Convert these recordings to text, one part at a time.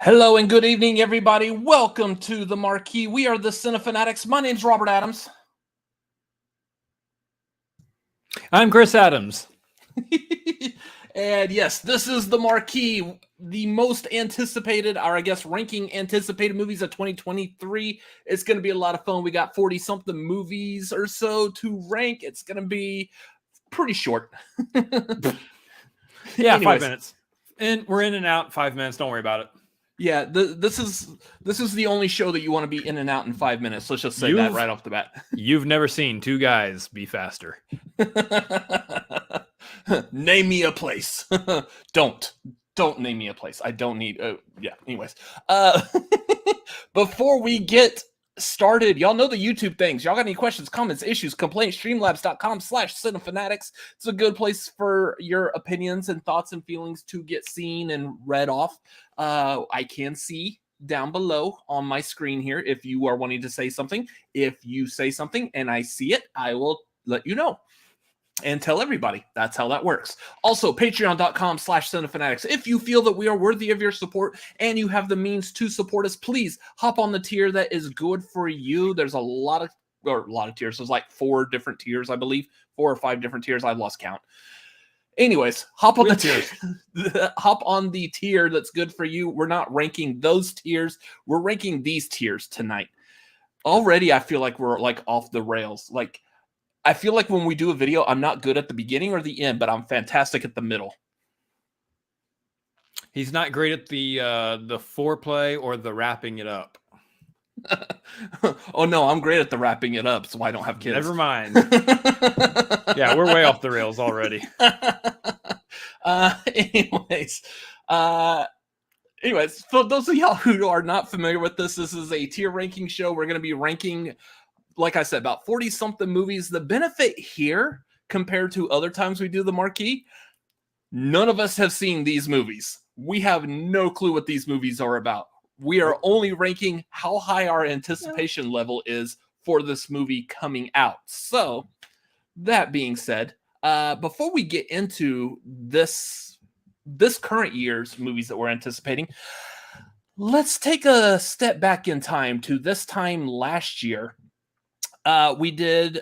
Hello and good evening, everybody. Welcome to the Marquee. We are the Cinefanatics. My name's Robert Adams. I'm Chris Adams. And yes, this is the Marquee, the most anticipated, or I guess ranking anticipated movies of 2023. It's going to be a lot of fun. We got 40-something movies or so to rank. It's going to be pretty short. Yeah, anyways. 5 minutes. And we're in and out 5 minutes. Don't worry about it. Yeah, this is the only show that you want to be in and out in 5 minutes. Let's just say that right off the bat. You've never seen two guys be faster. Name me a place. Don't name me a place. I don't need. Anyways, before we get started, y'all know the YouTube things. Y'all got any questions, comments, issues, complaints? Streamlabs.com/cinefanatics. It's a good place for your opinions and thoughts and feelings to get seen and read off. I can see down below on my screen here if you are wanting to say something. If you say something and I see it, I will let you know and tell everybody. That's how that works. Also, patreon.com/cinefanatics. If you feel that we are worthy of your support and you have the means to support us, please hop on the tier that is good for you. There's a lot of tiers. There's like 4 different tiers, I believe. 4 or 5 different tiers. I've lost count. Anyways, hop on the tier. Hop on the tier that's good for you. We're not ranking those tiers. We're ranking these tiers tonight. Already, I feel like we're like off the rails. Like, I feel like when we do a video, I'm not good at the beginning or the end, but I'm fantastic at the middle. He's not great at the foreplay or the wrapping it up. Oh no, I'm great at the wrapping it up, so I don't have kids. Never mind. Yeah, we're way off the rails already. Anyways, for those of y'all who are not familiar with this is a tier ranking show. We're going to be ranking, like I said, about 40-something movies. The benefit here, compared to other times we do the Marquee, none of us have seen these movies. We have no clue what these movies are about. We are only ranking how high our anticipation level is for this movie coming out. So, that being said, before we get into this current year's movies that we're anticipating, let's take a step back in time to this time last year. We did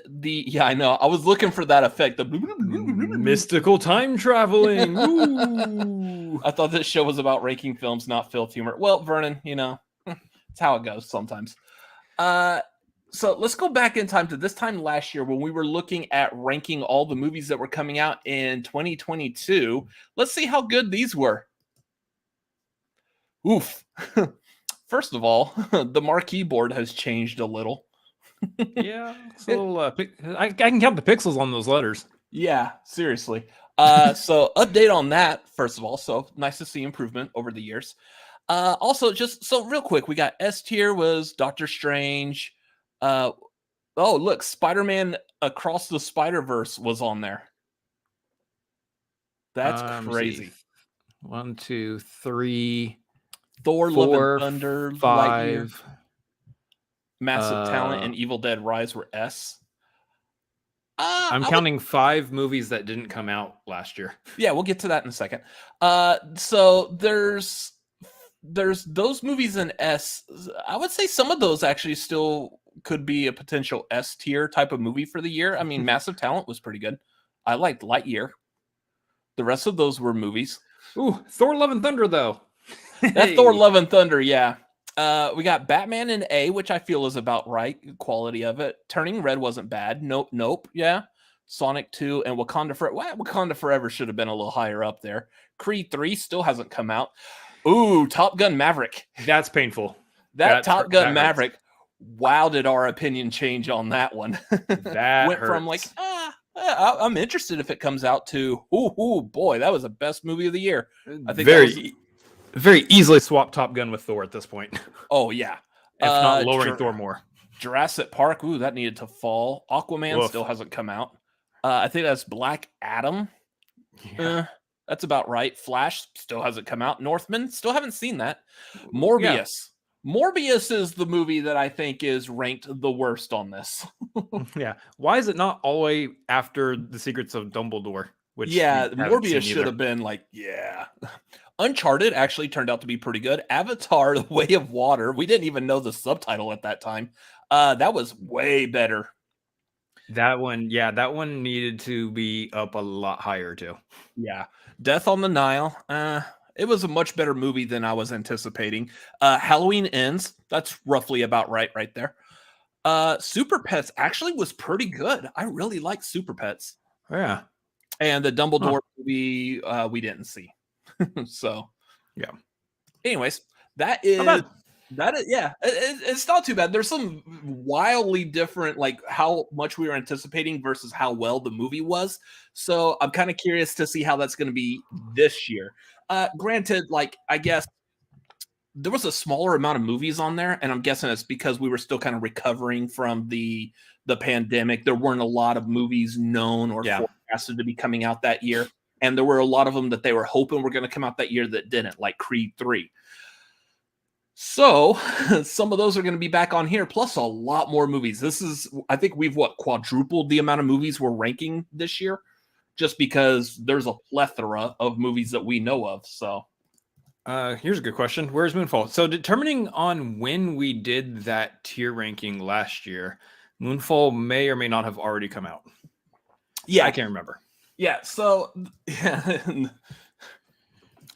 I know. I was looking for that effect. The mystical time traveling. Ooh. I thought this show was about ranking films, not filth humor. Well, Vernon, it's how it goes sometimes. So let's go back in time to this time last year when we were looking at ranking all the movies that were coming out in 2022. Let's see how good these were. Oof. First of all, the Marquee board has changed a little. Yeah, it's a little, I can count the pixels on those letters. Yeah, seriously. So update on that, first of all. So nice to see improvement over the years. Also, just so real quick, we got S tier was Doctor Strange. Oh, look, Spider-Man Across the Spider-Verse was on there. That's crazy. 1, 2, 3. Thor, 4, Love and Thunder, 5. Lightyear, Massive Talent, and Evil Dead Rise were S. I'm counting 5 movies that didn't come out last year. Yeah, we'll get to that in a second. So there's those movies in S. I would say some of those actually still could be a potential S tier type of movie for the year. I mean, Massive Talent was pretty good. I liked Lightyear. The rest of those were movies. Ooh, Thor, Love and Thunder, though. That Thor, Love and Thunder, yeah. We got Batman in A, which I feel is about right. Quality of it. Turning Red wasn't bad. Nope. Yeah. Sonic 2 and Wakanda Forever. Well, Wakanda Forever should have been a little higher up there. Creed 3 still hasn't come out. Ooh, Top Gun Maverick. That's painful. That Top Gun Maverick. Wow, did our opinion change on that one? That went from like, I'm interested if it comes out to, ooh, boy, that was the best movie of the year. I think very easily swap Top Gun with Thor at this point. Oh, yeah. If not lowering Thor more. Jurassic Park, ooh, that needed to fall. Aquaman still hasn't come out. I think that's Black Adam. Yeah. That's about right. Flash still hasn't come out. Northman, still haven't seen that. Morbius. Yeah. Morbius is the movie that I think is ranked the worst on this. Yeah. Why is it not all the way after The Secrets of Dumbledore? Which Morbius should have been like, yeah. Uncharted actually turned out to be pretty good. Avatar: The Way of Water. We didn't even know the subtitle at that time. That was way better. That one needed to be up a lot higher too. Yeah. Death on the Nile. It was a much better movie than I was anticipating. Halloween Ends. That's roughly about right there. Super Pets actually was pretty good. I really like Super Pets. Yeah. And the Dumbledore movie we didn't see. So, yeah. Anyways, that is yeah. It's not too bad. There's some wildly different, like how much we were anticipating versus how well the movie was. So I'm kind of curious to see how that's going to be this year. Granted, like I guess there was a smaller amount of movies on there, and I'm guessing it's because we were still kind of recovering from the pandemic. There weren't a lot of movies known or forecasted to be coming out that year. And there were a lot of them that they were hoping were going to come out that year that didn't, like Creed 3. So some of those are going to be back on here, plus a lot more movies. This is, I think we've, quadrupled the amount of movies we're ranking this year, just because there's a plethora of movies that we know of. So here's a good question. Where's Moonfall? So determining on when we did that tier ranking last year, Moonfall may or may not have already come out. Yeah. I can't remember. Yeah, so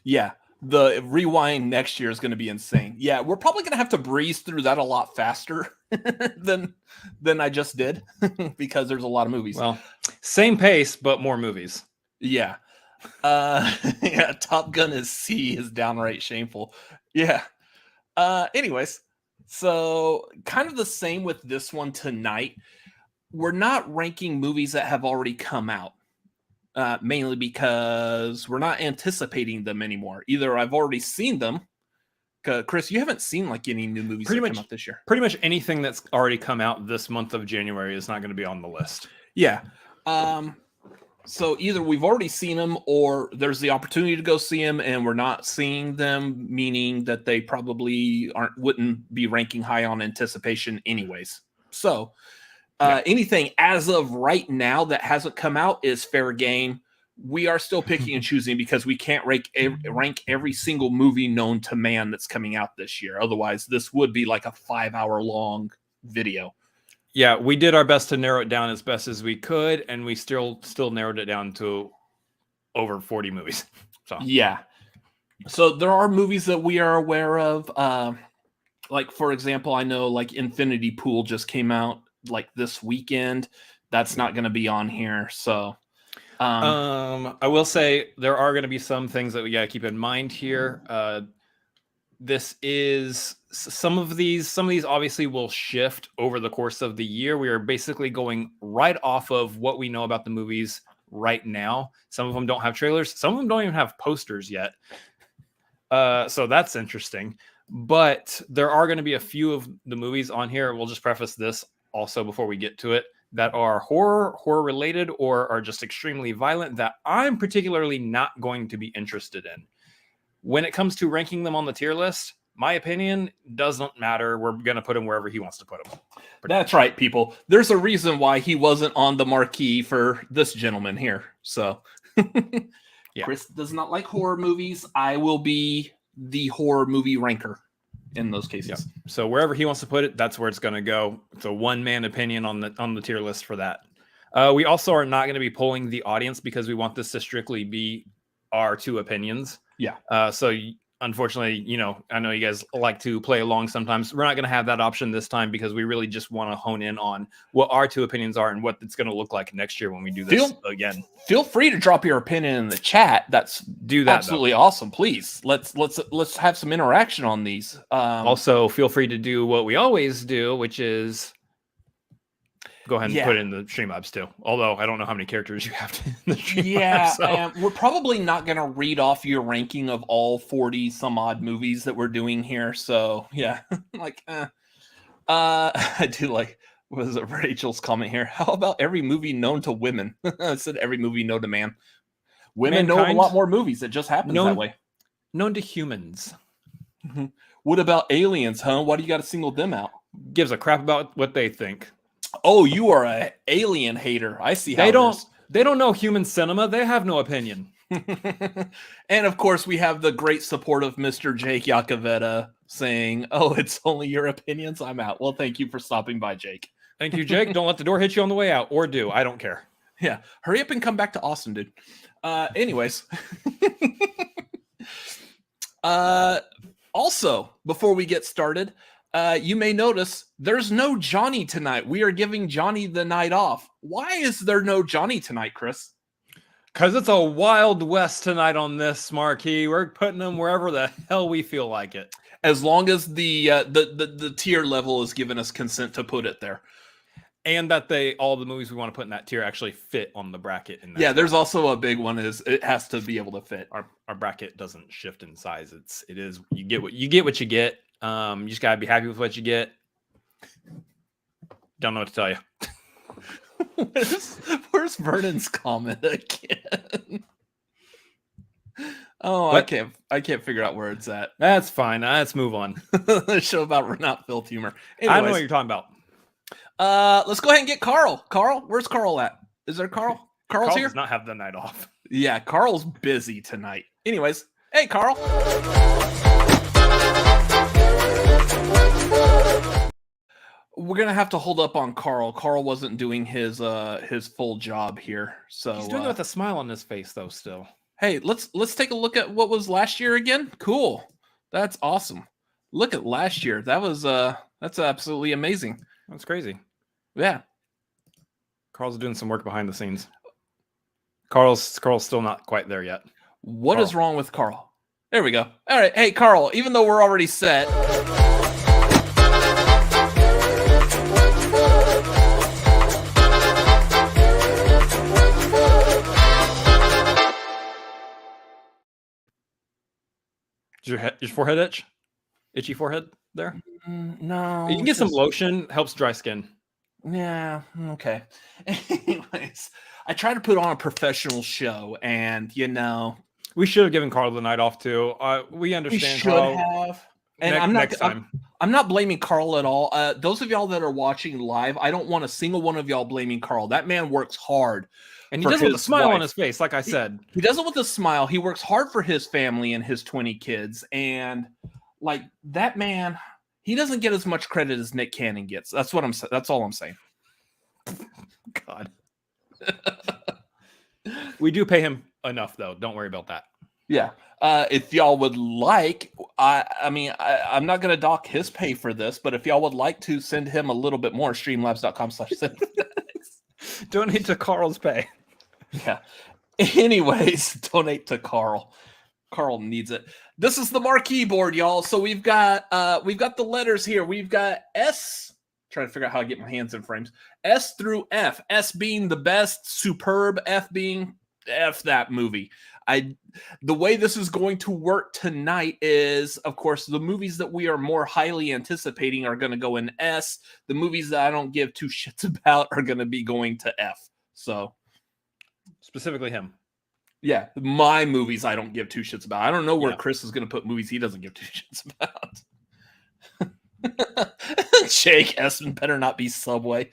yeah, the rewind next year is going to be insane. Yeah, we're probably going to have to breeze through that a lot faster than I just did because there's a lot of movies. Well, same pace, but more movies. Yeah. Yeah, Top Gun is downright shameful. Yeah. Anyways, so kind of the same with this one tonight. We're not ranking movies that have already come out. Mainly because we're not anticipating them anymore. Either I've already seen them. Chris, you haven't seen like any new movies that come out this year. Pretty much anything that's already come out this month of January is not going to be on the list. Yeah. So either we've already seen them or there's the opportunity to go see them and we're not seeing them, meaning that they probably wouldn't be ranking high on anticipation anyways. So anything as of right now that hasn't come out is fair game. We are still picking and choosing because we can't rank every single movie known to man that's coming out this year. Otherwise, this would be like a 5-hour long video. Yeah, we did our best to narrow it down as best as we could, and we still narrowed it down to over 40 movies. So yeah. So there are movies that we are aware of. Like, for example, I know like Infinity Pool just came out like this weekend. That's not going to be on here. So I will say there are going to be some things that we got to keep in mind here. This is some of these obviously will shift over the course of the year. We are basically going right off of what we know about the movies right now. Some of them don't have trailers. Some of them don't even have posters yet. So that's interesting. But there are going to be a few of the movies on here. We'll just preface this also before we get to it, that are horror related or are just extremely violent that I'm particularly not going to be interested in. When it comes to ranking them on the tier list, my opinion doesn't matter. We're going to put him wherever he wants to put him. That's right, people. There's a reason why he wasn't on the marquee for this gentleman here. So yeah. Chris does not like horror movies. I will be the horror movie ranker in those cases. Yep. So wherever he wants to put it, that's where it's going to go. It's a one-man opinion on the tier list for that. We also are not going to be polling the audience because we want this to strictly be our two opinions. Yeah. So unfortunately, I know you guys like to play along sometimes. We're not going to have that option this time because we really just want to hone in on what our two opinions are and what it's going to look like next year when we do this again. Feel free to drop your opinion in the chat. Do that. Absolutely awesome. Please let's have some interaction on these. Also, feel free to do what we always do, which is go ahead and put it in the Streamlabs too. Although I don't know how many characters you have in the Streamlabs. Yeah, so. We're probably not going to read off your ranking of all 40 some odd movies that we're doing here. So yeah, I do like, what was it, Rachel's comment here? How about every movie known to women? I said every movie known to man. Women know a lot more movies. It just happens that way. Known to humans. What about aliens, huh? Why do you got to single them out? Gives a crap about what they think. Oh, you are an alien hater. I see how they don't know human cinema. They have no opinion. And of course, we have the great support of Mr. Jake Iacovetta saying, "Oh, it's only your opinions. I'm out." Well, thank you for stopping by, Jake. Thank you, Jake. Don't let the door hit you on the way out, or do. I don't care. Yeah, hurry up and come back to Austin, dude. Anyways. Also, before we get started, you may notice there's no Johnny tonight. We are giving Johnny the night off. Why is there no Johnny tonight, Chris? Because it's a Wild West tonight on this Marquee. We're putting them wherever the hell we feel like it. As long as the tier level is giving us consent to put it there. And that all the movies we want to put in that tier actually fit on the bracket. Yeah, there's also a big one is it has to be able to fit. Our bracket doesn't shift in size. It is you get what you get. You just gotta be happy with what you get. Don't know what to tell you. Where's Vernon's comment again? Oh, what? I can't figure out where it's at. That's fine. Let's move on. The show about not filth humor. Anyways, I know what you're talking about. Let's go ahead and get Carl. Carl, where's Carl at? Is there Carl? Carl here? Does not have the night off. Yeah, Carl's busy tonight. Anyways, hey Carl. We're gonna have to hold up on Carl. Carl wasn't doing his full job here, so he's doing it with a smile on his face, though. Still, hey, let's take a look at what was last year again. Cool, that's awesome. Look at last year. That was that's absolutely amazing. That's crazy. Yeah, Carl's doing some work behind the scenes. Carl's still not quite there yet. What is wrong with Carl? There we go. All right, hey Carl. Even though we're already set. Your forehead itch? Itchy forehead there? No. You can get some lotion. Helps dry skin. Yeah. Okay. Anyways, I try to put on a professional show, and we should have given Carl the night off too. We understand. We should have. And next time. I'm not blaming Carl at all. Those of y'all that are watching live, I don't want a single one of y'all blaming Carl. That man works hard. And he does it with a smile on his face, like I said. He does it with a smile. He works hard for his family and his 20 kids. And like that man, he doesn't get as much credit as Nick Cannon gets. That's all I'm saying. God. We do pay him enough, though. Don't worry about that. Yeah. If y'all would like, I'm not going to dock his pay for this, but if y'all would like to send him a little bit more, streamlabs.com/send. Donate to Carl's pay. Yeah. Anyways, donate to Carl. Carl needs it. This is the marquee board, y'all. So we've got the letters here. We've got S. Trying to figure out how to get my hands in frames. S through F. S being the best, superb. F being F that movie. The way this is going to work tonight is, of course, the movies that we are more highly anticipating are going to go in S. The movies that I don't give two shits about are going to be going to F. So, specifically him. Yeah, my movies I don't give two shits about. I don't know where Chris is going to put movies he doesn't give two shits about. Jake Espen better not be Subway.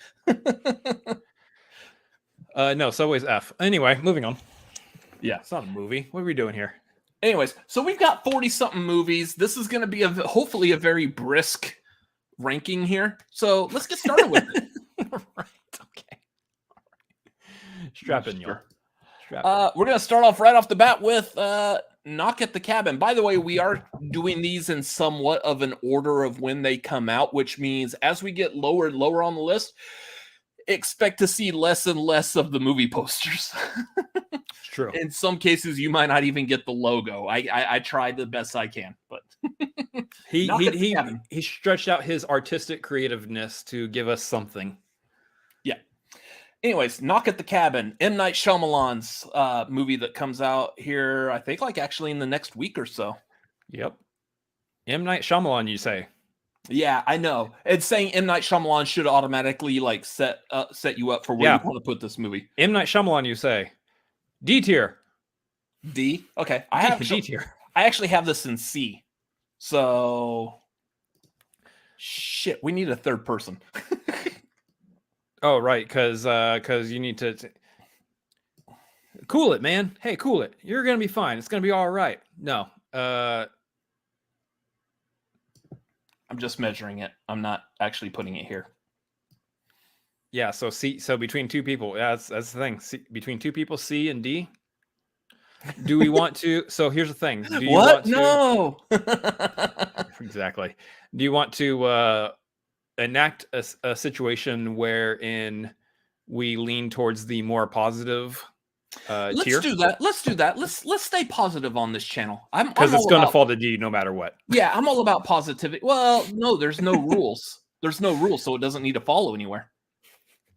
No, Subway's F. Anyway, moving on. Yeah. It's not a movie. What are we doing here? Anyways, so we've got 40-something movies. This is going to be hopefully a very brisk ranking here. So let's get started with it. Right. Okay. Strap in, y'all. We're going to start off right off the bat with Knock at the Cabin. By the way, we are doing these in somewhat of an order of when they come out, which means as we get lower and lower on the list, expect to see less and less of the movie posters. It's true. In some cases, you might not even get the logo. I tried the best I can, but he stretched out his artistic creativeness to give us something. Yeah. Anyways, Knock at the Cabin, M. Night Shyamalan's movie that comes out here, I think, like actually in the next week or so. Yep. M. Night Shyamalan, you say? Yeah, I know. It's saying M. Night Shyamalan should automatically like set you up for where you want to put this movie. M. Night Shyamalan, you say? D tier. D? Okay. I have D tier. I actually have this in C. So shit, we need a third person. Oh, right, because you need to Cool it, man. Hey, cool it. You're gonna be fine. It's gonna be all right. No. I'm just measuring it. I'm not actually putting it here. Yeah. So C. So between two people, that's the thing. Between two people, C and D. Do we want to? So here's the thing. Do you What? want to? No. Exactly. Do you want to enact a situation wherein we lean towards the more positive Let's tier? do that. Let's do that. Let's stay positive on this channel. Because it's going to fall to D no matter what. Yeah, I'm all about positivity. Well, no, there's no rules. There's no rules, so it doesn't need to follow anywhere.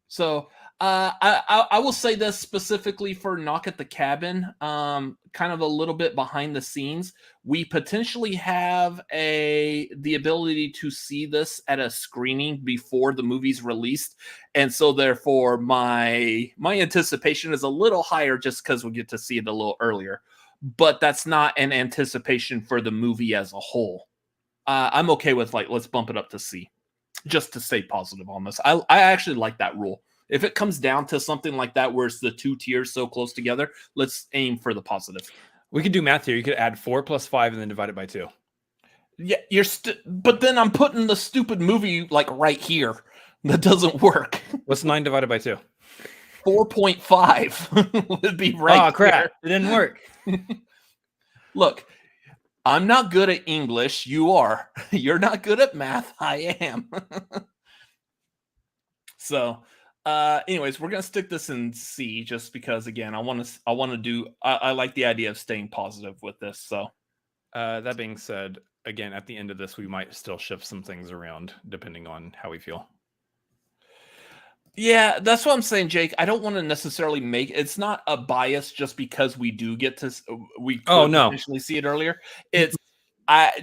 So I will say this specifically for Knock at the Cabin, kind of a little bit behind the scenes. We potentially have the ability to see this at a screening before the movie's released, and so therefore my anticipation is a little higher just because we get to see it a little earlier. But that's not an anticipation for the movie as a whole. I'm okay with let's bump it up to C, just to stay positive on this. I actually like that rule. If it comes down to something like that where it's the two tiers so close together, let's aim for the positive. We could do math here. You could add 4 plus 5 and then divide it by 2. Yeah, but then I'm putting the stupid movie right here. That doesn't work. What's 9 divided by 2? 4.5 would be right. Oh crap! Here. It didn't work. Look, I'm not good at English. You are. You're not good at math. I am. So, anyways, we're gonna stick this in C just because, again, I like the idea of staying positive with this. So, that being said, again, at the end of this, we might still shift some things around depending on how we feel. Yeah, that's what I'm saying, Jake. I don't want to necessarily it's not a bias just because we do get to potentially see it earlier. It's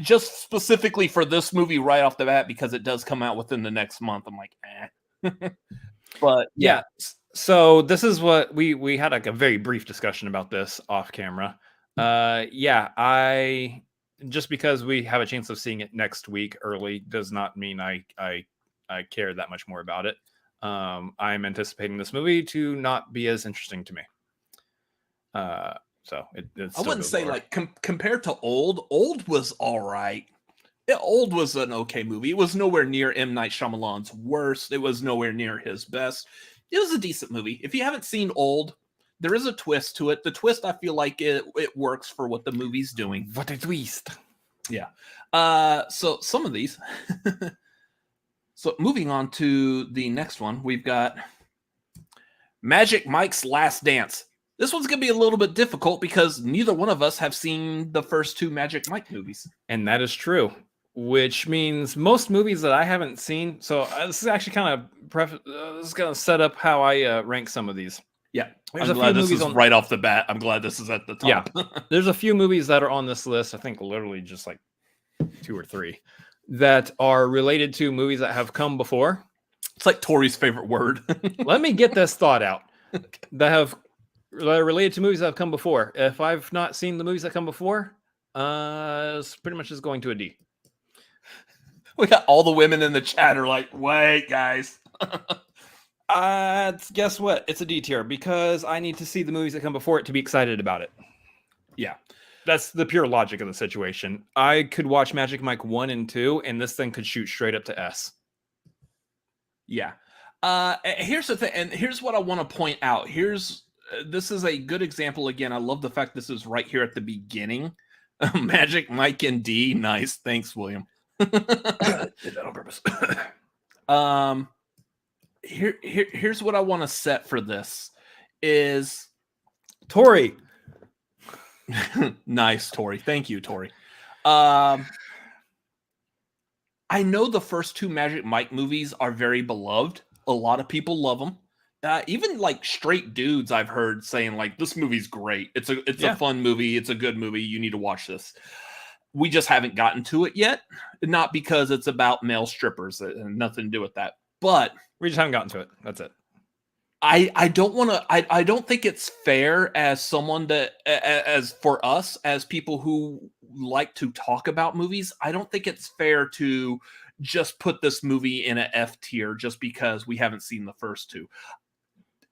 just specifically for this movie right off the bat because it does come out within the next month. I'm like, eh. But yeah. So this is what we had a very brief discussion about this off camera. I just because we have a chance of seeing it next week early does not mean I care that much more about it. I'm anticipating this movie to not be as interesting to me. So it's I wouldn't say compared to Old was all right. Old was an okay movie. It was nowhere near M. Night Shyamalan's worst. It was nowhere near his best. It was a decent movie. If you haven't seen Old, there is a twist to it. The twist, I feel like it works for what the movie's doing. What a twist. Yeah. So some of these. So moving on to the next one, we've got Magic Mike's Last Dance. This one's going to be a little bit difficult because neither one of us have seen the first 2 Magic Mike movies. And that is true, which means most movies that I haven't seen. So this is actually kind of this is going to set up how I rank some of these. Yeah. There's I'm glad this is right off the bat. I'm glad this is at the top. Yeah. There's a few movies that are on this list. I think literally just 2 or 3 that are related to movies that have come before. It's like Tori's favorite word. Let me get this thought out. That are related to movies that have come before. If I've not seen the movies that come before, it's pretty much just going to a D. We got all the women in the chat are like, wait, guys. Guess what? It's a D tier because I need to see the movies that come before it to be excited about it. Yeah. That's the pure logic of the situation. I could watch Magic Mike 1 and 2, and this thing could shoot straight up to S. Yeah. Here's the thing, and here's what I want to point out. This is a good example. Again, I love the fact this is right here at the beginning. Magic Mike and D. Nice. Thanks, William. Did that on purpose. Here's what I want to set for this is Tori. Nice, Tori. Thank you, Tori. I know the first 2 Magic Mike movies are very beloved. A lot of people love them. Even straight dudes I've heard saying this movie's great. It's a fun movie. It's a good movie. You need to watch this. We just haven't gotten to it yet. Not because it's about male strippers and nothing to do with that. But we just haven't gotten to it. That's it. I don't want to. I don't think it's fair as someone as for us as people who like to talk about movies. I don't think it's fair to just put this movie in an F tier just because we haven't seen the first 2.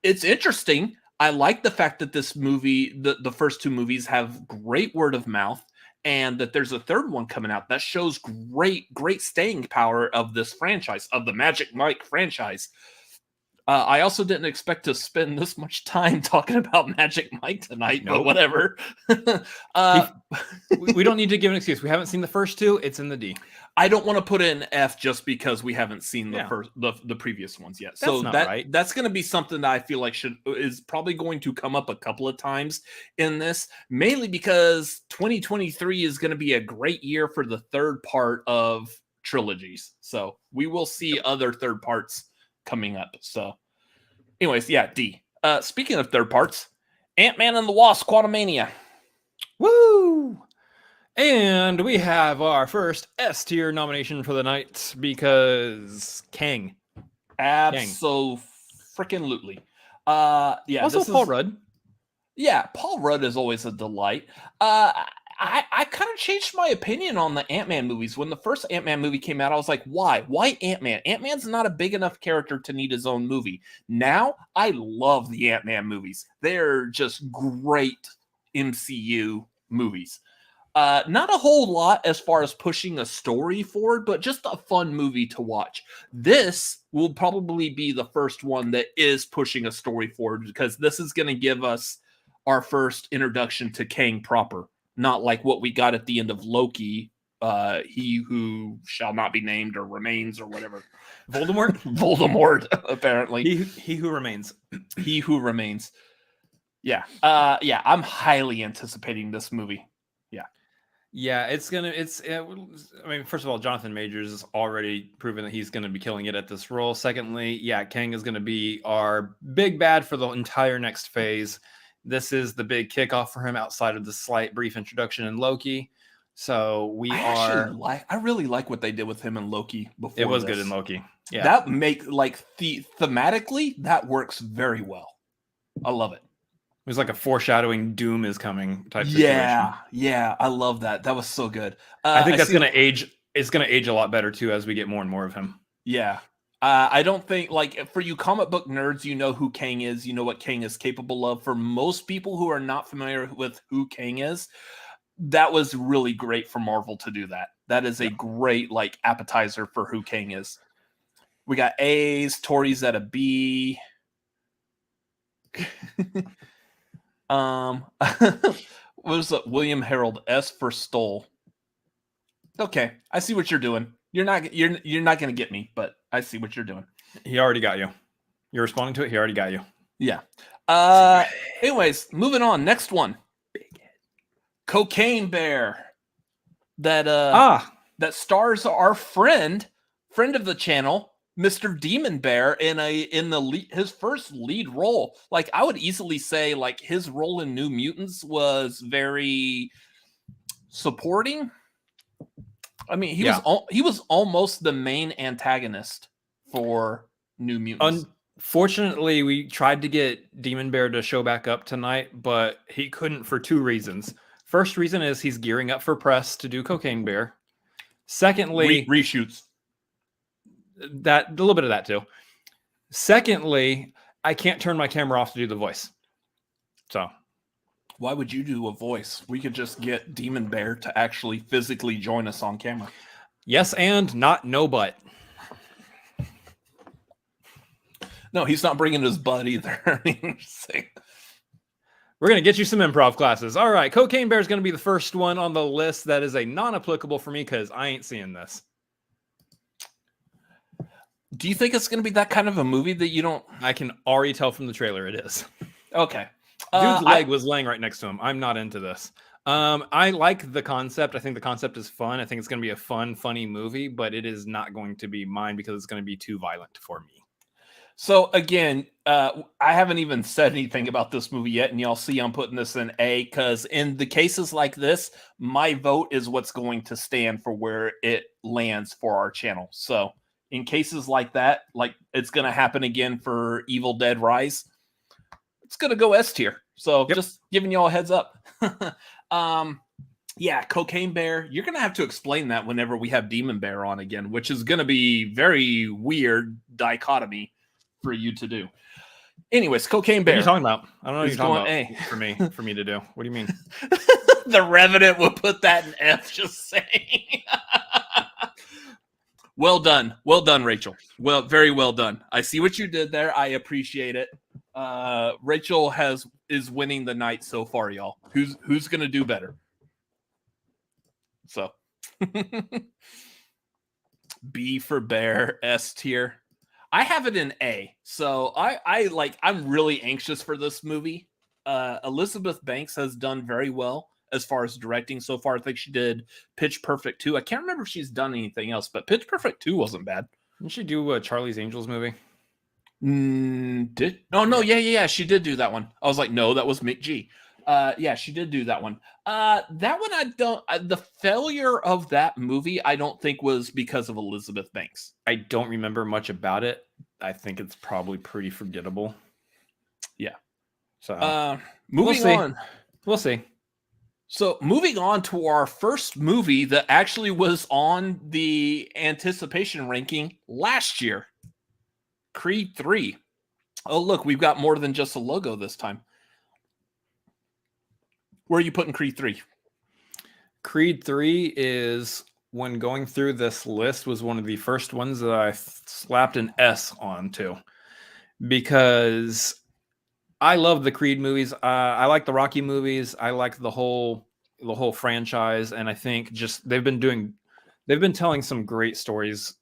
It's interesting. I like the fact that this movie, the first two movies, have great word of mouth, and that there's a third one coming out that shows great staying power of this franchise, of the Magic Mike franchise. I also didn't expect to spend this much time talking about Magic Mike tonight, but whatever. We don't need to give an excuse. We haven't seen the first two. It's in the D. I don't want to put in F just because we haven't seen the previous ones yet. So that's going to be something that I feel like is probably going to come up a couple of times in this, mainly because 2023 is going to be a great year for the third part of trilogies. So we will see other third parts coming up. So anyways, D. Speaking of third parts, Ant-Man and the Wasp: Quantumania. Woo! And we have our first S tier nomination for the night because Kang. Absolutely. Also Paul Rudd. Yeah, Paul Rudd is always a delight. I kind of changed my opinion on the Ant-Man movies. When the first Ant-Man movie came out, I was like, why? Why Ant-Man? Ant-Man's not a big enough character to need his own movie. Now, I love the Ant-Man movies. They're just great MCU movies. Not a whole lot as far as pushing a story forward, but just a fun movie to watch. This will probably be the first one that is pushing a story forward, because this is going to give us our first introduction to Kang proper. Not like what we got at the end of Loki, he who shall not be named or remains or whatever. Voldemort? Voldemort, apparently. He who remains. He who remains. Yeah. I'm highly anticipating this movie. Yeah, first of all, Jonathan Majors has already proven that he's going to be killing it at this role. Secondly, Kang is going to be our big bad for the entire next phase. This is the big kickoff for him outside of the slight brief introduction in Loki. So I really like what they did with him in Loki before. It was good in Loki. Yeah. That thematically, that works very well. I love it. It was like a foreshadowing Doom is coming type situation. Yeah, I love that. That was so good. I think that's going to age. It's going to age a lot better too as we get more and more of him. Yeah. I don't think, like, for you comic book nerds, you know who Kang is. You know what Kang is capable of. For most people who are not familiar with who Kang is, that was really great for Marvel to do that. That is a great, like, appetizer for who Kang is. We got A's, Tori's at a B. What was it? William Harold S for Stoll. Okay, I see what you're doing. You're not going to get me, but I see what you're doing. He already got you. You're responding to it. He already got you. Yeah. Anyways, moving on. Next one. Cocaine Bear. That stars our friend of the channel, Mr. Demon Bear, his first lead role. Like, I would easily say, like, his role in New Mutants was very supporting. I mean, he was almost the main antagonist for New Mutants. Unfortunately, we tried to get Demon Bear to show back up tonight, but he couldn't for two reasons. First reason is he's gearing up for press to do Cocaine Bear. Secondly, reshoots. That a little bit of that too. Secondly, I can't turn my camera off to do the voice. So why would you do a voice? We could just get Demon Bear to actually physically join us on camera. Yes, and not no butt. No, he's not bringing his butt either. We're going to get you some improv classes. All right, Cocaine Bear is going to be the first one on the list that is a non-applicable for me because I ain't seeing this. Do you think it's going to be that kind of a movie that you don't... I can already tell from the trailer it is. Okay. Dude's leg was laying right next to him. I'm not into this. I like the concept. I think the concept is fun. I think it's going to be a fun, funny movie, but it is not going to be mine because it's going to be too violent for me. So again, I haven't even said anything about this movie yet, and y'all see I'm putting this in A because in the cases like this, my vote is what's going to stand for where it lands for our channel. So in cases like that, like it's going to happen again for Evil Dead Rise, it's going to go S tier. So just giving y'all a heads up. Cocaine Bear, you're going to have to explain that whenever we have Demon Bear on again, which is going to be very weird dichotomy for you to do. Anyways, Cocaine What Bear. are you talking about? I don't know what It's you're talking going about for me to do. What do you mean? The Revenant will put that in F, just saying. Well done, Rachel. Well, very well done. I see what you did there. I appreciate it. Rachel is winning the night so far, y'all. Who's gonna do better? So B for Bear, S tier. I have it in A. So I'm really anxious for this movie. Elizabeth Banks has done very well as far as directing so far. I think she did Pitch Perfect 2. I can't remember if she's done anything else, but Pitch Perfect 2 wasn't bad. Didn't she do a Charlie's Angels movie? Yeah, she did do that one. I was like, no, that was Mick G. Yeah, she did do that one. That one the failure of that movie, I don't think was because of Elizabeth Banks. I don't remember much about it. I think it's probably pretty forgettable. Yeah. So moving on. We'll see. So moving on to our first movie that actually was on the anticipation ranking last year. Creed 3. Oh, look, we've got more than just a logo this time. Where are you putting Creed 3? Creed 3 is, when going through this list, was one of the first ones that I slapped an S onto. Because I love the Creed movies. I like the Rocky movies. I like the whole franchise. And I think just they've been telling some great stories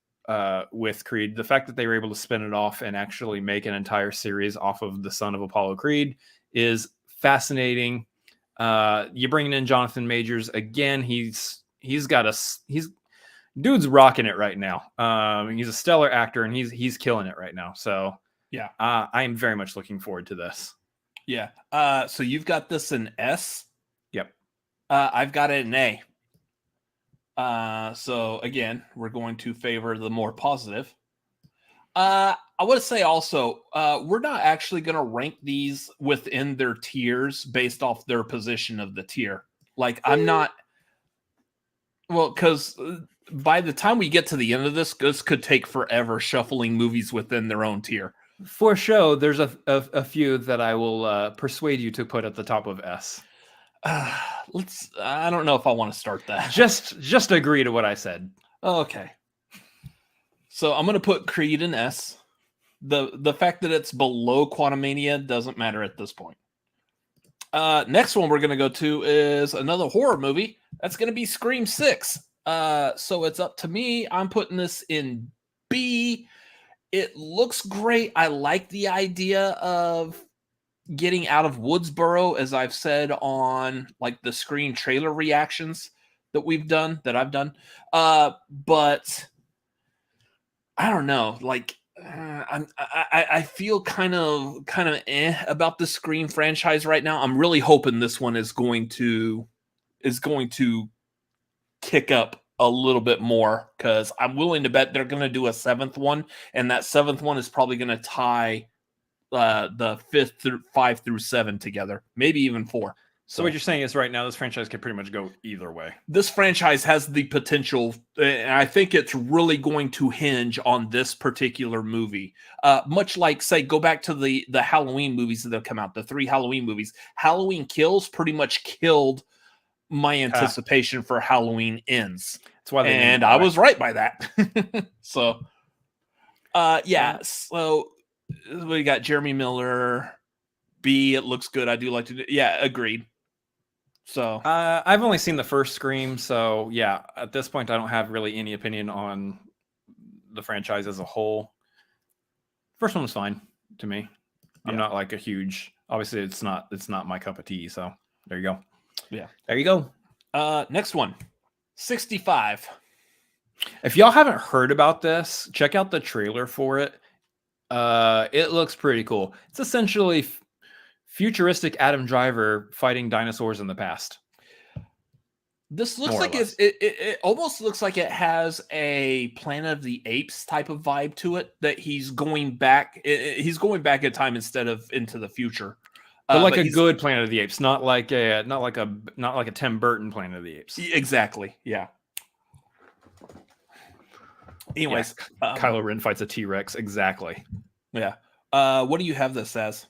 with Creed. The fact that they were able to spin it off and actually make an entire series off of the son of Apollo Creed is fascinating. You bring in Jonathan Majors again. Dude's rocking it right now. He's a stellar actor and he's killing it right now. So yeah, I am very much looking forward to this. Yeah. So you've got this in S. Yep. I've got it in A. So again, we're going to favor the more positive. I want to say also, we're not actually going to rank these within their tiers based off their position of the tier. Like, I'm not. Well, because by the time we get to the end of this could take forever shuffling movies within their own tier. For show, there's a few that I will persuade you to put at the top of S. I don't know if I want to start that. Just agree to what I said. Okay. So I'm going to put Creed in S. The fact that it's below Quantumania doesn't matter at this point. Next one we're going to go to is another horror movie. That's going to be Scream 6. So it's up to me. I'm putting this in B. It looks great. I like the idea of getting out of Woodsboro, as I've said on like the Scream trailer reactions that I've done. But I don't know. Like I feel kind of about the Scream franchise right now. I'm really hoping this one is going to kick up a little bit more, because I'm willing to bet they're going to do a 7th one, and that 7th one is probably going to tie the 5 through 7 together, maybe even 4. So what you're saying is right now this franchise can pretty much go either way. This franchise has the potential, and I think it's really going to hinge on this particular movie. Much like, say, go back to the Halloween movies that have come out, the 3 Halloween movies. Halloween Kills pretty much killed my anticipation for Halloween Ends. That's why I was right by that. So, so we got Jeremy Miller, B. It looks good. I do like to do. Yeah, agreed. So I've only seen the first Scream, so yeah, at this point I don't have really any opinion on the franchise as a whole. First one was fine to me. I'm not like a huge. Obviously, it's not my cup of tea. So there you go. Yeah, there you go. Next one, 65. If y'all haven't heard about this, check out the trailer for it. It looks pretty cool. It's essentially futuristic Adam Driver fighting dinosaurs in the past. This looks like it almost looks like it has a Planet of the Apes type of vibe to it, that he's going back. He's going back in time instead of into the future. But like a good Planet of the Apes, not like a Tim Burton Planet of the Apes. Exactly. Yeah. Anyways, Kylo Ren fights a T-Rex. Exactly. Yeah. What do you have this as?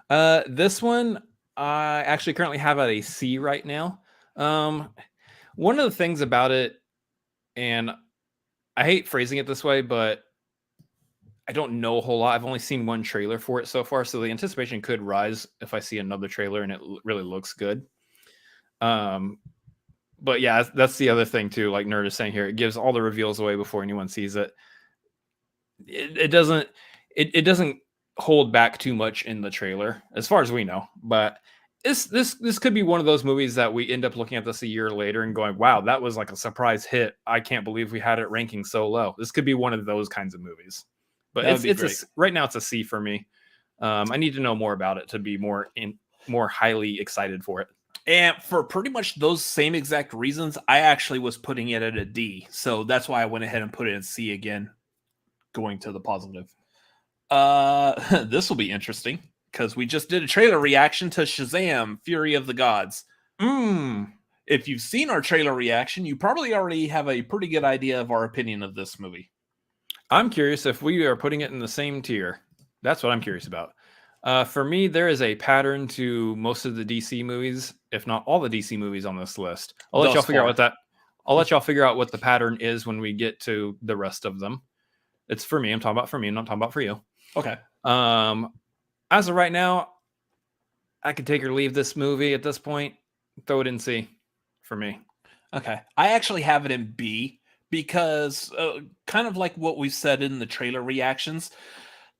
This one I actually currently have at a C right now. One of the things about it, and I hate phrasing it this way, but I don't know a whole lot. I've only seen one trailer for it so far, so the anticipation could rise if I see another trailer and it really looks good. But yeah, that's the other thing too. Like Nerd is saying here, it gives all the reveals away before anyone sees it. It doesn't hold back too much in the trailer, as far as we know. But this could be one of those movies that we end up looking at this a year later and going, "Wow, that was like a surprise hit. I can't believe we had it ranking so low." This could be one of those kinds of movies. But right now it's a C for me. I need to know more about it to be more highly excited for it. And for pretty much those same exact reasons, I actually was putting it at a D. So that's why I went ahead and put it in C again, going to the positive. This will be interesting because we just did a trailer reaction to Shazam! Fury of the Gods. If you've seen our trailer reaction, you probably already have a pretty good idea of our opinion of this movie. I'm curious if we are putting it in the same tier. That's what I'm curious about. For me, there is a pattern to most of the DC movies, if not all the DC movies on this list. I'll let y'all figure out what the pattern is when we get to the rest of them. It's for me. I'm talking about for me. I'm not talking about for you. Okay. As of right now, I could take or leave this movie at this point. Throw it in C for me. Okay. I actually have it in B because kind of like what we said in the trailer reactions,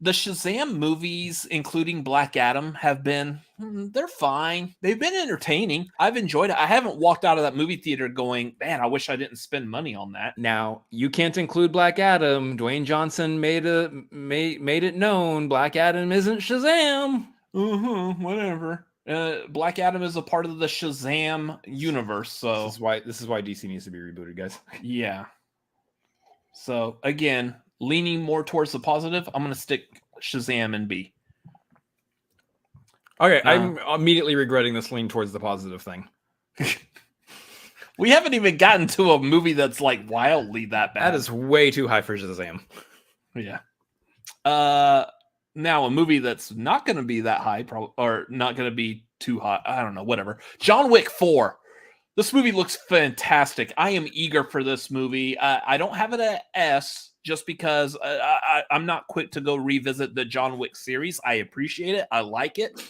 the Shazam movies, including Black Adam, have been, they're fine. They've been entertaining. I've enjoyed it. I haven't walked out of that movie theater going, man, I wish I didn't spend money on that. Now, you can't include Black Adam. Dwayne Johnson made it known Black Adam isn't Shazam. Whatever. Black Adam is a part of the Shazam universe, so this is why DC needs to be rebooted, guys. Yeah. So again, leaning more towards the positive, I'm going to stick Shazam in B. Okay, I'm immediately regretting this lean towards the positive thing. We haven't even gotten to a movie that's like wildly that bad. That is way too high for Shazam. Yeah. Now a movie that's not going to be that high, or not going to be too high. I don't know, whatever. John Wick 4. This movie looks fantastic. I am eager for this movie. I don't have it at S just because I'm not quick to go revisit the John Wick series. I appreciate it. I like it,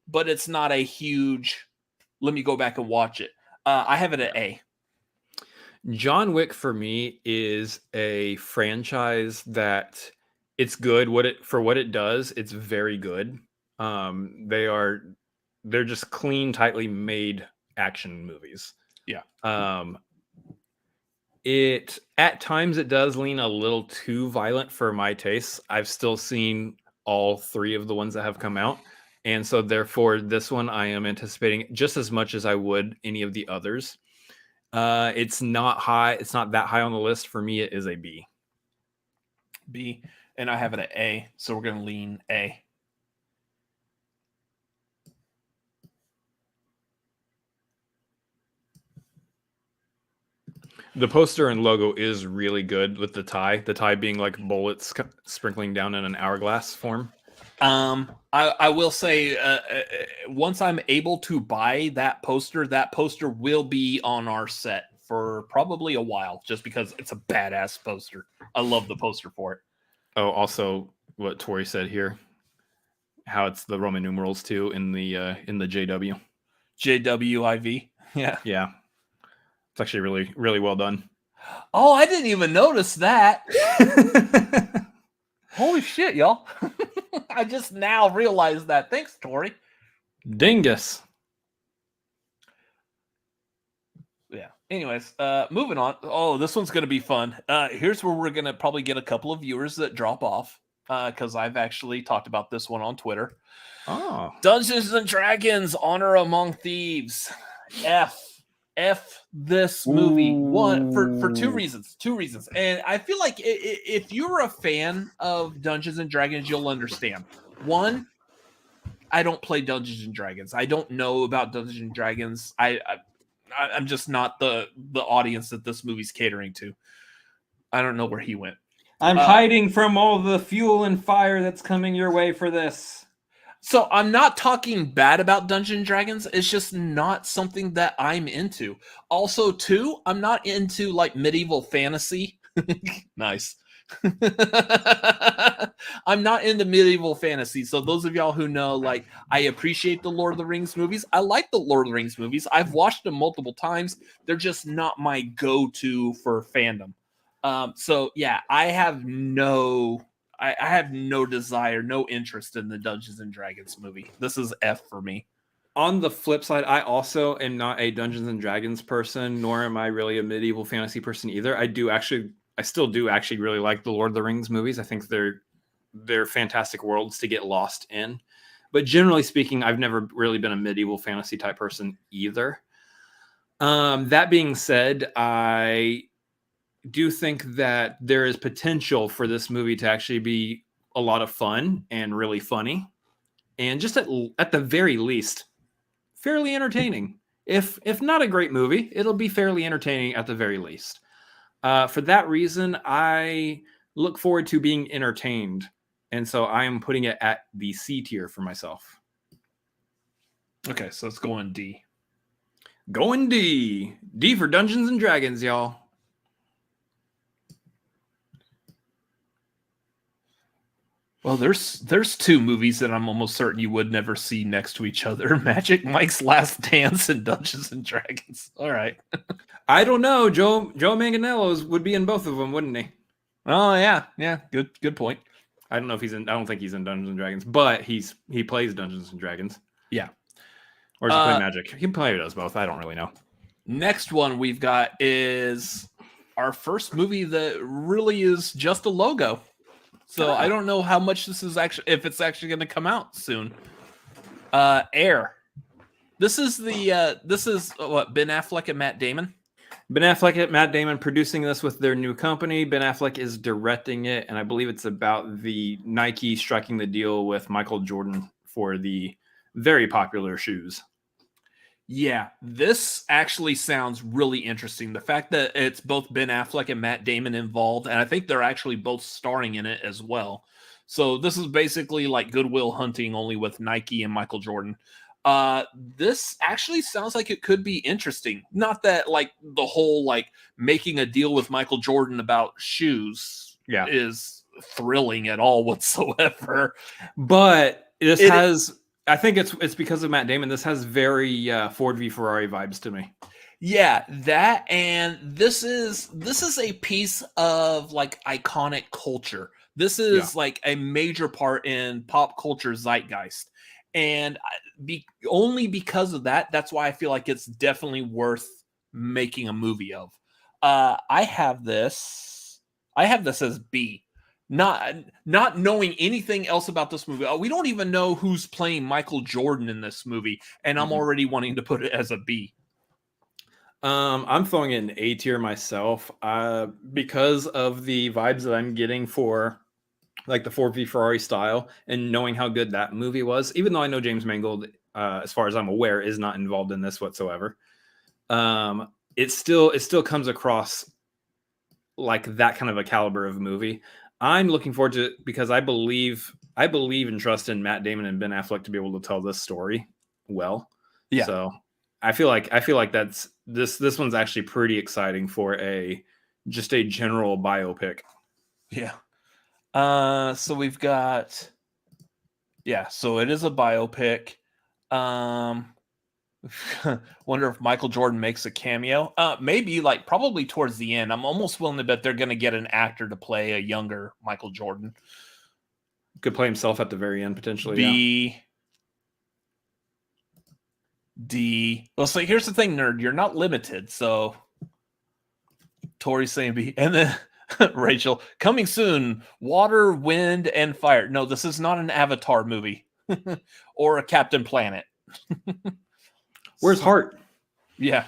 but it's not a huge, let me go back and watch it. I have it at A. John Wick for me is a franchise that it's good for what it does. It's very good. They're just clean, tightly made action movies. Yeah. It at times it does lean a little too violent for my tastes. I've still seen all three of the ones that have come out, and so therefore this one I am anticipating just as much as I would any of the others. It's not high. It's not that high on the list for me. It is a B. B, and I have it at A, so we're going to lean A. The poster and logo is really good with the tie being like bullets sprinkling down in an hourglass form. I will say, once I'm able to buy that poster will be on our set for probably a while, just because it's a badass poster. I love the poster for it. Oh, also what Tori said here, how it's the Roman numerals too in the JW. JWIV. Yeah. Yeah. It's actually really, really well done. Oh, I didn't even notice that. Holy shit, y'all. I just now realized that. Thanks, Tori. Dingus. Yeah. Anyways, moving on. Oh, this one's going to be fun. Here's where we're going to probably get a couple of viewers that drop off, because I've actually talked about this one on Twitter. Oh. Dungeons and Dragons: Honor Among Thieves. F this movie. One, for two reasons. And I feel like if you're a fan of Dungeons and Dragons, you'll understand. One, I don't play Dungeons and Dragons. I don't know about Dungeons and Dragons. I'm just not the audience that this movie's catering to. I don't know where he went. I'm hiding from all the fuel and fire that's coming your way for this. So I'm not talking bad about Dungeons and Dragons. It's just not something that I'm into. Also, too, I'm not into like medieval fantasy. Nice. I'm not into medieval fantasy. So those of y'all who know, like, I appreciate the Lord of the Rings movies. I like the Lord of the Rings movies. I've watched them multiple times. They're just not my go-to for fandom. So yeah, I have no desire, no interest in the Dungeons and Dragons movie. This is F for me. On the flip side, I also am not a Dungeons and Dragons person, nor am I really a medieval fantasy person either. I still do actually really like the Lord of the Rings movies. I think they're fantastic worlds to get lost in. But generally speaking, I've never really been a medieval fantasy type person either. That being said, I do think that there is potential for this movie to actually be a lot of fun and really funny, and just at the very least, fairly entertaining. If not a great movie, it'll be fairly entertaining at the very least. For that reason, I look forward to being entertained, and so I am putting it at the C tier for myself. Okay, so it's going D. Going D. D for Dungeons and Dragons, y'all. Well, there's two movies that I'm almost certain you would never see next to each other: Magic Mike's Last Dance and Dungeons and Dragons. All right. I don't know. Joe Manganiello would be in both of them, wouldn't he? Oh yeah. Good point. I don't know if he's in. I don't think he's in Dungeons and Dragons, but he plays Dungeons and Dragons. Yeah. Or does he play Magic? He probably does both. I don't really know. Next one we've got is our first movie that really is just a logo. So I don't know how much this is actually, if it's actually going to come out soon. Air. This is what, Ben Affleck and Matt Damon? Ben Affleck and Matt Damon producing this with their new company. Ben Affleck is directing it, and I believe it's about the Nike striking the deal with Michael Jordan for the very popular shoes. Yeah, this actually sounds really interesting. The fact that it's both Ben Affleck and Matt Damon involved, and I think they're actually both starring in it as well. So this is basically like Good Will Hunting, only with Nike and Michael Jordan. This actually sounds like it could be interesting. Not that like the whole like making a deal with Michael Jordan about shoes is thrilling at all whatsoever. But I think it's because of Matt Damon. This has very Ford v Ferrari vibes to me. Yeah, that, and this is a piece of like iconic culture. This is like a major part in pop culture zeitgeist. And only because of that, that's why I feel like it's definitely worth making a movie of. I have this as B. Not knowing anything else about this movie. We don't even know who's playing Michael Jordan in this movie, and I'm already wanting to put it as a B. I'm throwing it in A tier myself, because of the vibes that I'm getting for like the Ford v Ferrari style, and knowing how good that movie was. Even though I know James Mangold, as far as I'm aware, is not involved in this whatsoever. It still comes across like that kind of a caliber of movie. I'm looking forward to it because I believe and trust in Matt Damon and Ben Affleck to be able to tell this story well. Yeah. So I feel like that's this one's actually pretty exciting for just a general biopic. Yeah. So we've got, so it is a biopic. Wonder if Michael Jordan makes a cameo. Maybe like probably towards the end. I'm almost willing to bet they're going to get an actor to play a younger Michael Jordan. Could play himself at the very end potentially. D. Well, so here's the thing, nerd. You're not limited. So Tori's saying B, and then Rachel, coming soon, Water, Wind, and Fire. No, this is not an Avatar movie or a Captain Planet. Where's Hart? Yeah.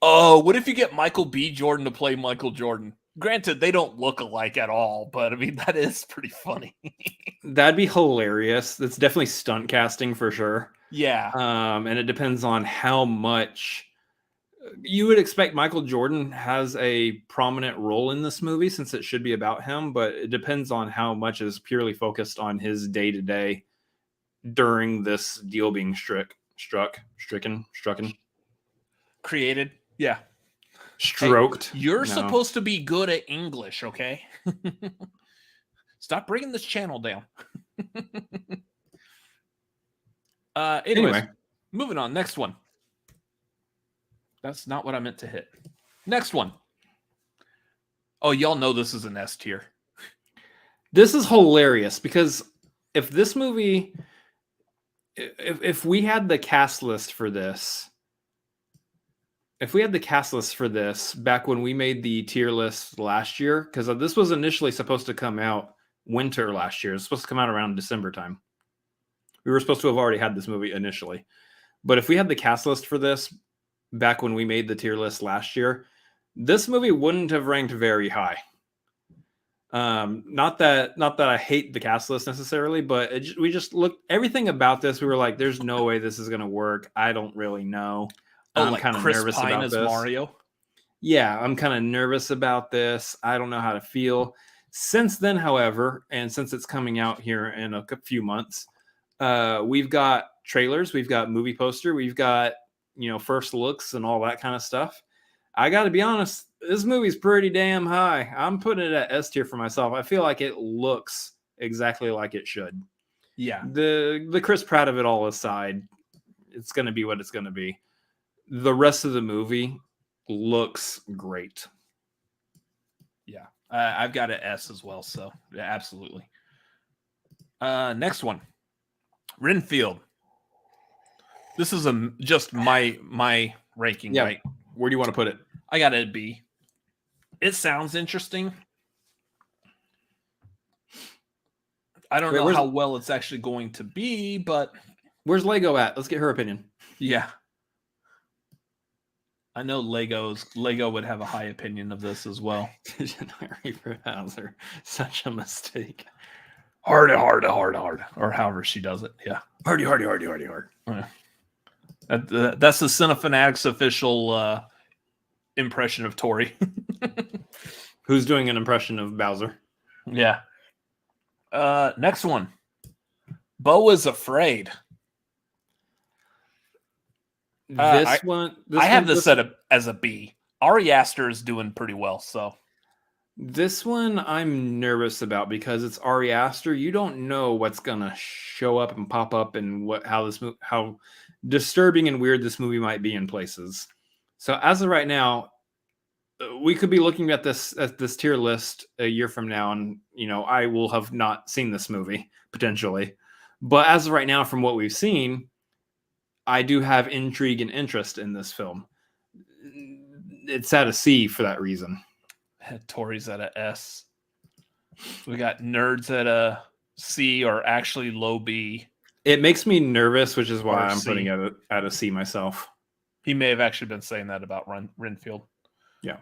Oh, what if you get Michael B. Jordan to play Michael Jordan? Granted, they don't look alike at all, but I mean, that is pretty funny. That'd be hilarious. That's definitely stunt casting for sure. Yeah. And it depends on how much You would expect Michael Jordan has a prominent role in this movie since it should be about him, but it depends on how much is purely focused on his day-to-day during this deal being stricken, created. Yeah. Stroked. Hey, you're supposed to be good at English, okay? Stop bringing this channel down. Anyway, moving on. Next one. That's not what I meant to hit. Next one. Oh, y'all know this is an S tier. This is hilarious because if this movie, if we had the cast list for this, back when we made the tier list last year, because this was initially supposed to come out winter last year. It's supposed to come out around December time. We were supposed to have already had this movie initially. But if we had the cast list for this back when we made the tier list last year, this movie wouldn't have ranked very high. Not that I hate the cast list necessarily, but we just looked everything about this. We were like, there's no way this is going to work. I don't really know. I'm like kind of Chris nervous Pine about as this. Mario. Yeah, I'm kind of nervous about this. I don't know how to feel. Since then, however, and since it's coming out here in a few months, we've got trailers, we've got movie poster, we've got, first looks and all that kind of stuff. I got to be honest, this movie's pretty damn high. I'm putting it at S tier for myself. I feel like it looks exactly like it should. Yeah. The Chris Pratt of it all aside, it's going to be what it's going to be. The rest of the movie looks great. Yeah. I've got an S as well. So yeah, absolutely. Next one. Renfield. This is just my ranking, yeah. Right? Where do you want to put it? I got it at B. It sounds interesting. I don't know how well it's actually going to be, but where's Lego at? Let's get her opinion. Yeah. I know Lego would have a high opinion of this as well. Such a mistake. Hard, or however she does it. Yeah. Hard. That's the Cinefanatics official impression of Tori. Who's doing an impression of Bowser? Yeah. Next one. Beau is Afraid. I have this set up as a B. Ari Aster is doing pretty well, so. This one I'm nervous about because it's Ari Aster. You don't know what's gonna show up and pop up and how disturbing and weird this movie might be in places. So as of right now, we could be looking at this tier list a year from now, and I will have not seen this movie potentially. But as of right now, from what we've seen, I do have intrigue and interest in this film. It's at a C for that reason. Tori's at a S. We got Nerds at a C, or actually low B. It makes me nervous, which is why I'm putting it at a C myself. He may have actually been saying that about Renfield. Yeah.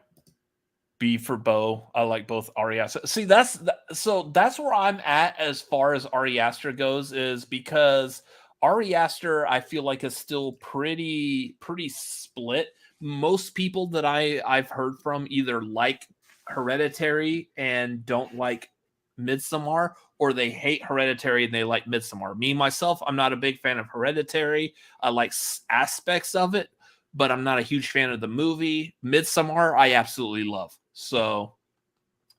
B for Beau. I like both Ari Aster. See, that's where I'm at as far as Ari Aster goes, is because Ari Aster, I feel like, is still pretty split. Most people that I've heard from either like Hereditary and don't like Midsommar, or they hate Hereditary and they like Midsommar. Me, myself, I'm not a big fan of Hereditary. I like aspects of it, but I'm not a huge fan of the movie. Midsommar, I absolutely love. So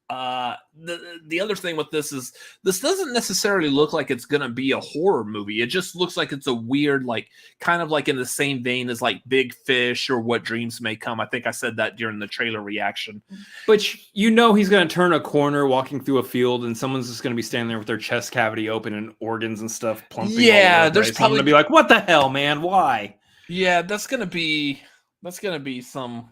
the other thing with this is this doesn't necessarily look like it's gonna be a horror movie. It just looks like it's a weird, like, kind of like in the same vein as like Big Fish or What Dreams May Come. I think I said that during the trailer reaction. But he's gonna turn a corner walking through a field and someone's just gonna be standing there with their chest cavity open and organs and stuff plumping. Yeah, there's probably gonna be like, what the hell, man? Why? Yeah, that's gonna be some.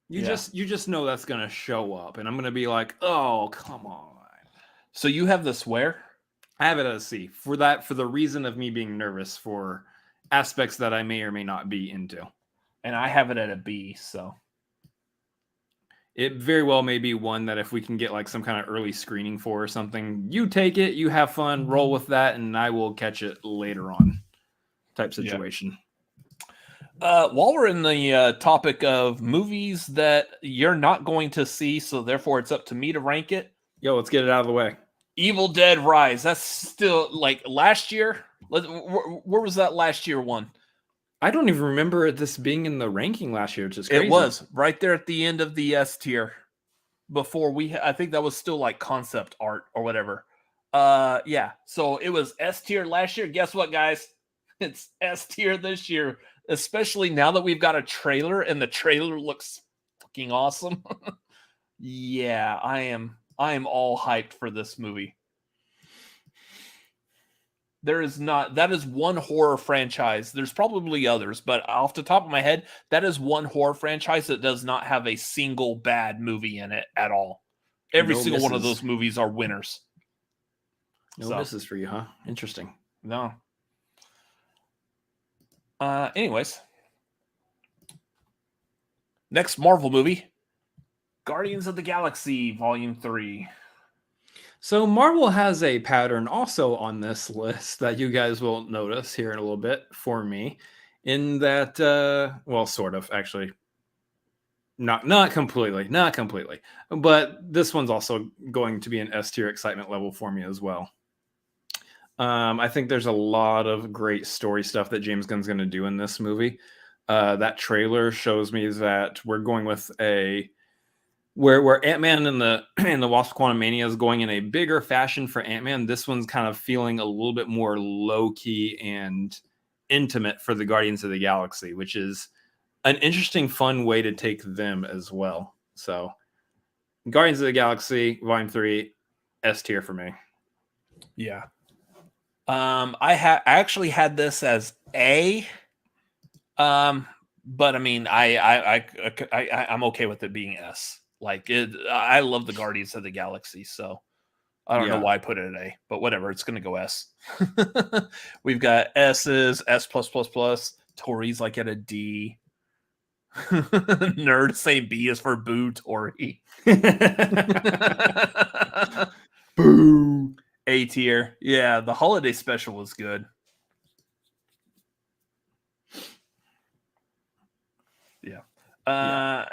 You just know that's gonna show up, and I'm gonna be like, oh, come on. So you have this where? I have it at a C for the reason of me being nervous for aspects that I may or may not be into. And I have it at a B, so it very well may be one that if we can get like some kind of early screening for or something, you take it, you have fun, roll with that, and I will catch it later on type situation. While we're in the topic of movies that you're not going to see, so therefore it's up to me to rank it. Yo, let's get it out of the way. Evil Dead Rise. That's still like last year. Where was that last year one? I don't even remember this being in the ranking last year, which is crazy. It was right there at the end of the S tier. Before I think that was still like concept art or whatever. Yeah. So it was S tier last year. Guess what, guys? It's S tier this year, especially now that we've got a trailer and the trailer looks fucking awesome. Yeah, I am all hyped for this movie. That is one horror franchise. There's probably others, but off the top of my head, that is one horror franchise that does not have a single bad movie in it at all. Every single one of those movies are winners. No misses for you, huh? Interesting. No. Anyways. Next Marvel movie. Guardians of the Galaxy Volume 3. So Marvel has a pattern also on this list that you guys will notice here in a little bit for me, in that, well, sort of, actually. Not completely, but this one's also going to be an S tier excitement level for me as well. I think there's a lot of great story stuff that James Gunn's going to do in this movie. That trailer shows me that we're going with where Ant-Man and the Wasp: Quantumania is going in a bigger fashion for Ant-Man. This one's kind of feeling a little bit more low-key and intimate for the Guardians of the Galaxy, which is an interesting, fun way to take them as well. So, Guardians of the Galaxy Volume 3, S tier for me. Yeah. I actually had this as A. But I mean, I'm okay with it being S. Like I love the Guardians of the Galaxy, so I don't know why I put it at A, but whatever, it's gonna go S. We've got S's, S+++. Tori's like at a D. Nerd saying B is for boo, Tori. Boo. A tier. Yeah, the holiday special was good. Yeah.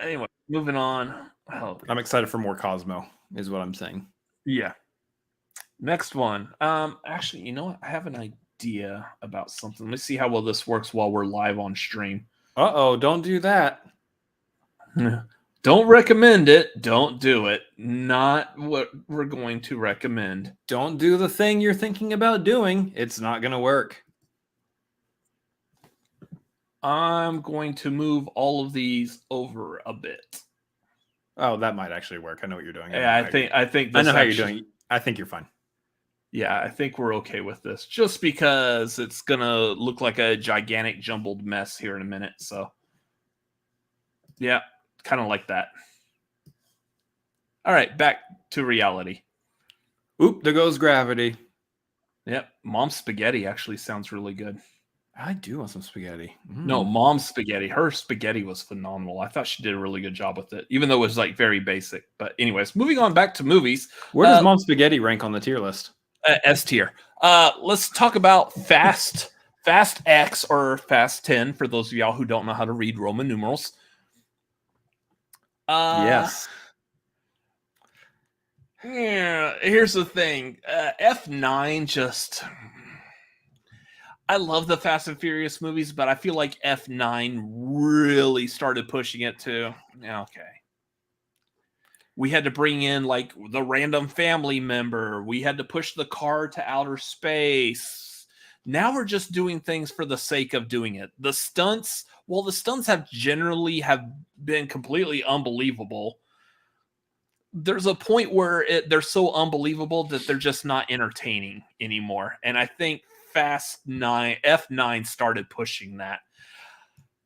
Anyway, moving on. Oh, I'm excited for more Cosmo, is what I'm saying. Yeah. Next one. Actually, you know what? I have an idea about something. Let's see how well this works while we're live on stream. Uh-oh, don't do that. Don't recommend it. Don't do it. Not what we're going to recommend. Don't do the thing you're thinking about doing. It's not going to work. I'm going to move all of these over a bit. Oh, that might actually work. I know what you're doing. Yeah, I think I know how you're doing. I think you're fine. Yeah, I think we're okay with this. Just because it's going to look like a gigantic jumbled mess here in a minute. So, yeah, kind of like that. All right, back to reality. Oop, there goes gravity. Yep, Mom's Spaghetti actually sounds really good. I do want some spaghetti. No, Mom's Spaghetti. Her spaghetti was phenomenal. I thought she did a really good job with it, even though it was like very basic. But anyways, moving on back to movies. Where does Mom's Spaghetti rank on the tier list? S tier. Let's talk about Fast X or Fast 10 for those of y'all who don't know how to read Roman numerals. Yes. Yeah, here's the thing. F9 just... I love the Fast and Furious movies, but I feel like F9 really started pushing it to, okay. We had to bring in like the random family member. We had to push the car to outer space. Now we're just doing things for the sake of doing it. The stunts, well, the stunts have generally been completely unbelievable. There's a point where they're so unbelievable that they're just not entertaining anymore. And I think F9 started pushing that.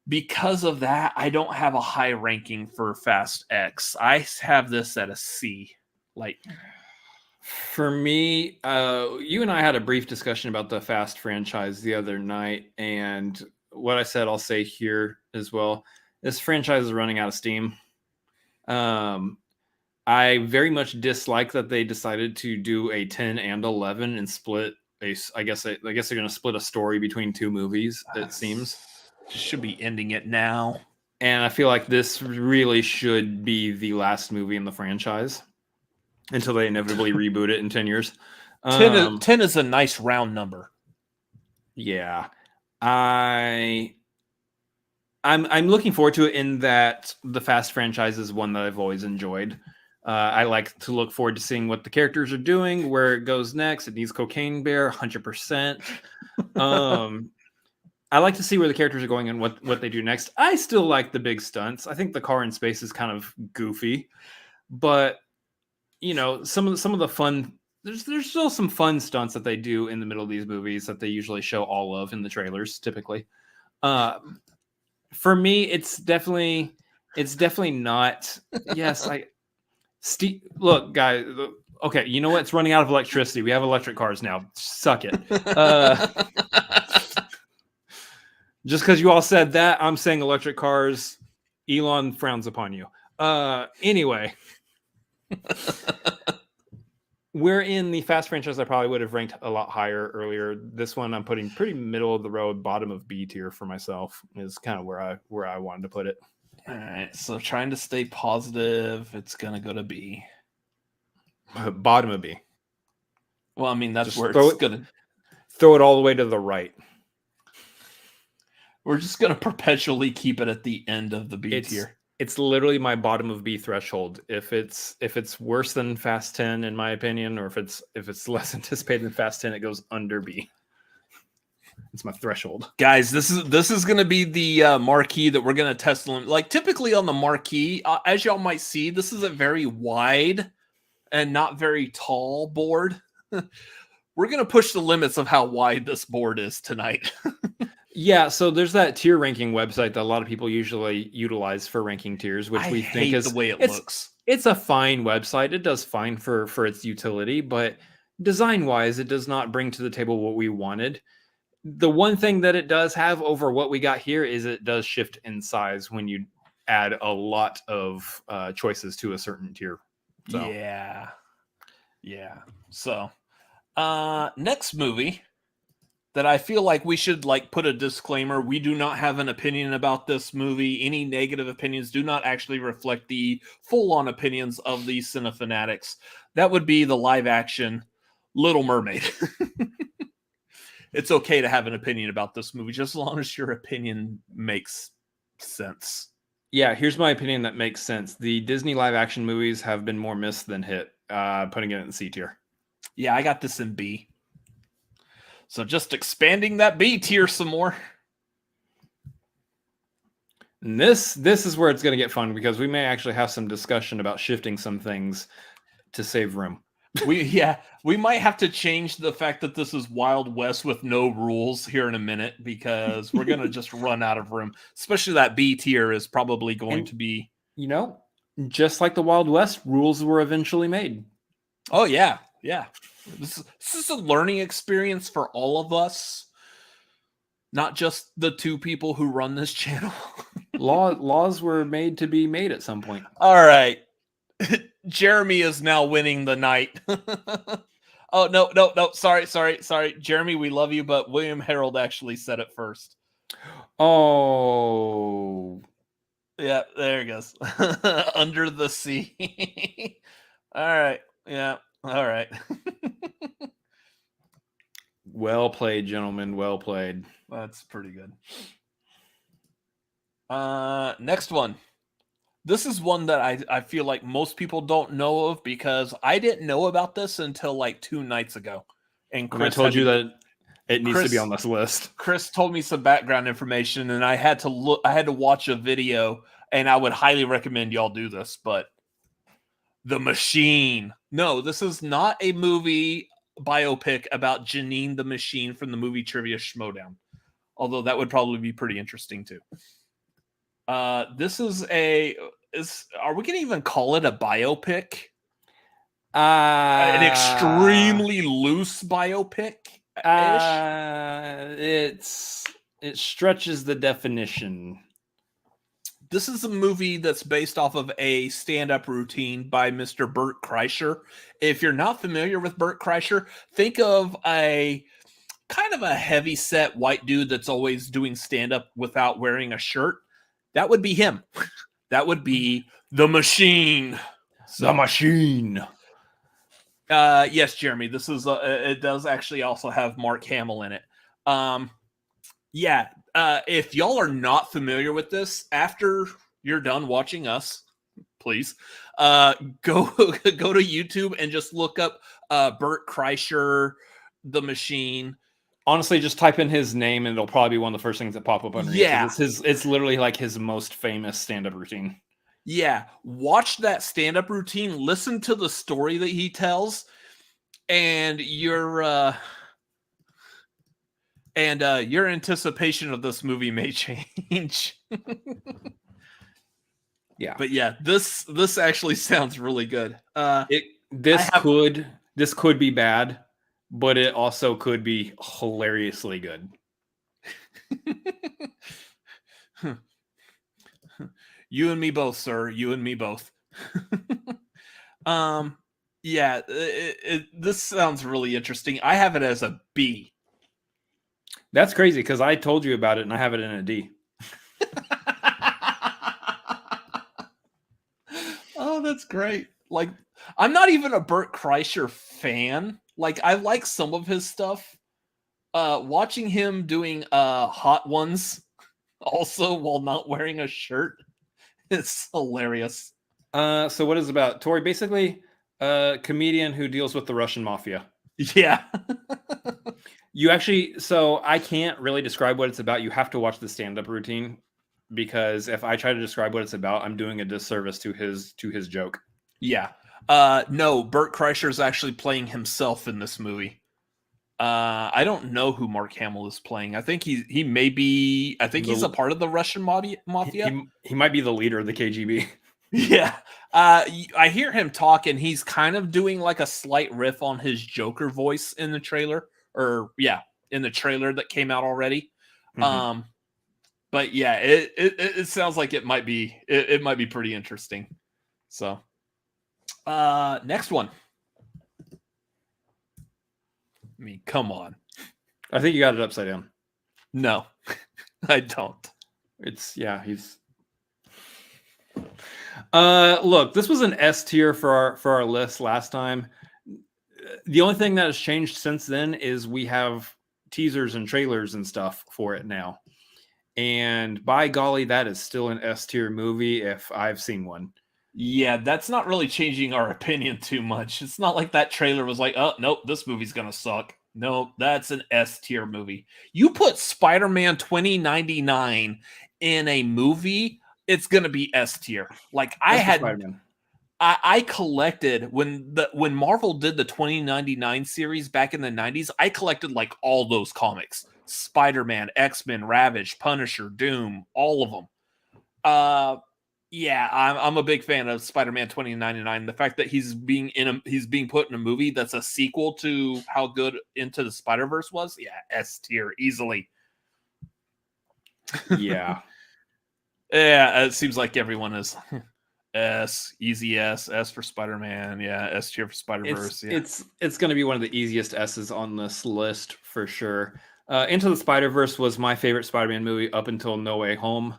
Because of that, I don't have a high ranking for Fast X. I have this at a C. Like, for me, you and I had a brief discussion about the Fast franchise the other night, and what I said, I'll say here as well. This franchise is running out of steam. I very much dislike that they decided to do a 10 and 11 and split. I guess they're going to split a story between two movies, it seems. Should be ending it now. And I feel like this really should be the last movie in the franchise until they inevitably reboot it in 10 years. 10 is a nice round number. Yeah. I'm looking forward to it in that the Fast franchise is one that I've always enjoyed. I like to look forward to seeing what the characters are doing, where it goes next. It needs Cocaine Bear, 100%. I like to see where the characters are going and what they do next. I still like the big stunts. I think the car in space is kind of goofy, but you know, some of the fun. There's still some fun stunts that they do in the middle of these movies that they usually show all of in the trailers, typically. For me, it's definitely not. Yes, look, guys. Okay, you know what? It's running out of electricity. We have electric cars now. Suck it. Just because you all said that, I'm saying electric cars. Elon frowns upon you. Anyway, we're in the Fast franchise. I probably would have ranked a lot higher earlier. This one I'm putting pretty middle of the road, bottom of B tier for myself. Is kind of where I wanted to put it. All right, so trying to stay positive, it's gonna go to B. Bottom of B. Well, I mean that's just where it's gonna throw it all the way to the right. We're just gonna perpetually keep it at the end of the B tier. It's literally my bottom of B threshold. If it's worse than Fast 10, in my opinion, or if it's less anticipated than Fast 10, it goes under B. It's my threshold. Guys, this is going to be the marquee that we're going to test. Like typically on the marquee, as y'all might see, this is a very wide and not very tall board. We're going to push the limits of how wide this board is tonight. Yeah, so there's that tier ranking website that a lot of people usually utilize for ranking tiers, which we think is the way it looks. It's a fine website. It does fine for its utility, but design-wise, it does not bring to the table what we wanted. The one thing that it does have over what we got here is it does shift in size when you add a lot of choices to a certain tier. So. Yeah. So, next movie that I feel like we should put a disclaimer. We do not have an opinion about this movie. Any negative opinions do not actually reflect the full-on opinions of the cinefanatics. That would be the live-action Little Mermaid. It's okay to have an opinion about this movie, just as long as your opinion makes sense. Yeah, here's my opinion that makes sense. The Disney live-action movies have been more missed than hit, putting it in C tier. Yeah, I got this in B. So just expanding that B tier some more. And this is where it's going to get fun, because we may actually have some discussion about shifting some things to save room. We might have to change the fact that this is Wild West with no rules here in a minute, because we're going to just run out of room. Especially that B tier is probably going to be... You know, just like the Wild West, rules were eventually made. Oh, yeah. This is a learning experience for all of us, not just the two people who run this channel. Laws were made to be made at some point. All right. Jeremy is now winning the night. Oh, no. Sorry. Jeremy, we love you, but William Harold actually said it first. Oh. Yeah, there he goes. Under the sea. All right. Yeah. All right. Well played, gentlemen. Well played. That's pretty good. Next one. This is one that I feel like most people don't know of, because I didn't know about this until 2 nights ago. And Chris told you that it needs to be on this list. Chris told me some background information, and I had to watch a video, and I would highly recommend y'all do this, but The Machine. No, this is not a movie biopic about Janine the Machine from the movie Trivia Schmodown. Although that would probably be pretty interesting too. This is are we going to even call it a biopic? An extremely loose biopic? It stretches the definition. This is a movie that's based off of a stand-up routine by Mr. Bert Kreischer. If you're not familiar with Bert Kreischer, think of a kind of a heavy set white dude that's always doing stand-up without wearing a shirt, that would be him. That would be the Machine. The Machine. Yes, Jeremy, this is it does actually also have Mark Hamill in it. If y'all are not familiar with this, after you're done watching us, please go to YouTube and just look up Bert Kreischer, the Machine. Honestly, just type in his name and it'll probably be one of the first things that pop up underneath. Yeah, it's literally like his most famous stand-up routine. Yeah, watch that stand-up routine, listen to the story that he tells, and your anticipation of this movie may change. Yeah. But yeah, this actually sounds really good. This could be bad, but it also could be hilariously good. You and me both, sir. You and me both. This sounds really interesting. I have it as a B. That's crazy because I told you about it and I have it in a D. Oh, that's great. Like, I'm not even a Bert Kreischer fan. Like, I like some of his stuff. Watching him doing Hot Ones also while not wearing a shirt, it's hilarious. So what is it about? Tori, basically a comedian who deals with the Russian mafia. Yeah. So I can't really describe what it's about. You have to watch the stand-up routine, because if I try to describe what it's about, I'm doing a disservice to his joke. Yeah. No, Bert Kreischer is actually playing himself in this movie. I don't know who Mark Hamill is playing. I think he may be. I think he's a part of the Russian mafia. He might be the leader of the KGB. Yeah. I hear him talk, and he's kind of doing like a slight riff on his Joker voice in the trailer, in the trailer that came out already. Mm-hmm. But yeah, it sounds like it might be pretty interesting. So, next one. I mean, come on. I think you got it upside down. No, I don't. He's. Look, this was an S tier for our list last time. The only thing that has changed since then is we have teasers and trailers and stuff for it now. And by golly, that is still an S tier movie if I've seen one. Yeah, that's not really changing our opinion too much. It's not like that trailer was like, oh, nope, this movie's going to suck. No, that's an S tier movie. You put Spider-Man 2099 in a movie, it's going to be S tier. Like I collected when Marvel did the 2099 series back in the 90s, I collected like all those comics. Spider-Man, X-Men, Ravage, Punisher, Doom, all of them. I'm a big fan of Spider-Man 2099. The fact that he's being put in a movie that's a sequel to how good Into the Spider-Verse was, S tier easily. Yeah. Yeah, it seems like everyone is S, easy S for Spider-Man. Yeah, S tier for Spider-Verse. It's going to be one of the easiest S's on this list for sure. Into the Spider-Verse was my favorite Spider-Man movie up until No Way Home.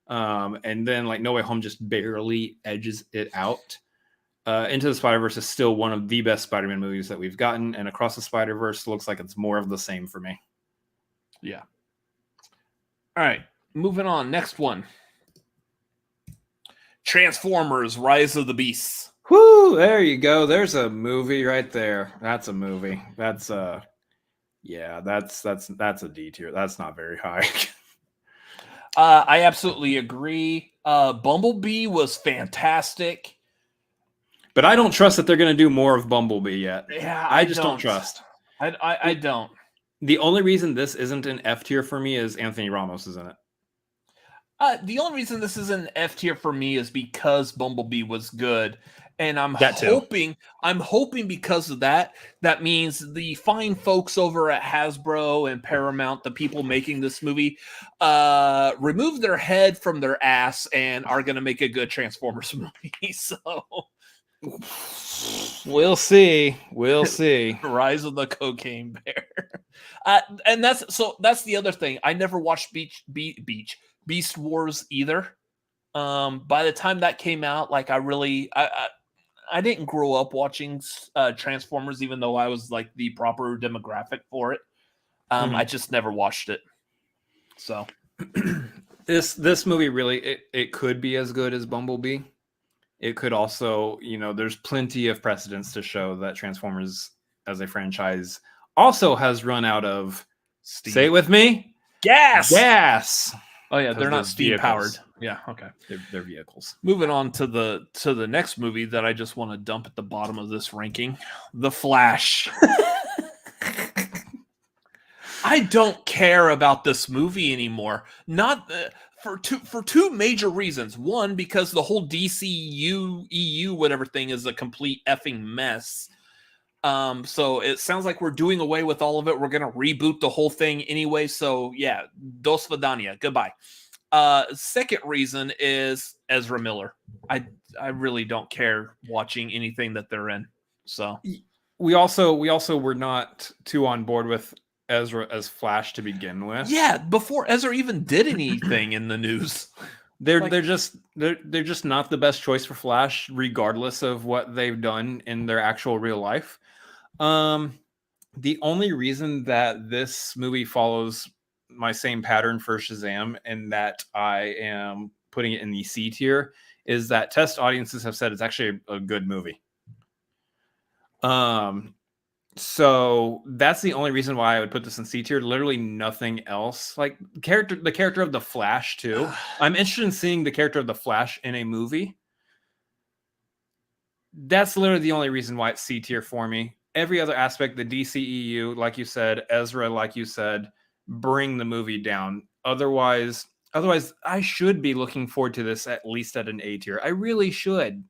And then like No Way Home just barely edges it out. Into the Spider-Verse is still one of the best Spider-Man movies that we've gotten, and Across the Spider-Verse looks like it's more of the same for me. Yeah. All right, moving on. Next one. Transformers: Rise of the Beasts. Whoo! There you go. There's a movie right there. That's a movie. That's a D tier. That's not very high. I absolutely agree. Bumblebee was fantastic, but I don't trust that they're going to do more of Bumblebee yet. Yeah, I just don't trust. I don't. The only reason this isn't an F tier for me is Anthony Ramos is in it. The only reason this is an F tier for me is because Bumblebee was good. And I'm hoping because of that means the fine folks over at Hasbro and Paramount, the people making this movie, remove their head from their ass and are going to make a good Transformers movie. So, We'll see. We'll see. Rise of the Cocaine Bear. And that's the other thing. I never watched Beast Wars either. By the time that came out, like I didn't grow up watching Transformers, even though I was like the proper demographic for it. I just never watched it. So this movie really it could be as good as Bumblebee. It could also, there's plenty of precedents to show that Transformers as a franchise also has run out of steam. Say it with me. Gas. Oh yeah, they're not steam powered. Yeah, okay. They're vehicles. Moving on to the next movie that I just want to dump at the bottom of this ranking, The Flash. I don't care about this movie anymore. Not for two major reasons. One, because the whole DCU EU whatever thing is a complete effing mess. So it sounds like we're doing away with all of it. We're gonna reboot the whole thing anyway. So yeah, dos vidania, goodbye. Second reason is Ezra Miller. I really don't care watching anything that they're in. So we also were not too on board with Ezra as Flash to begin with. Yeah, before Ezra even did anything in the news. They're just not the best choice for Flash, regardless of what they've done in their actual real life. The only reason that this movie follows my same pattern for Shazam and that I am putting it in the C tier is that test audiences have said it's actually a good movie. So that's the only reason why I would put this in C tier. Literally nothing else. Like the character of the Flash too. I'm interested in seeing the character of the Flash in a movie. That's literally the only reason why it's C tier for me. Every other aspect, the DCEU, like you said, Ezra, like you said, bring the movie down. Otherwise, I should be looking forward to this at least at an A tier. I really should.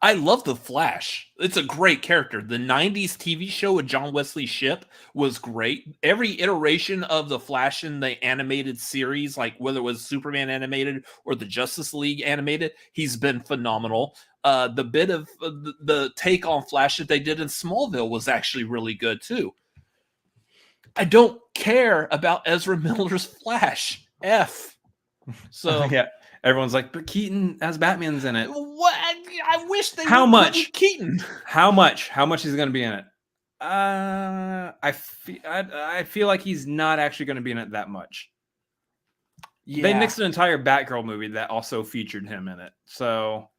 I love the Flash. It's a great character. The 90s TV show with John Wesley Shipp was great. Every iteration of the Flash in the animated series, like whether it was Superman animated or the Justice League animated, he's been phenomenal. The bit of the take on Flash that they did in Smallville was actually really good too. I don't care about Ezra Miller's Flash. So yeah. Everyone's like, but Keaton as Batman's in it. What? I wish they How would much? put Keaton. How much is going to be in it? I feel like he's not actually going to be in it that much. Yeah. They mixed an entire Batgirl movie that also featured him in it. So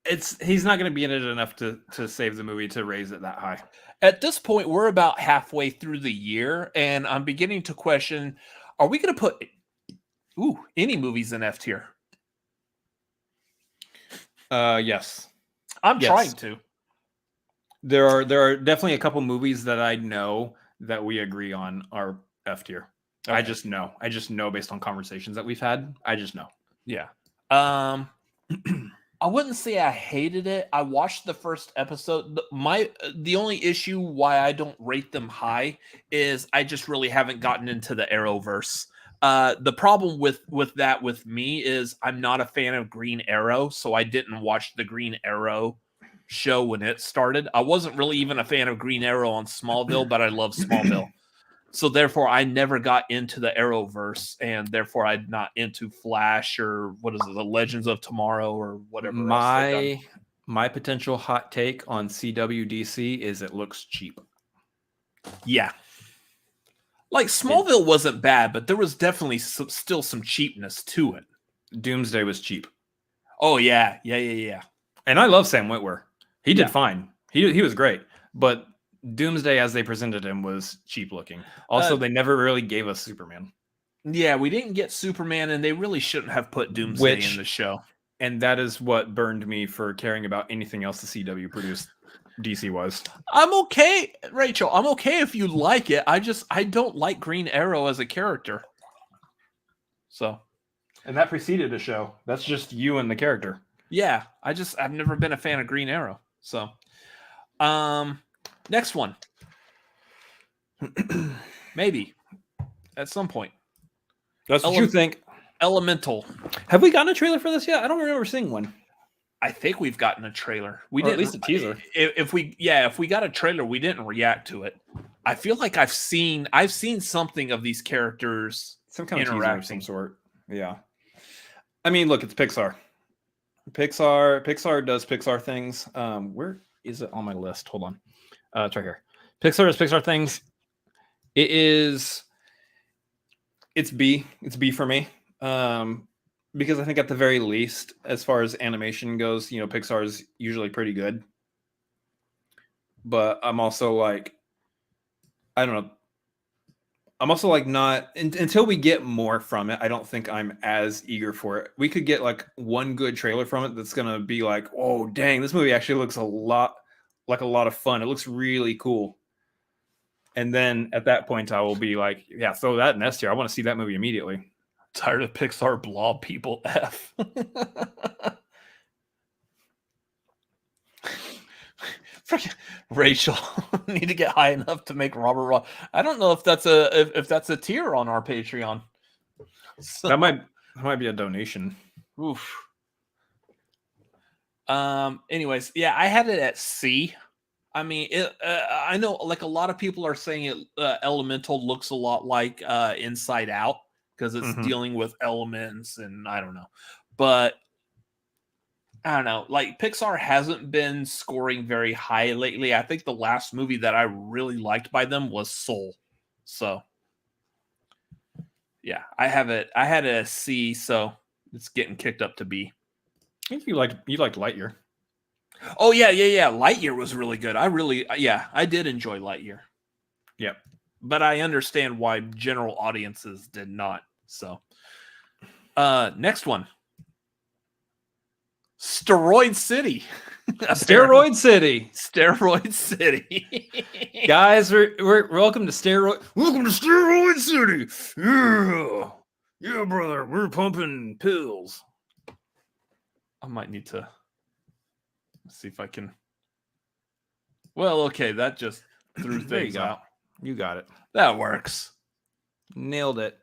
he's not going to be in it enough to save the movie to raise it that high. At this point, we're about halfway through the year, and I'm beginning to question, are we going to put any movies in F tier? Yes. I'm trying to. There are definitely a couple movies that I know that we agree on are F tier. Okay. I just know based on conversations that we've had. I just know. Yeah. I wouldn't say I hated it. I watched the first episode. The only issue why I don't rate them high is I just really haven't gotten into the Arrowverse. The problem with me is I'm not a fan of Green Arrow, so I didn't watch the Green Arrow show when it started. I wasn't really even a fan of Green Arrow on Smallville, but I love Smallville. So therefore, I never got into the Arrowverse, and therefore I'm not into Flash or what is it, the Legends of Tomorrow or whatever. My potential hot take on CWDC is it looks cheap. Yeah. Like Smallville wasn't bad, but there was definitely still some cheapness to it. Doomsday was cheap. Oh yeah. And I love Sam Witwer. He did fine. He was great, but Doomsday as they presented him was cheap looking. Also, they never really gave us Superman. Yeah, we didn't get Superman, and they really shouldn't have put Doomsday in the show. And that is what burned me for caring about anything else the CW produced. DC was. I'm okay, Rachel. I'm okay if you like it. I don't like Green Arrow as a character. So, and that preceded the show. That's just you and the character. Yeah, I've never been a fan of Green Arrow. So, next one. Maybe at some point. That's what you think. Elemental. Have we gotten a trailer for this yet? I don't remember seeing one. I think we've gotten a trailer. We Or didn't, at least a teaser. If we got a trailer, we didn't react to it. I feel like I've seen something of these characters, some kind of teaser of some sort. Yeah. I mean, look, it's Pixar. Pixar does Pixar things. Where is it on my list? Hold on. It's right here. Pixar does Pixar things. It's B. It's B for me. Because I think at the very least, as far as animation goes, Pixar is usually pretty good. But I'm also like, I don't know. I'm also like not until we get more from it. I don't think I'm as eager for it. We could get like one good trailer from it that's gonna be like, oh dang, this movie actually looks a lot of fun. It looks really cool. And then at that point, I will be like, yeah, throw that in S tier. I want to see that movie immediately. Tired of Pixar blob people F. Rachel, need to get high enough to make Robert Ross. I don't know if that's a tier on our Patreon. So, that might be a donation. Oof. Anyways, yeah, I had it at C. I mean, I know like a lot of people are saying Elemental looks a lot like Inside Out because it's dealing with elements and I don't know, but I don't know. Like Pixar hasn't been scoring very high lately. I think the last movie that I really liked by them was Soul. So yeah, I had it a C, so it's getting kicked up to B. I think you liked Lightyear. Oh yeah. Lightyear was really good. I did enjoy Lightyear. Yep. But I understand why general audiences did not. So next one. Steroid City. Steroid City. Steroid City. Guys, we're welcome to Steroid City. Yeah. Yeah, brother. We're pumping pills. I might need to see if I can. Well, okay, that just threw things out. You got it. That works. Nailed it.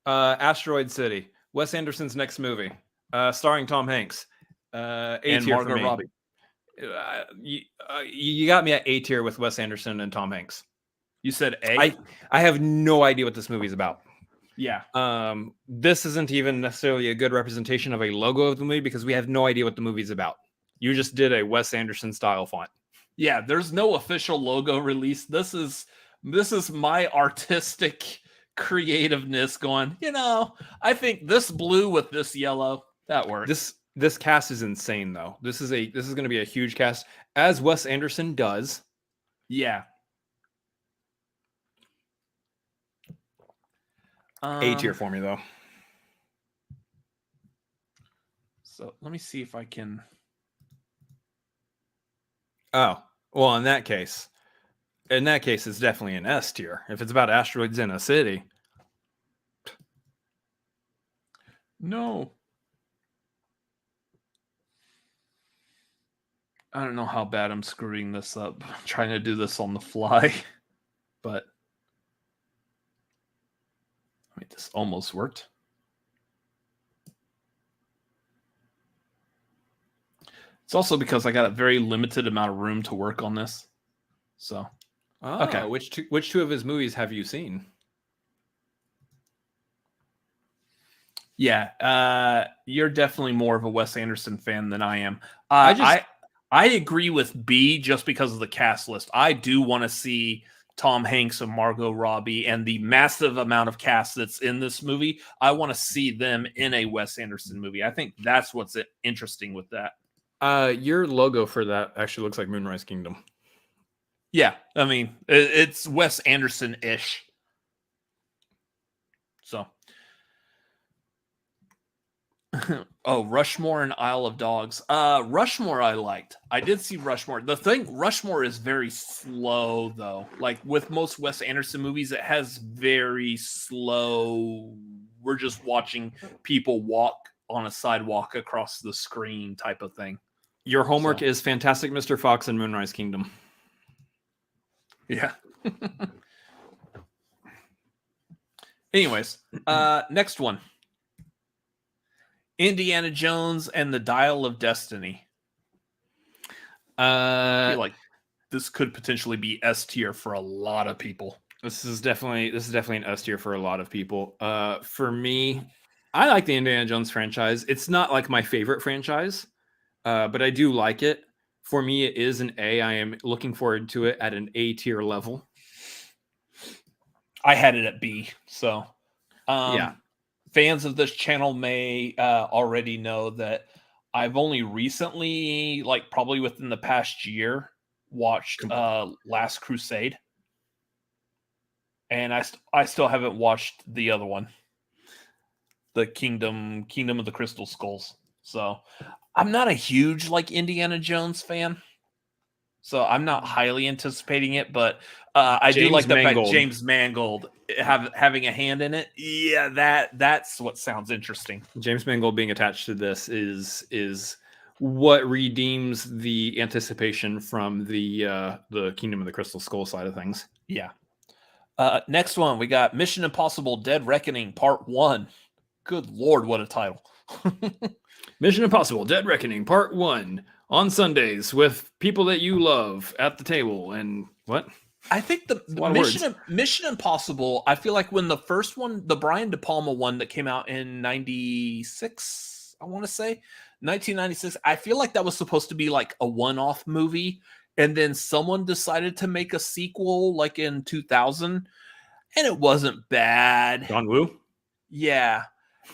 Asteroid City. Wes Anderson's next movie. Starring Tom Hanks. And Margot Robbie. You got me at A tier with Wes Anderson and Tom Hanks. You said A? I have no idea what this movie's about. Yeah. This isn't even necessarily a good representation of a logo of the movie because we have no idea what the movie's about. You just did a Wes Anderson style font. Yeah, there's no official logo release. This is my artistic creativeness going, I think this blue with this yellow, that works. This cast is insane though. This is going to be a huge cast as Wes Anderson does. Yeah. A tier for me though. So let me see if I can. Oh, well, in that case, it's definitely an S tier. If it's about asteroids in a city. No. I don't know how bad I'm screwing this up. I'm trying to do this on the fly, but this almost worked. It's also because I got a very limited amount of room to work on this. So, okay. Which two of his movies have you seen? Yeah, you're definitely more of a Wes Anderson fan than I am. I agree with B just because of the cast list. I do want to see Tom Hanks and Margot Robbie and the massive amount of cast that's in this movie. I want to see them in a Wes Anderson movie. I think that's what's interesting with that. Your logo for that actually looks like Moonrise Kingdom. Yeah, I mean, it's Wes Anderson-ish. So. Oh, Rushmore and Isle of Dogs. Rushmore I liked. I did see Rushmore. The thing, Rushmore is very slow, though. Like, with most Wes Anderson movies, it has very slow, we're just watching people walk on a sidewalk across the screen type of thing. Your homework is Fantastic Mr. Fox and Moonrise Kingdom. Yeah. Anyways, next one. Indiana Jones and the Dial of Destiny. I feel like this could potentially be S tier for a lot of people. This is definitely an S tier for a lot of people. For me, I like the Indiana Jones franchise. It's not like my favorite franchise, but I do like it. For me, it is an A. I am looking forward to it at an A tier level. I had it at B. So, yeah. Fans of this channel may already know that I've only recently, like probably within the past year, watched Last Crusade. And I still haven't watched the other one, the Kingdom of the Crystal Skulls. So I'm not a huge like Indiana Jones fan, so I'm not highly anticipating it. But I do like the fact James Mangold having a hand in it. Yeah, that's what sounds interesting. James Mangold being attached to this is what redeems the anticipation from the Kingdom of the Crystal Skull side of things. Yeah. Next one, we got Mission Impossible Dead Reckoning Part 1. Good Lord, what a title. Mission Impossible Dead Reckoning Part 1 on Sundays with people that you love at the table. And what? I think the Mission Impossible, I feel like when the first one, the Brian De Palma one that came out in 96, I want to say, 1996, I feel like that was supposed to be like a one-off movie. And then someone decided to make a sequel like in 2000, and it wasn't bad. John Woo? Yeah.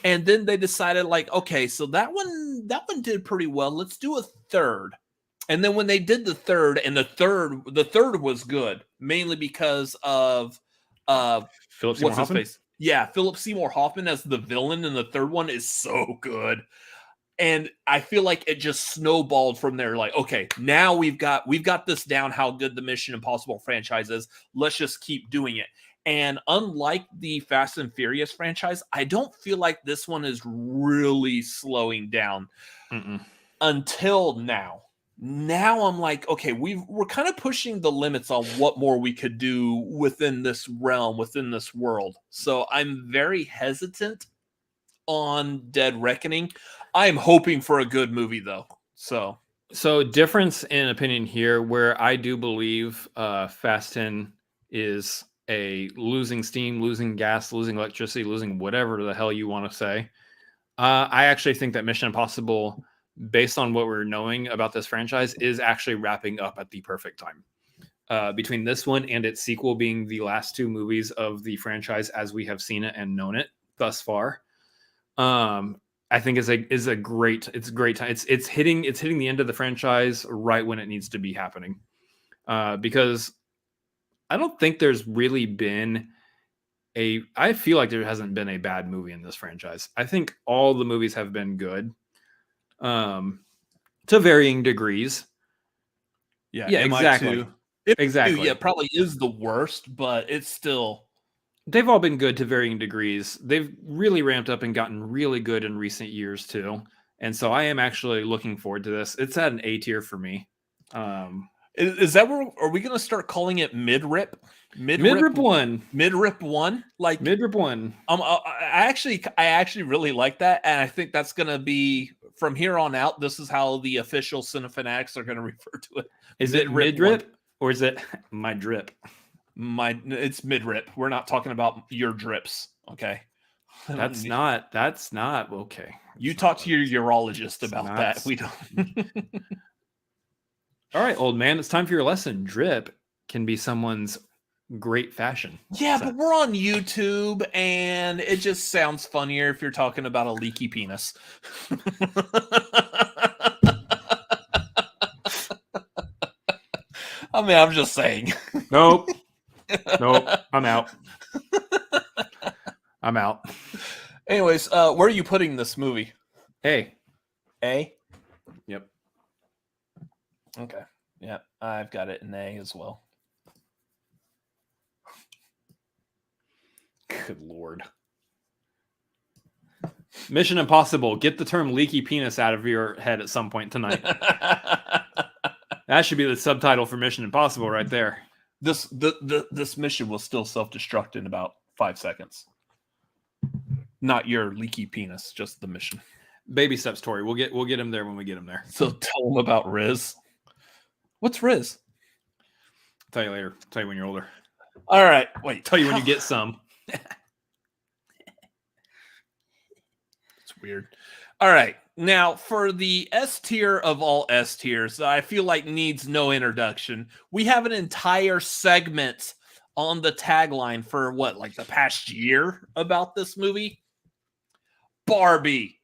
And then they decided like, okay, so that one did pretty well. Let's do a third. And then when they did the third, and the third was good, mainly because of Philip Seymour Hoffman? Yeah, Philip Seymour Hoffman as the villain in the third one is so good. And I feel like it just snowballed from there. Like, okay, now we've got this down, how good the Mission Impossible franchise is. Let's just keep doing it. And unlike the Fast and Furious franchise, I don't feel like this one is really slowing down until now. Now I'm like, okay, we're kind of pushing the limits on what more we could do within this realm, within this world. So I'm very hesitant on Dead Reckoning. I'm hoping for a good movie though. So difference in opinion here, where I do believe Fast 10 is a losing steam, losing gas, losing electricity, losing whatever the hell you want to say. I actually think that Mission Impossible, based on what we're knowing about this franchise, is actually wrapping up at the perfect time. Between this one and its sequel being the last two movies of the franchise as we have seen it and known it thus far. I think is a great time. It's hitting the end of the franchise right when it needs to be happening. Because I don't think there's really been I feel like there hasn't been a bad movie in this franchise. I think all the movies have been good. To varying degrees. Yeah, exactly. Exactly. Yeah, probably is the worst, but it's still. They've all been good to varying degrees. They've really ramped up and gotten really good in recent years too. And so I am actually looking forward to this. It's at an A tier for me. Is that where are we going to start calling it mid-rip? Mid-rip one. Mid-rip one? Like mid-rip one. I actually really like that. And I think that's going to be from here on out. This is how the official Cinefanatics are going to refer to it. Is it mid-rip or is it my drip? It's mid-rip. We're not talking about your drips, okay? That's not okay. You talk to your urologist about that. We don't. All right, old man, it's time for your lesson. Drip can be someone's great fashion. Yeah, but we're on YouTube, and it just sounds funnier if you're talking about a leaky penis. I mean, I'm just saying. Nope. I'm out. I'm out. Anyways, where are you putting this movie? A. Yep. Okay. Yeah, I've got it in A as well. Good Lord. Mission Impossible. Get the term leaky penis out of your head at some point tonight. That should be the subtitle for Mission Impossible right there. This mission will still self-destruct in about 5 seconds. Not your leaky penis, just the mission. Baby steps, Tori. We'll get him there when we get him there. So tell him about Riz. What's Riz? I'll tell you later. I'll tell you when you're older. All right. Wait. Tell you when you get some. It's weird. All right. Now, for the S tier of all S tiers, I feel like needs no introduction. We have an entire segment on the tagline for like the past year about this movie. Barbie,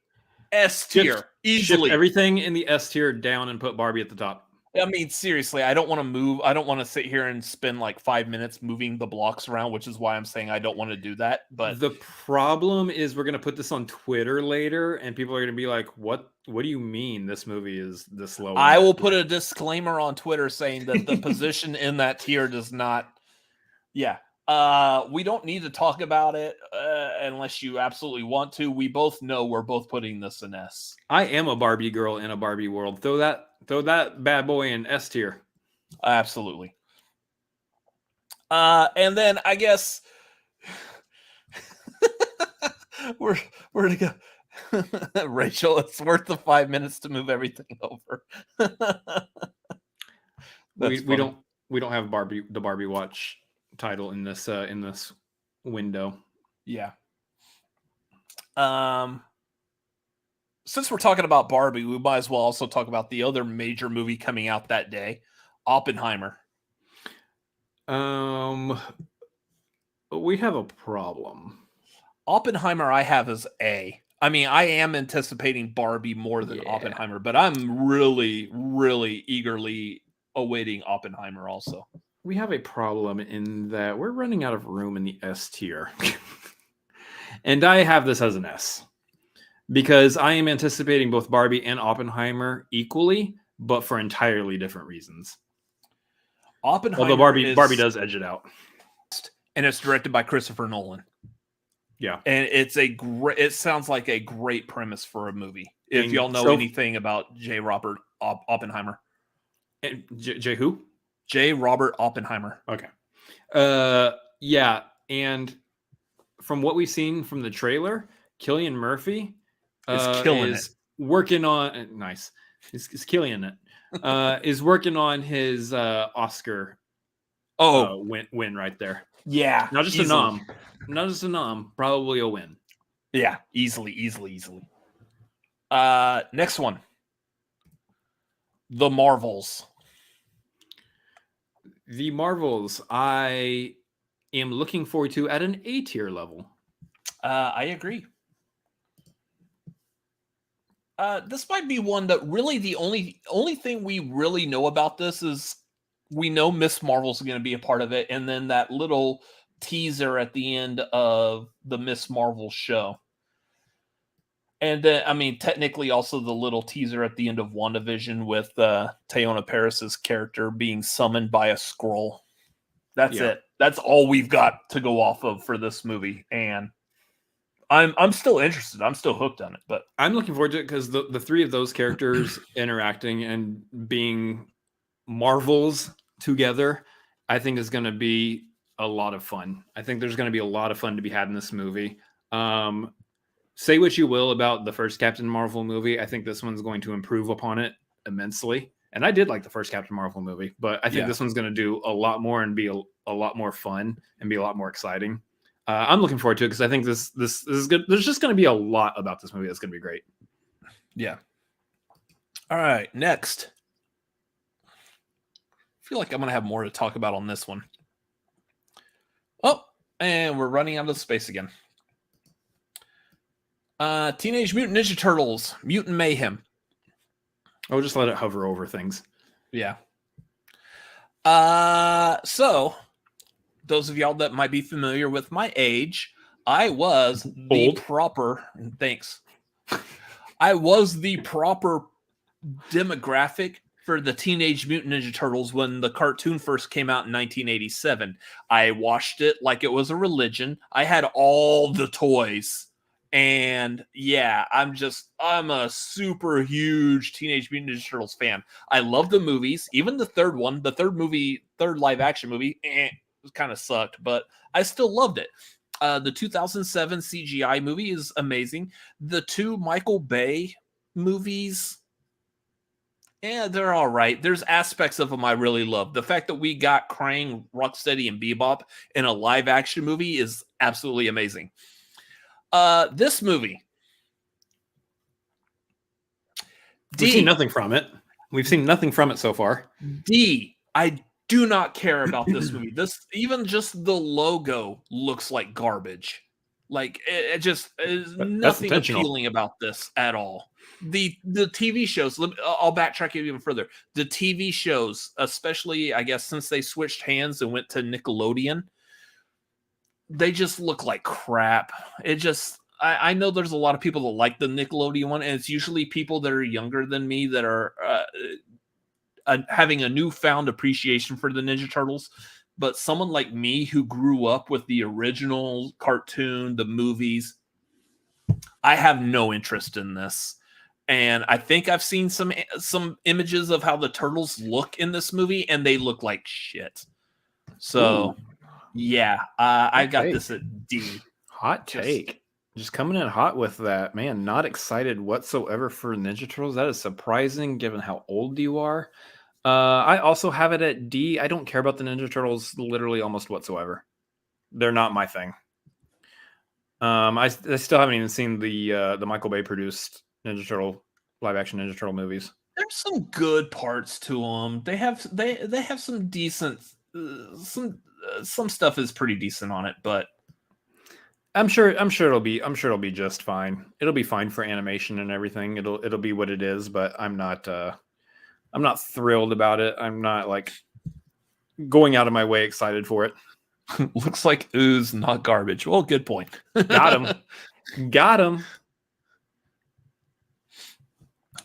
S tier, easily. Shift everything in the S tier down and put Barbie at the top. I mean, seriously, I don't want to move. I don't want to sit here and spend like 5 minutes moving the blocks around, which is why I'm saying I don't want to do that. But the problem is we're going to put this on Twitter later, and people are going to be like, what do you mean this movie is this low? I will put a disclaimer on Twitter saying that the position in that tier does not. Yeah. We don't need to talk about it unless you absolutely want to. We both know we're both putting this in S. I am a Barbie girl in a Barbie world. Throw that bad boy in S tier. Absolutely. And then I guess we're to go. Rachel, it's worth the 5 minutes to move everything over. we don't have the Barbie Watch title in this window. Yeah. Since we're talking about Barbie, we might as well also talk about the other major movie coming out that day, Oppenheimer. We have a problem. Oppenheimer I have as A. I mean, I am anticipating Barbie more than Oppenheimer, but I'm really, really eagerly awaiting Oppenheimer also. We have a problem in that we're running out of room in the S tier. And I have this as an S. Because I am anticipating both Barbie and Oppenheimer equally, but for entirely different reasons. Oppenheimer, although Barbie does edge it out. And it's directed by Christopher Nolan. Yeah. And it sounds like a great premise for a movie. If y'all know anything about J. Robert Oppenheimer. And J who? J. Robert Oppenheimer. Okay. Yeah. And from what we've seen from the trailer, Cillian Murphy is working on nice. Is killing it. Is working on his Oscar win right there. Yeah. Not just a nom. Probably a win. Yeah. Easily. Next one. The Marvels. The Marvels, I am looking forward to at an A tier level. I agree. This might be one that really the only thing we really know about this is we know Miss Marvel's going to be a part of it, and then that little teaser at the end of the Miss Marvel show. And then, I mean, technically also the little teaser at the end of WandaVision with Teyonah Parris's character being summoned by a scroll. That's it. That's all we've got to go off of for this movie. And I'm still interested. I'm still hooked on it. But I'm looking forward to it because the three of those characters interacting and being Marvels together, I think is going to be a lot of fun. I think there's going to be a lot of fun to be had in this movie. Say what you will about the first Captain Marvel movie. I think this one's going to improve upon it immensely. And I did like the first Captain Marvel movie, but I think this one's going to do a lot more and be a lot more fun and be a lot more exciting. I'm looking forward to it because I think this is good. There's just going to be a lot about this movie that's going to be great. Yeah. All right, next. I feel like I'm going to have more to talk about on this one. Oh, and we're running out of space again. Teenage Mutant Ninja Turtles, Mutant Mayhem. I'll just let it hover over things. Yeah. So those of y'all that might be familiar with my age, I was the proper demographic for the Teenage Mutant Ninja Turtles when the cartoon first came out in 1987. I watched it like it was a religion. I had all the toys. And yeah, I'm a super huge Teenage Mutant Ninja Turtles fan. I love the movies, even the third one, third live action movie, kind of sucked, but I still loved it. The 2007 CGI movie is amazing. The 2 Michael Bay movies, they're all right. There's aspects of them I really love. The fact that we got Krang, Rocksteady, and Bebop in a live action movie is absolutely amazing. This movie, We've seen nothing from it. We've seen nothing from it so far. I do not care about this movie. Even just the logo looks like garbage. Like it just is nothing appealing about this at all. The TV shows, I'll backtrack it even further. The TV shows, especially I guess since they switched hands and went to Nickelodeon, they just look like crap. I know there's a lot of people that like the Nickelodeon one, and it's usually people that are younger than me that are having a newfound appreciation for the Ninja Turtles. But someone like me who grew up with the original cartoon, the movies, I have no interest in this. And I think I've seen some images of how the turtles look in this movie, and they look like shit. So, yeah, I got this at D. Hot take. Just coming in hot with that, man. Not excited whatsoever for Ninja Turtles. That is surprising given how old you are. I also have it at D. I don't care about the Ninja Turtles literally almost whatsoever. They're not my thing. I still haven't even seen the Michael Bay produced live action Ninja Turtle movies. There's some good parts to them. They have some decent some stuff is pretty decent on it, but I'm sure it'll be just fine. It'll be fine for animation and everything. It'll be what it is, but I'm not thrilled about it. I'm not like going out of my way excited for it. Looks like ooze, not garbage. Well, good point. Got him.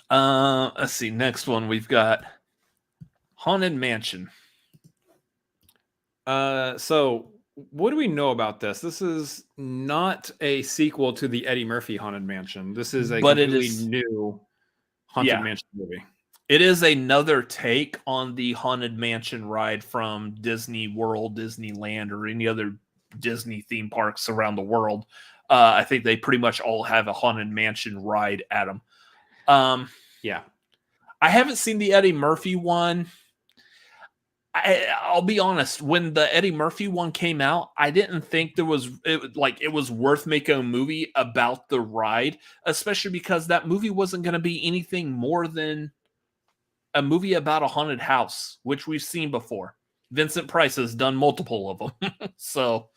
Let's see. Next one we've got Haunted Mansion. So what do we know about this? This is not a sequel to the Eddie Murphy Haunted Mansion. This is a completely new Haunted Mansion movie. It is another take on the Haunted Mansion ride from Disney World, Disneyland, or any other Disney theme parks around the world. I think they pretty much all have a Haunted Mansion ride at them. Yeah. I haven't seen the Eddie Murphy one. I'll be honest, when the Eddie Murphy one came out, I didn't think it was worth making a movie about the ride, especially because that movie wasn't going to be anything more than a movie about a haunted house, which we've seen before. Vincent Price has done multiple of them. So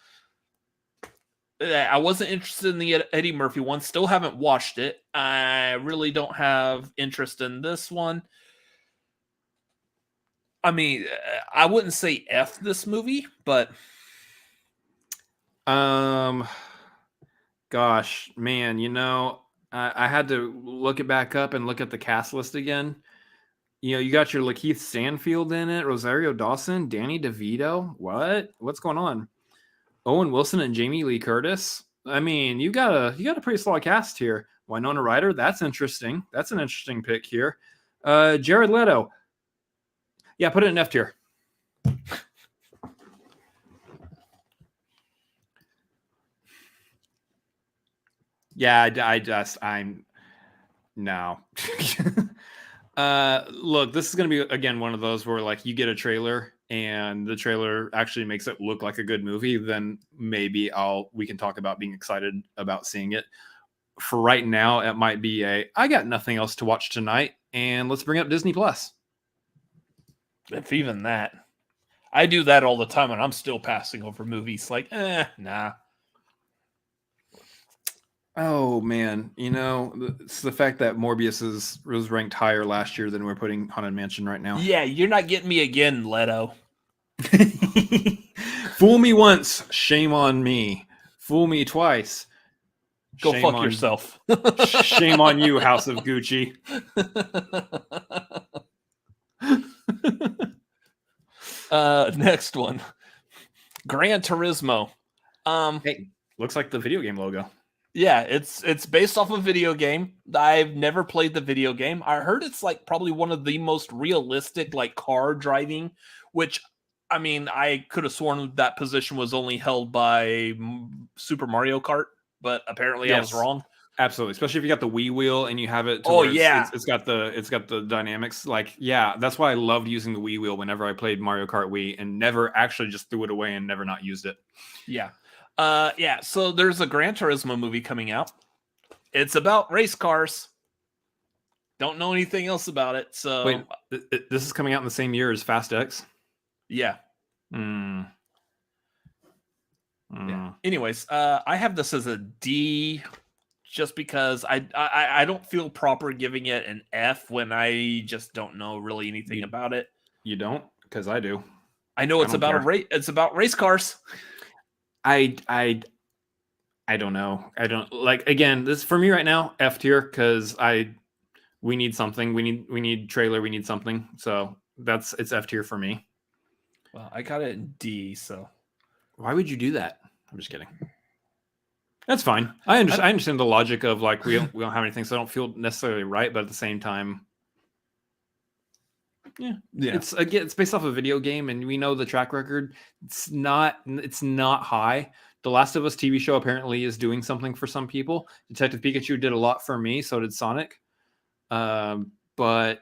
I wasn't interested in the Eddie Murphy one. Still haven't watched it. I really don't have interest in this one. I mean, I wouldn't say F this movie, but gosh, man, I had to look it back up and look at the cast list again. You got your Lakeith Stanfield in it, Rosario Dawson, Danny DeVito. What's going on? Owen Wilson and Jamie Lee Curtis. I mean, you got a pretty solid cast here. Winona Ryder, that's interesting. That's an interesting pick here. Jared Leto. Yeah, put it in F tier. Yeah, I'm no. Look, this is going to be, again, one of those where like you get a trailer and the trailer actually makes it look like a good movie, then maybe we can talk about being excited about seeing it. For right now, it might be I got nothing else to watch tonight, and let's bring up Disney Plus. If even that. I do that all the time, and I'm still passing over movies like, nah. Oh, man. It's the fact that Morbius was ranked higher last year than we're putting Haunted Mansion right now. Yeah, you're not getting me again, Leto. Fool me once, shame on me. Fool me twice. Go fuck yourself. Shame on you, House of Gucci. Next one. Gran Turismo. Hey, looks like the video game logo. Yeah, it's based off a video game. I've never played the video game. I heard it's like probably one of the most realistic like car driving, which I mean, I could have sworn that position was only held by Super Mario Kart, but apparently I was wrong. Absolutely, especially if you got the Wii wheel and you have it to Oh where yeah, it's got the dynamics. Like, yeah, that's why I loved using the Wii wheel whenever I played Mario Kart Wii, and never actually just threw it away and never not used it. yeah, yeah. So there's a Gran Turismo movie coming out. It's about race cars. Don't know anything else about it. So wait, this is coming out in the same year as Fast X. Yeah. Yeah. Anyways, I have this as a D, just because I don't feel proper giving it an F when I just don't know really anything about it. You don't? Because I do. I know it's about it's about race cars. I don't know. I don't like, again, this for me right now, F tier, because we need something. We need trailer, we need something. So it's F tier for me. Well, I got it in D, so why would you do that? I'm just kidding. That's fine. I understand the logic of like we don't have anything, so I don't feel necessarily right, but at the same time, yeah. It's based off a video game, and we know the track record. It's not high. The Last of Us TV show apparently is doing something for some people. Detective Pikachu did a lot for me, so did Sonic. But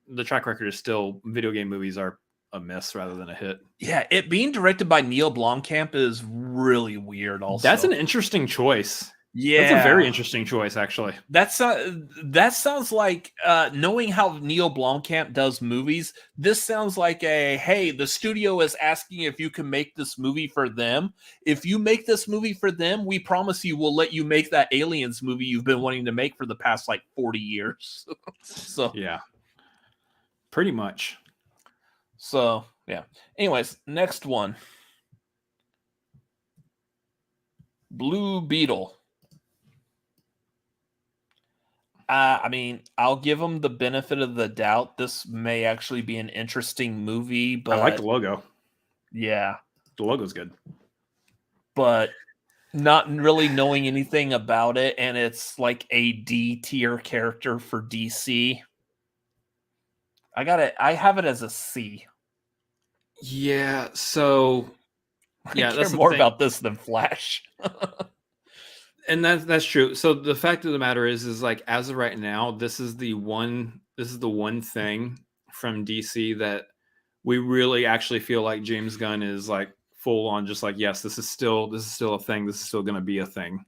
the track record is still, video game movies are a miss rather than a hit. Yeah, it being directed by Neil Blomkamp is really weird. Also, that's an interesting choice. Yeah, that's a very interesting choice, actually. That sounds like, knowing how Neil Blomkamp does movies, this sounds like hey, the studio is asking if you can make this movie for them. If you make this movie for them, we promise you we'll let you make that Aliens movie you've been wanting to make for the past like 40 years. So yeah, pretty much. So yeah. Anyways, next one. Blue Beetle. I mean, I'll give them the benefit of the doubt. This may actually be an interesting movie, but I like the logo. Yeah. The logo's good. But not really knowing anything about it, and it's like a D tier character for DC. I have it as a C. Yeah, so I care more about this than Flash. And that's true. So the fact of the matter is like, as of right now, this is the one thing from DC that we really actually feel like James Gunn is like full on, just like, yes, this is still a thing. This is still going to be a thing.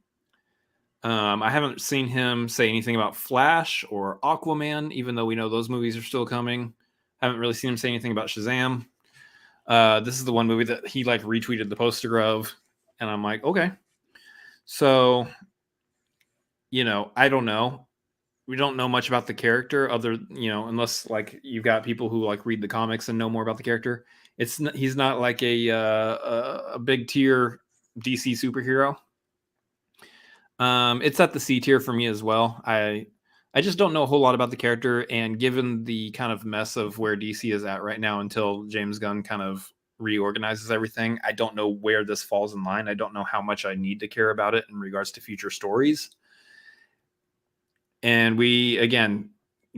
I haven't seen him say anything about Flash or Aquaman, even though we know those movies are still coming. Haven't really seen him say anything about Shazam. This is the one movie that he like retweeted the poster of, and I'm like, okay. So, I don't know. We don't know much about the character, unless like you've got people who like read the comics and know more about the character. He's not like a big tier DC superhero. It's at the C tier for me as well. I just don't know a whole lot about the character, and given the kind of mess of where DC is at right now until James Gunn kind of reorganizes everything, I don't know where this falls in line. I don't know how much I need to care about it in regards to future stories. And again,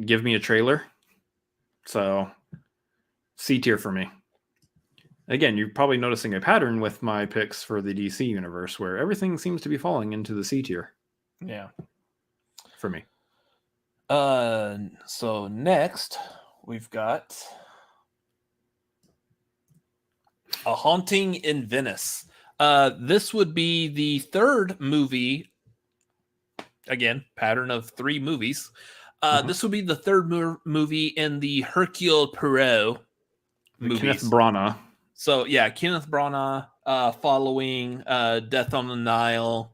give me a trailer. So C tier for me. Again, you're probably noticing a pattern with my picks for the DC universe where everything seems to be falling into the C tier. Yeah. For me. So next we've got A Haunting in Venice. This would be the third movie. Again, pattern of 3 movies. This would be the third movie in the Hercule Poirot movies. Kenneth Branagh. So yeah, Kenneth Branagh, following Death on the Nile,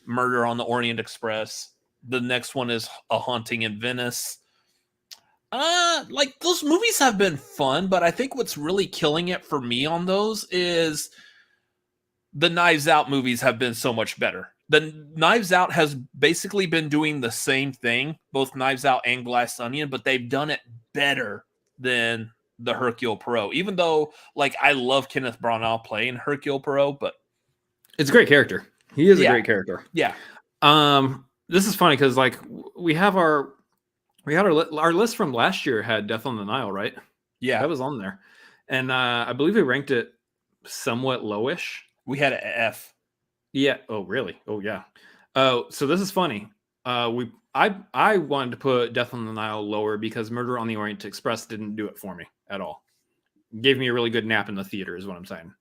Murder on the Orient Express. The next one is A Haunting in Venice. Like, those movies have been fun, but I think what's really killing it for me on those is the Knives Out movies have been so much better. The Knives Out has basically been doing the same thing, both Knives Out and Glass Onion, but they've done it better than the Hercule Poirot. Even though, like, I love Kenneth Branagh playing Hercule Poirot, but it's a great character. He is a great character. Yeah. This is funny because like we had our list from last year had Death on the Nile, right? Yeah, that was on there. And I believe we ranked it somewhat lowish. We had an F. Yeah. Oh, really? Oh, yeah. So this is funny. I wanted to put Death on the Nile lower because Murder on the Orient Express didn't do it for me at all. Gave me a really good nap in the theater, is what I'm saying.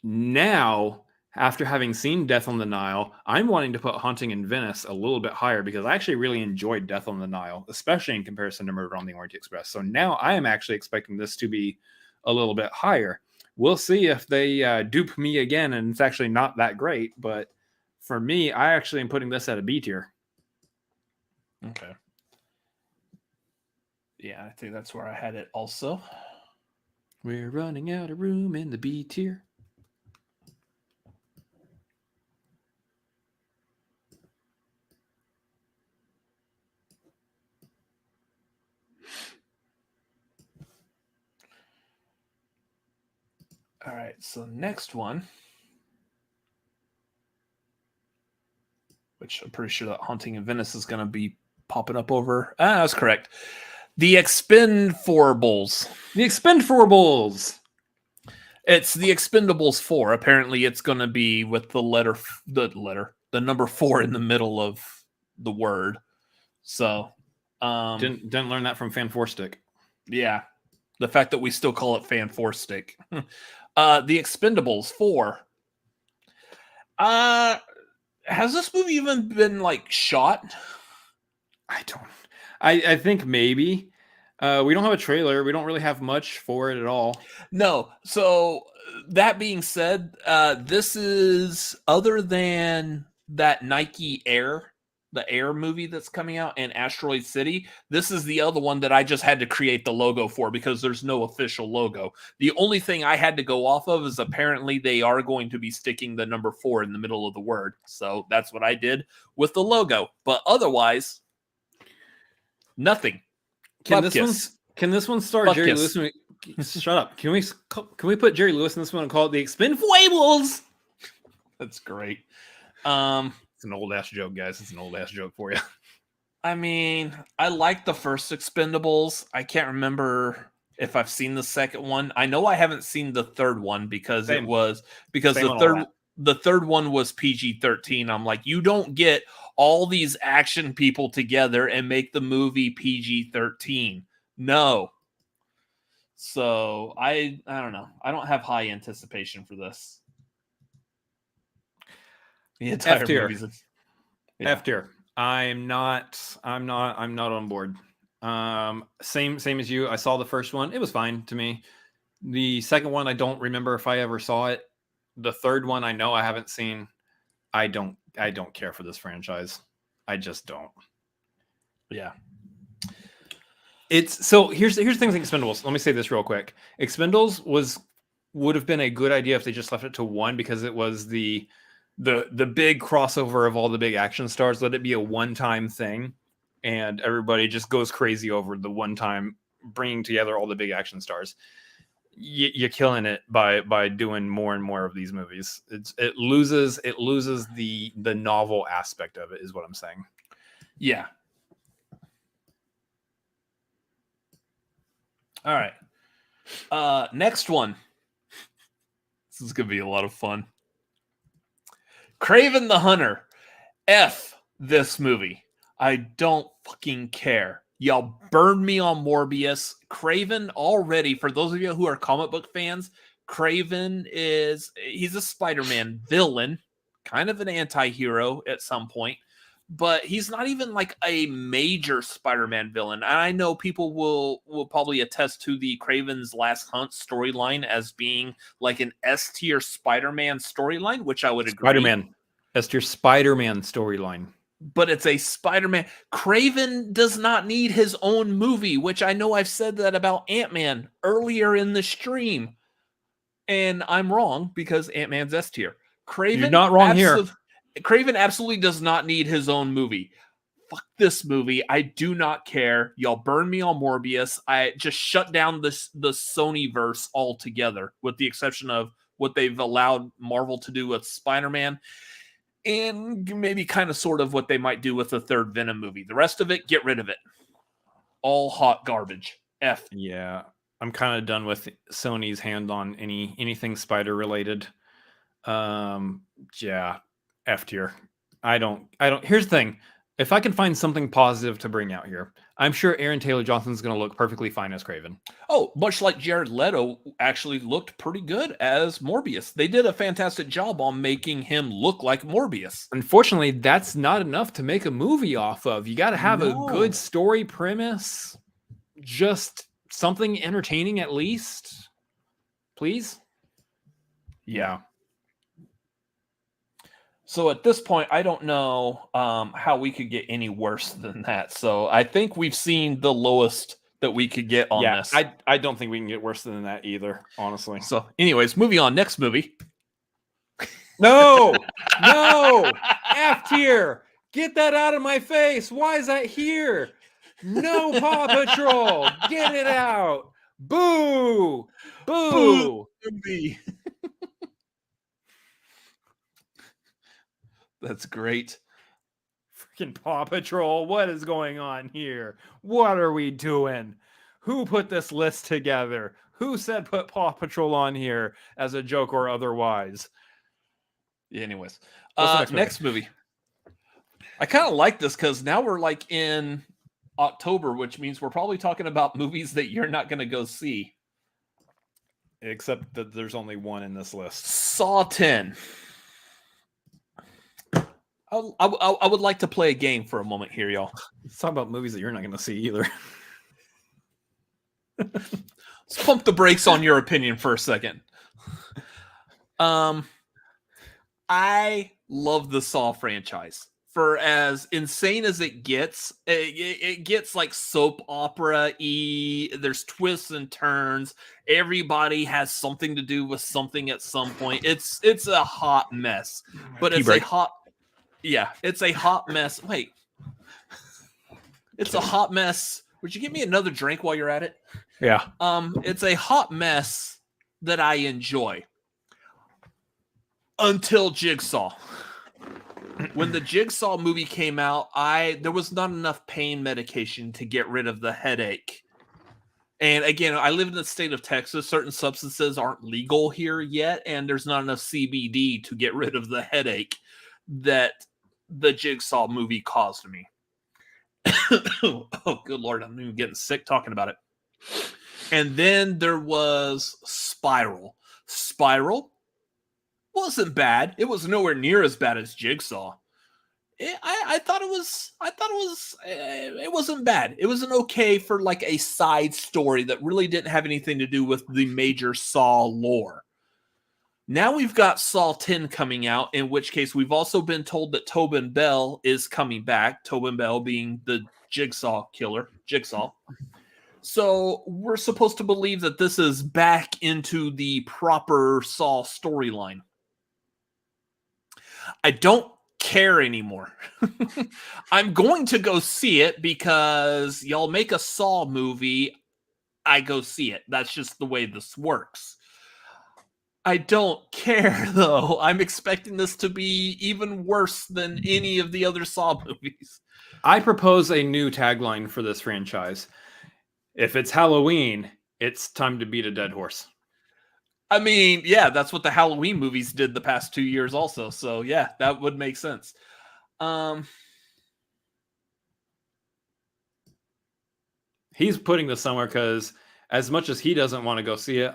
Now, after having seen Death on the Nile, I'm wanting to put Haunting in Venice a little bit higher because I actually really enjoyed Death on the Nile, especially in comparison to Murder on the Orient Express. So now I am actually expecting this to be a little bit higher. We'll see if they dupe me again and it's actually not that great. But for me, I actually am putting this at a B tier. Okay. Yeah, I think that's where I had it also. We're running out of room in the B tier. All right, so next one, which I'm pretty sure that Haunting in Venice is going to be popping up over. That's correct. The Expendables. The Expendables. It's the Expendables 4. Apparently, it's going to be with the number 4 in the middle of the word. So, didn't learn that from Fan 4 Stick. Yeah, the fact that we still call it Fan 4 Stick. The Expendables 4. Has this movie even been like shot? I think maybe. We don't have a trailer. We don't really have much for it at all. No. So that being said, this is, other than that Nike Air, the Air movie that's coming out, and Asteroid City, this is the other one that I just had to create the logo for because there's no official logo. The only thing I had to go off of is apparently they are going to be sticking the number 4 in the middle of the word. So that's what I did with the logo. But otherwise, nothing. Can this one star Butt Jerry kiss. Lewis? Shut up. Can we put Jerry Lewis in this one and call it the Expendables? That's great. It's an old ass joke, guys. It's an old ass joke for you. I mean, I like the first Expendables. I can't remember if I've seen the second one. I know I haven't seen the third one because Same. the third one was PG-13. I'm like, you don't get all these action people together and make the movie PG-13. No. So I don't know. I don't have high anticipation for this. The entire F tier. movie's F tier. I'm not on board. Same as you. I saw the first one. It was fine to me. The second one, I don't remember if I ever saw it. The third one, I know I haven't seen. I don't care for this franchise. I just don't. Yeah. It's so here's the thing with Expendables. Let me say this real quick. Expendables would have been a good idea if they just left it to one because it was the big crossover of all the big action stars. Let it be a one-time thing, and everybody just goes crazy over the one-time bringing together all the big action stars. You're killing it by doing more and more of these movies. It loses the novel aspect of it, is what I'm saying. Yeah. All right. Next one. This is gonna be a lot of fun. Kraven the Hunter. F this movie. I don't fucking care. Y'all burned me on Morbius. Kraven already, for those of you who are comic book fans, Kraven he's a Spider-Man villain, kind of an anti-hero at some point, but he's not even like a major Spider-Man villain. And I know people will probably attest to the Kraven's Last Hunt storyline as being like an S-tier Spider-Man storyline, which I would agree. Spider-Man. S-tier Spider-Man storyline. But it's a Spider-Man. Kraven does not need his own movie, which I know I've said that about Ant-Man earlier in the stream. And I'm wrong because Ant-Man's S-tier. Kraven, you're not wrong here. Kraven absolutely does not need his own movie. Fuck this movie. I do not care. Y'all burn me on Morbius. I just shut down the Sony-verse altogether, with the exception of what they've allowed Marvel to do with Spider-Man. And maybe kind of sort of what they might do with the third Venom movie. The rest of it, get rid of it. All hot garbage. F. Yeah. I'm kind of done with Sony's hand on anything spider related. Yeah, F tier. I don't. Here's the thing. If I can find something positive to bring out here, I'm sure Aaron Taylor Johnson's going to look perfectly fine as Kraven. Oh, much like Jared Leto actually looked pretty good as Morbius. They did a fantastic job on making him look like Morbius. Unfortunately, that's not enough to make a movie off of. You got to have a good story premise, just something entertaining at least. Please? Yeah. So at this point, I don't know how we could get any worse than that. So I think we've seen the lowest that we could get on this. I don't think we can get worse than that either, honestly. So anyways, moving on. Next movie. No, F tier. Get that out of my face. Why is that here? No Paw Patrol. Get it out. Boo. Boo. That's great. Freaking Paw Patrol. What is going on here? What are we doing? Who put this list together? Who said put Paw Patrol on here as a joke or otherwise? Yeah, anyways. Next movie. I kind of like this because now we're like in October, which means we're probably talking about movies that you're not going to go see. Except that there's only one in this list. Saw 10. I would like to play a game for a moment here, y'all. Let's talk about movies that you're not going to see either. Let's pump the brakes on your opinion for a second. I love the Saw franchise. For as insane as it gets like soap opera-y. There's twists and turns. Everybody has something to do with something at some point. It's a hot mess. But it's a hot mess. Wait. It's a hot mess. Would you give me another drink while you're at it? Yeah. It's a hot mess that I enjoy. Until Jigsaw. When the Jigsaw movie came out, there was not enough pain medication to get rid of the headache. And again, I live in the state of Texas. Certain substances aren't legal here yet, and there's not enough CBD to get rid of the headache that the Jigsaw movie caused me. Oh, good Lord. I'm even getting sick talking about it. And then there was Spiral. Spiral wasn't bad. It was nowhere near as bad as Jigsaw. I thought it wasn't bad. It was an okay for like a side story that really didn't have anything to do with the major Saw lore. Now we've got Saw 10 coming out, in which case we've also been told that Tobin Bell is coming back. Tobin Bell being the Jigsaw killer. Jigsaw. So we're supposed to believe that this is back into the proper Saw storyline. I don't care anymore. I'm going to go see it because y'all make a Saw movie. I go see it. That's just the way this works. I don't care, though. I'm expecting this to be even worse than any of the other Saw movies. I propose a new tagline for this franchise. If it's Halloween, it's time to beat a dead horse. I mean, yeah, that's what the Halloween movies did the past 2 years also. So, yeah, that would make sense. He's putting this somewhere because as much as he doesn't want to go see it,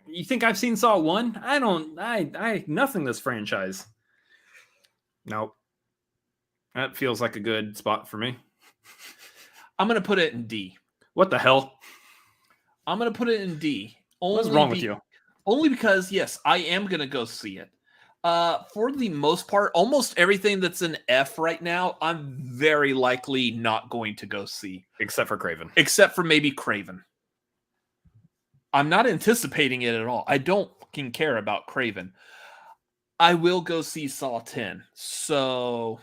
you think I've seen Saw 1? I nothing this franchise. Nope. That feels like a good spot for me. I'm going to put it in D. What the hell? I'm going to put it in D. What's wrong with you? Only because, yes, I am going to go see it. For the most part, almost everything that's an F right now, I'm very likely not going to go see. Except for Kraven. Except for maybe Kraven. I'm not anticipating it at all. I don't fucking care about Kraven. I will go see Saw 10. So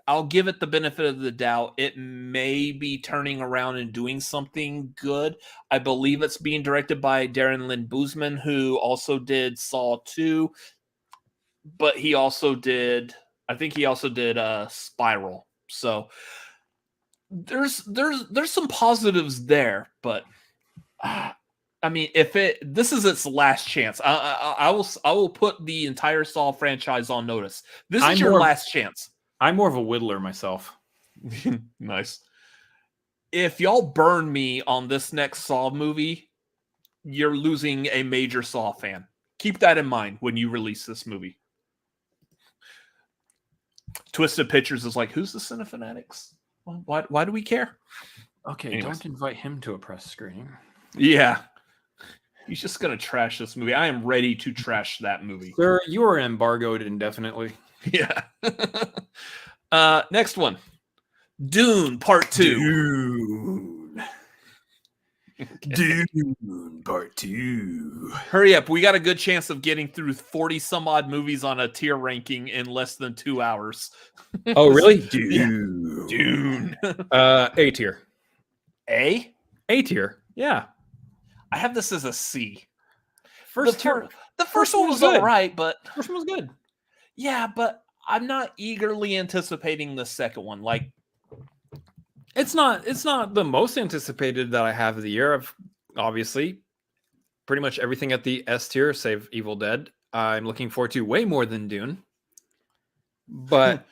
I'll give it the benefit of the doubt. It may be turning around and doing something good. I believe it's being directed by Darren Lynn Bousman, who also did Saw 2. But he also did Spiral. So there's some positives there, but I mean, this is its last chance. I will put the entire Saw franchise on notice. This is your last chance. I'm more of a whittler myself. Nice. If y'all burn me on this next Saw movie, you're losing a major Saw fan. Keep that in mind when you release this movie. Twisted Pictures is like, who's the Cinefanatics? Why do we care? Okay, anyways. Don't invite him to a press screening. Yeah. He's just going to trash this movie. I am ready to trash that movie. Sir, you are embargoed indefinitely. Yeah. Next one. Dune Part 2. Dune. Okay. Dune Part 2. Hurry up. We got a good chance of getting through 40 some odd movies on a tier ranking in less than 2 hours. Oh, really? Dune. Dune. A tier. A? A tier. Yeah. I have this as a C. First tier. The first one was all right, but first one was good. Yeah, but I'm not eagerly anticipating the second one. Like, it's not the most anticipated that I have of the year. I've obviously pretty much everything at the S tier, save Evil Dead. I'm looking forward to way more than Dune, but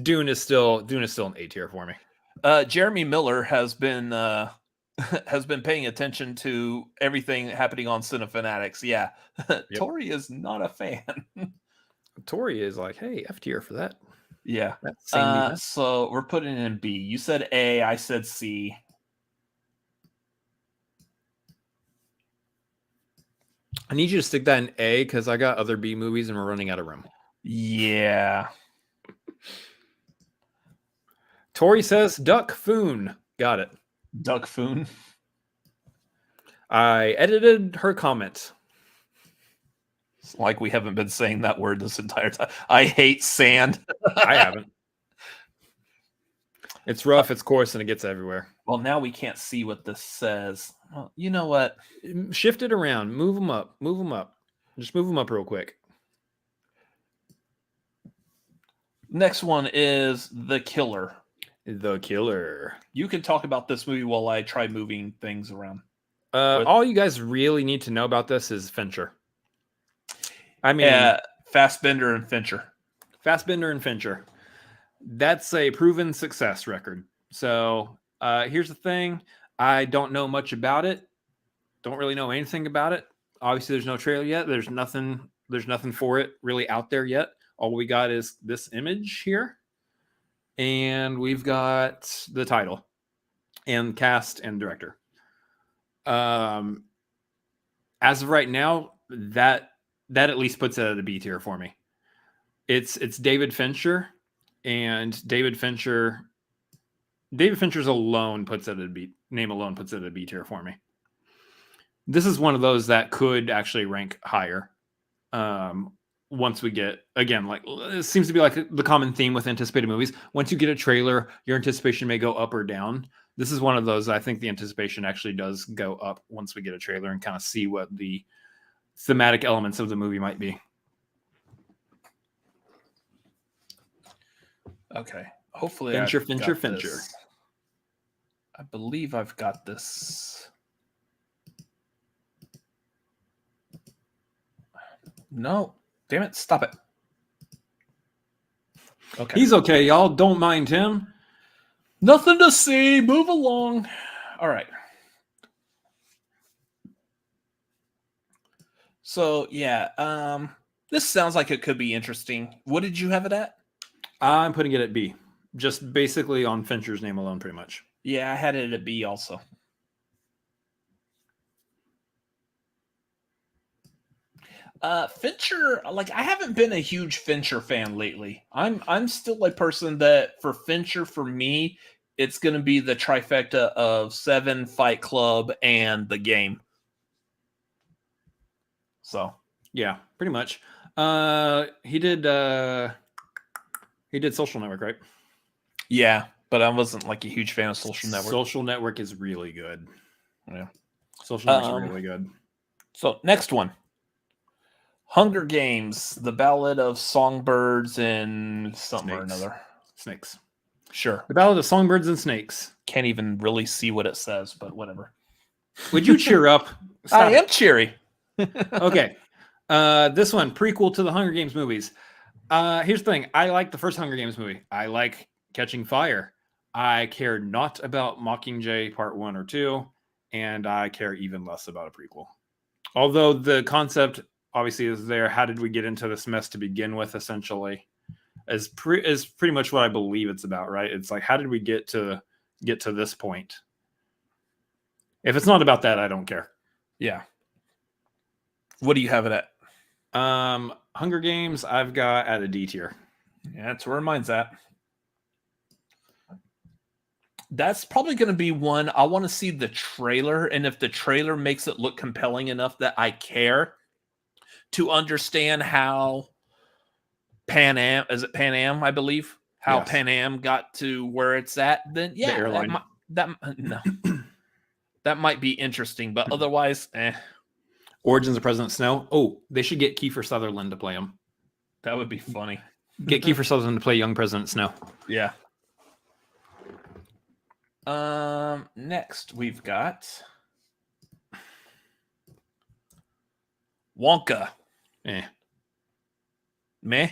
Dune is still an A tier for me. Jeremy Miller has been paying attention to everything happening on Cinefanatics. Yeah, yep. Tori is not a fan. Tori is like, hey, F tier for that. Yeah. So we're putting it in B. You said A, I said C. I need you to stick that in A because I got other B movies and we're running out of room. Yeah. Tori says Duck Foon. Got it. Duck Foon. I edited her comment. It's like we haven't been saying that word this entire time. I hate sand. I haven't. It's rough, it's coarse, and it gets everywhere. Well, now we can't see what this says. Well, you know what? Shift it around. Move them up. Move them up. Just move them up real quick. Next one is The Killer. The Killer. You can talk about this movie while I try moving things around. All you guys really need to know about this is Fincher. I mean, Fassbender and Fincher. Fassbender and Fincher. That's a proven success record. So here's the thing. I don't know much about it. Don't really know anything about it. Obviously, there's no trailer yet. There's nothing for it really out there yet. All we got is this image here. And we've got the title and cast and director. As of right now, that at least puts it at a B tier for me. It's David Fincher, and David Fincher's alone puts it at a B. Name alone puts it at a B tier for me. This is one of those that could actually rank higher. Once we get, again, like it seems to be like the common theme with anticipated movies. Once you get a trailer, your anticipation may go up or down. This is one of those. I think the anticipation actually does go up once we get a trailer and kind of see what the thematic elements of the movie might be. Okay. Hopefully, Fincher. I believe I've got this. No. Damn it. Stop it. Okay. He's okay, y'all. Don't mind him. Nothing to see. Move along. All right. So, yeah. This sounds like it could be interesting. What did you have it at? I'm putting it at B. Just basically on Fincher's name alone, pretty much. Yeah, I had it at B also. Fincher, like I haven't been a huge Fincher fan lately. I'm still a person that for Fincher, for me, it's going to be the trifecta of Seven, Fight Club, and The Game. So yeah, pretty much. He did Social Network, right? Yeah, but I wasn't like a huge fan of Social Network. Social Network is really good. Yeah, Social Network is really good. So next one. Hunger Games, The Ballad of Songbirds and something Snakes. Or another. Snakes. Sure. The Ballad of Songbirds and Snakes. Can't even really see what it says, but whatever. Would you cheer up? I am cheery. Okay. This one, prequel to the Hunger Games movies. Here's the thing. I like the first Hunger Games movie. I like Catching Fire. I care not about Mockingjay Part 1 or 2, and I care even less about a prequel. Although the concept obviously is there. How did we get into this mess to begin with, essentially? Is pretty much what I believe it's about, right? It's like, how did we get to this point? If it's not about that, I don't care. Yeah. What do you have it at? Hunger Games, I've got at a D tier. Yeah, that's where mine's at. That's probably going to be one. I want to see the trailer, and if the trailer makes it look compelling enough that I care to understand how Pan Am, I believe, how Yes. Pan Am got to where it's at, then yeah, The airline. that might be interesting, but otherwise, Origins of President Snow. Oh, they should get Kiefer Sutherland to play him. that would be funny. Get Kiefer Sutherland to play young President Snow. Yeah. Next we've got Wonka. Meh.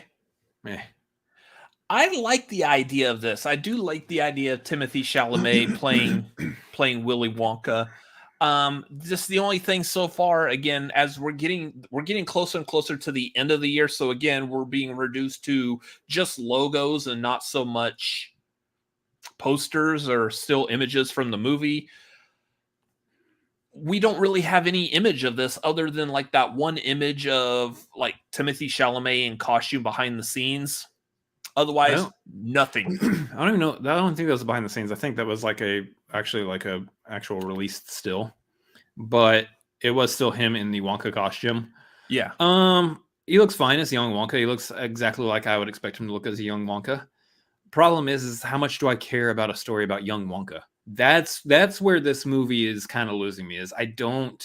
I like the idea of this. I do like the idea of Timothée Chalamet playing Willy Wonka. Just the only thing so far, again, as we're getting closer and closer to the end of the year. So again, we're being reduced to just logos and not so much posters or still images from the movie. We don't really have any image of this other than like that one image of like Timothée Chalamet in costume behind the scenes. Otherwise, nothing. I don't even know. I don't think that was behind the scenes. I think that was like a actual released still, but it was still him in the Wonka costume. Yeah. He looks fine as young Wonka. He looks exactly like I would expect him to look as a young Wonka. Problem is how much do I care about a story about young Wonka? That's where this movie is kind of losing me. Is I don't.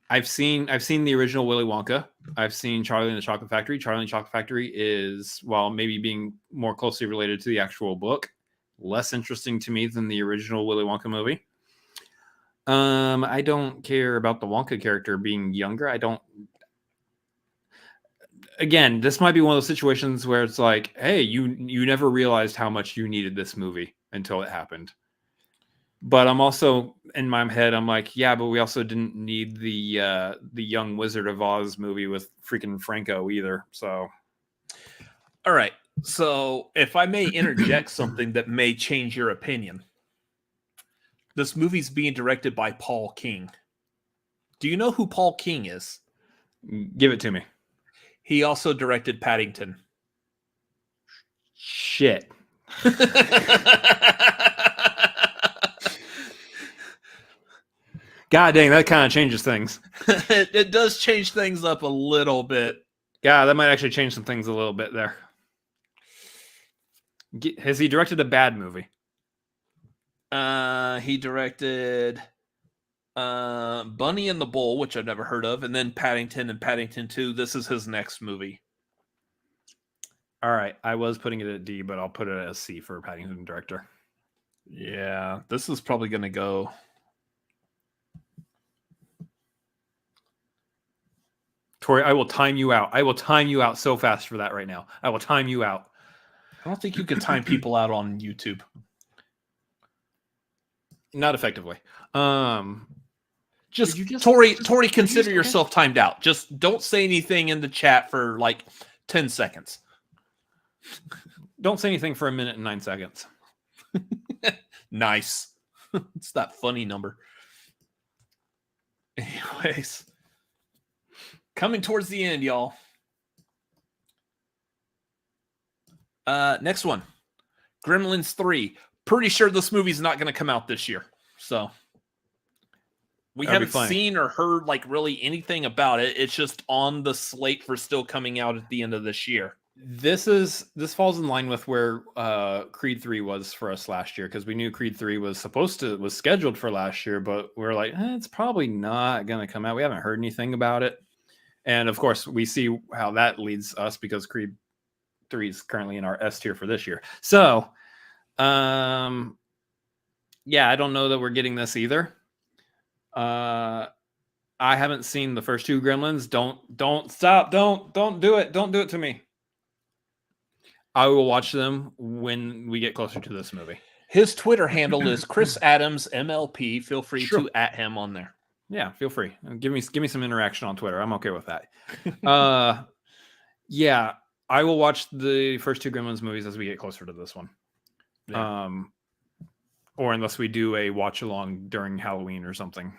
I've seen the original Willy Wonka. I've seen Charlie and the Chocolate Factory. Charlie and the Chocolate Factory is, while maybe being more closely related to the actual book, less interesting to me than the original Willy Wonka movie. I don't care about the Wonka character being younger. I don't. Again, this might be one of those situations where it's like, hey, you never realized how much you needed this movie until it happened. But I'm also in my head, I'm like, yeah, but we also didn't need the young Wizard of Oz movie with freaking Franco either. So, all right. So, if I may interject something that may change your opinion, this movie's being directed by Paul King. Do you know who Paul King is? Give it to me. He also directed Paddington. Shit. God dang, that kind of changes things. It does change things up a little bit. Yeah, that might actually change some things a little bit there. Has he directed a bad movie? He directed Bunny and the Bull, which I've never heard of, and then Paddington and Paddington 2. This is his next movie. All right, I was putting it at D, but I'll put it as C for Paddington director. Yeah, this is probably going to go... Tori, I will time you out. I will time you out so fast for that right now. I will time you out. I don't think you can time people out on YouTube. Not effectively. Just Tori, consider yourself timed out. Just don't say anything in the chat for like 10 seconds. Don't say anything for 1 minute and 9 seconds. Nice. It's that funny number. Anyways. Coming towards the end, y'all. Next one. Gremlins 3. Pretty sure this movie's not going to come out this year. So we haven't seen or heard like really anything about it. It's just on the slate for still coming out at the end of this year. This falls in line with where Creed 3 was for us last year, because we knew Creed 3 was scheduled for last year, but we're like, it's probably not going to come out. We haven't heard anything about it. And of course, we see how that leads us, because Creed 3 is currently in our S tier for this year. So, yeah, I don't know that we're getting this either. I haven't seen the first two Gremlins. Don't stop. Don't do it. Don't do it to me. I will watch them when we get closer to this movie. His Twitter handle is Chris Adams MLP. Feel free to @ him on there. Yeah, feel free. Give me some interaction on Twitter. I'm okay with that. Yeah, I will watch the first two Gremlins movies as we get closer to this one. Yeah. Or unless we do a watch along during Halloween or something,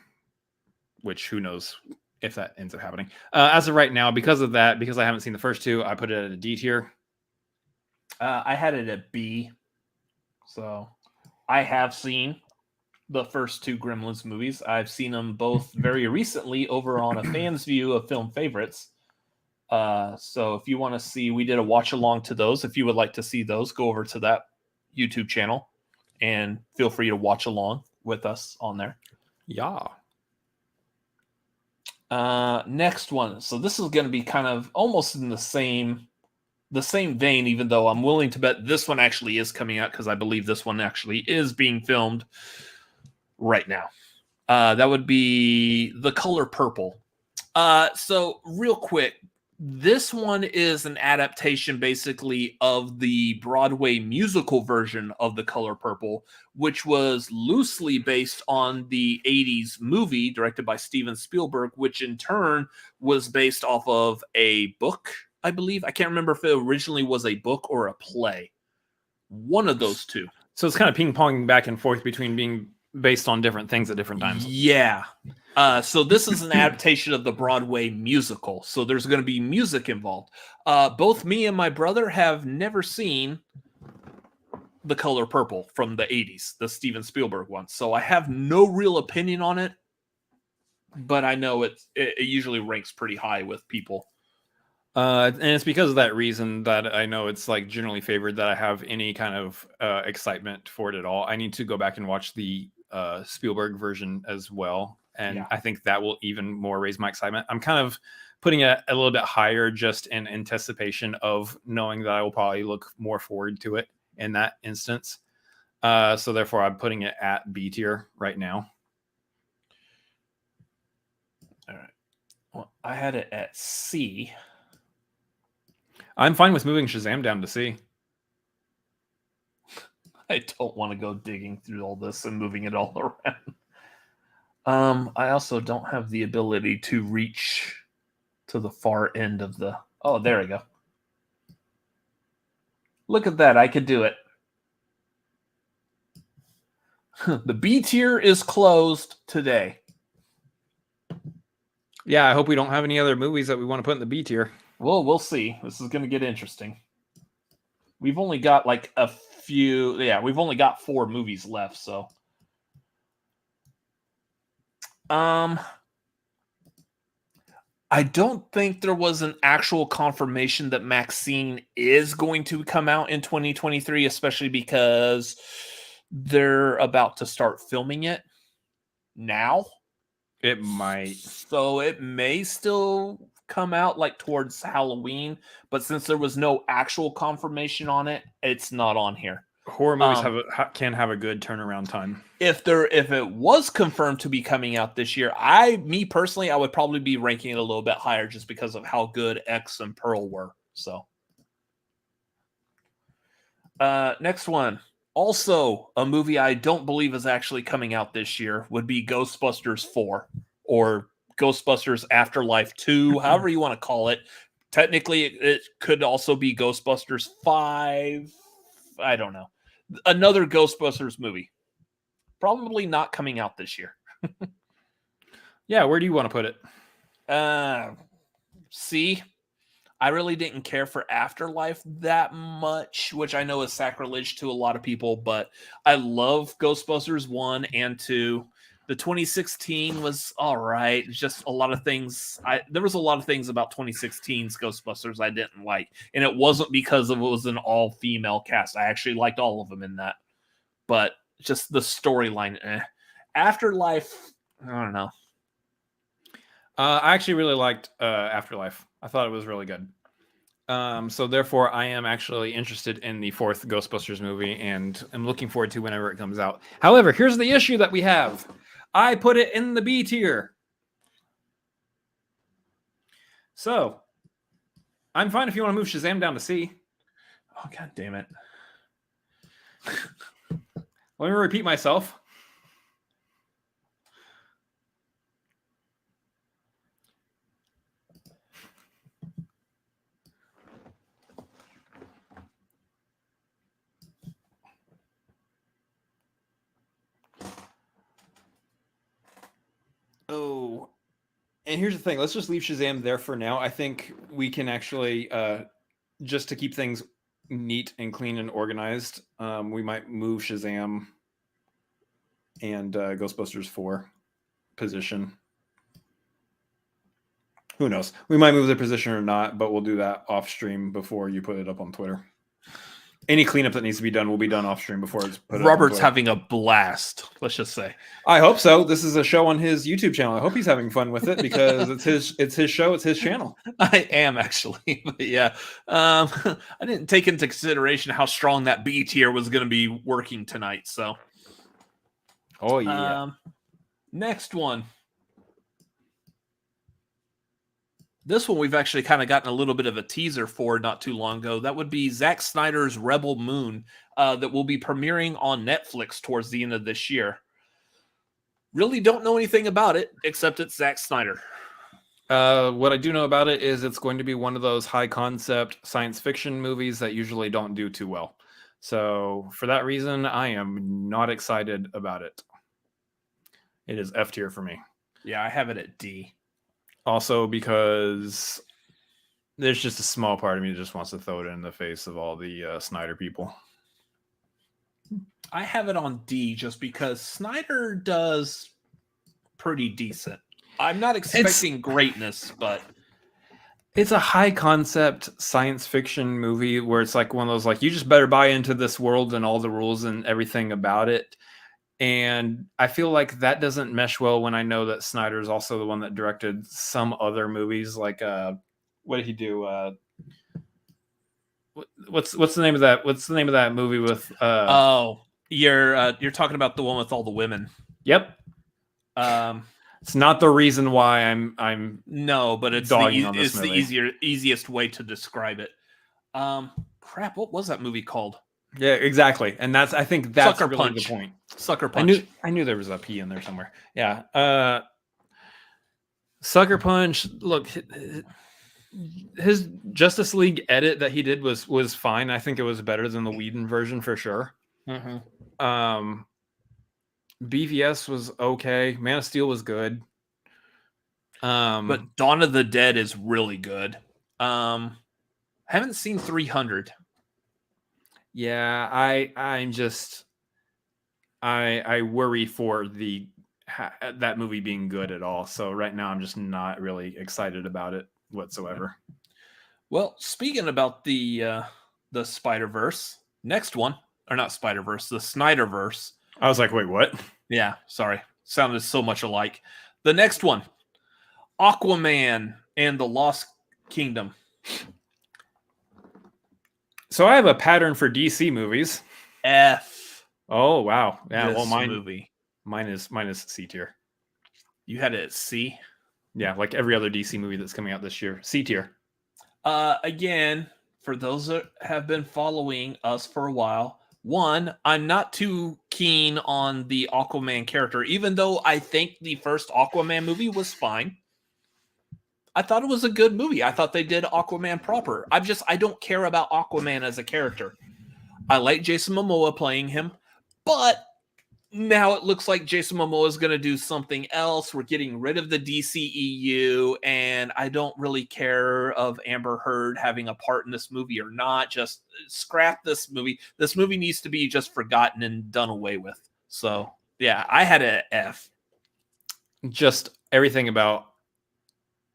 which who knows if that ends up happening. As of right now, because I haven't seen the first two, I put it at a D tier. I had it at B. So I have seen the first two Gremlins movies. I've seen them both very recently over on a fan's view of film favorites. So if you want to see, we did a watch along to those. If you would like to see those, go over to that YouTube channel and feel free to watch along with us on there. Yeah. Next one. So this is going to be kind of almost in the same vein, even though I'm willing to bet this one actually is coming out because I believe this one actually is being filmed right now. That would be The Color Purple. So real quick, this one is an adaptation basically of the Broadway musical version of The Color Purple, which was loosely based on the 80s movie directed by Steven Spielberg, which in turn was based off of a book, I believe. I can't remember if it originally was a book or a play. One of those two. So it's kind of ping-ponging back and forth between being based on different things at different times. Yeah. So this is an adaptation of the Broadway musical. So there's going to be music involved. Both me and my brother have never seen The Color Purple from the 80s, the Steven Spielberg one. So I have no real opinion on it, but I know it usually ranks pretty high with people. And it's because of that reason that I know it's like generally favored that I have any kind of excitement for it at all. I need to go back and watch the Spielberg version as well. And I think that will even more raise my excitement. I'm kind of putting it a little bit higher just in anticipation of knowing that I will probably look more forward to it in that instance. So therefore, I'm putting it at B tier right now. All right. Well, I had it at C. I'm fine with moving Shazam down to C. I don't want to go digging through all this and moving it all around. I also don't have the ability to reach to the far end of the... Oh, there we go. Look at that. I could do it. The B tier is closed today. Yeah, I hope we don't have any other movies that we want to put in the B tier. Well, we'll see. This is going to get interesting. We've only got like a few... Yeah, we've only got 4 movies left, so... I don't think there was an actual confirmation that Maxine is going to come out in 2023, especially because they're about to start filming it now. It might. So it may still come out like towards Halloween, but since there was no actual confirmation on it, it's not on here. Horror movies can have a good turnaround time. If it was confirmed to be coming out this year, me personally, I would probably be ranking it a little bit higher just because of how good X and Pearl were. So, next one, also a movie I don't believe is actually coming out this year, would be Ghostbusters 4 or Ghostbusters Afterlife 2, however you want to call it. Technically, it could also be Ghostbusters 5. I don't know. Another Ghostbusters movie. Probably not coming out this year. Yeah, where do you want to put it? C. I really didn't care for Afterlife that much, which I know is sacrilege to a lot of people, but I love Ghostbusters 1 and 2. The 2016 was all right. It's just a lot of things. There was a lot of things about 2016's Ghostbusters I didn't like. And it wasn't because it was an all-female cast. I actually liked all of them in that. But just the storyline. Afterlife, I don't know. I actually really liked Afterlife. I thought it was really good. So therefore, I am actually interested in the 4th Ghostbusters movie, and I'm looking forward to whenever it comes out. However, here's the issue that we have. I put it in the B tier. So, I'm fine if you want to move Shazam down to C. Oh, God damn it. Let me repeat myself. Oh, and here's the thing. Let's just leave Shazam there for now. I think we can actually, just to keep things neat and clean and organized, we might move Shazam and Ghostbusters 4 position. Who knows? We might move the position or not, but we'll do that off stream before you put it up on Twitter. Any cleanup that needs to be done will be done off stream before it's put up. Robert's having a blast, let's just say. I hope so. This is a show on his YouTube channel. I hope he's having fun with it because it's his show, it's his channel. I am actually, but yeah. I didn't take into consideration how strong that B tier was going to be working tonight. So, oh yeah. Next one. This one we've actually kind of gotten a little bit of a teaser for not too long ago. That would be Zack Snyder's Rebel Moon that will be premiering on Netflix towards the end of this year. Really don't know anything about it, except it's Zack Snyder. What I do know about it is it's going to be one of those high concept science fiction movies that usually don't do too well. So for that reason, I am not excited about it. It is F tier for me. Yeah, I have it at D. Also because there's just a small part of me that just wants to throw it in the face of all the Snyder people. I have it on D just because Snyder does pretty decent. I'm not expecting greatness, but it's a high concept science fiction movie where it's like one of those, like, you just better buy into this world and all the rules and everything about it. And I feel like that doesn't mesh well when I know that Snyder is also the one that directed some other movies. Like, what did he do? What's the name of that? What's the name of that movie with? You're talking about the one with all the women. Yep. It's not the reason why I'm no, but it's the easiest way to describe it. Crap, what was that movie called? Yeah, exactly. And I think that's Sucker really Punch. The point. Sucker Punch. I knew there was a P in there somewhere. Yeah. Sucker Punch, look, his Justice League edit that he did was fine. I think it was better than the Whedon version for sure. Mm-hmm. BVS was okay. Man of Steel was good. But Dawn of the Dead is really good. Haven't seen 300. Yeah, I worry for that movie being good at all. So right now I'm just not really excited about it whatsoever. Well, speaking about the Spider-Verse, next one, or not Spider-Verse, the Snyderverse. I was like, wait, what? Yeah, sorry. Sounded so much alike. The next one, Aquaman and the Lost Kingdom. So I have a pattern for DC movies. F. Oh wow, yeah. This well, mine is C tier. You had it at C. Yeah, like every other DC movie that's coming out this year, C tier. Again, for those that have been following us for a while, one, I'm not too keen on the Aquaman character, even though I think the first Aquaman movie was fine. I thought it was a good movie. I thought they did Aquaman proper. I don't care about Aquaman as a character. I like Jason Momoa playing him, but now it looks like Jason Momoa is going to do something else. We're getting rid of the DCEU, and I don't really care of Amber Heard having a part in this movie or not. Just scrap this movie. This movie needs to be just forgotten and done away with. So, yeah, I had an F. Just everything about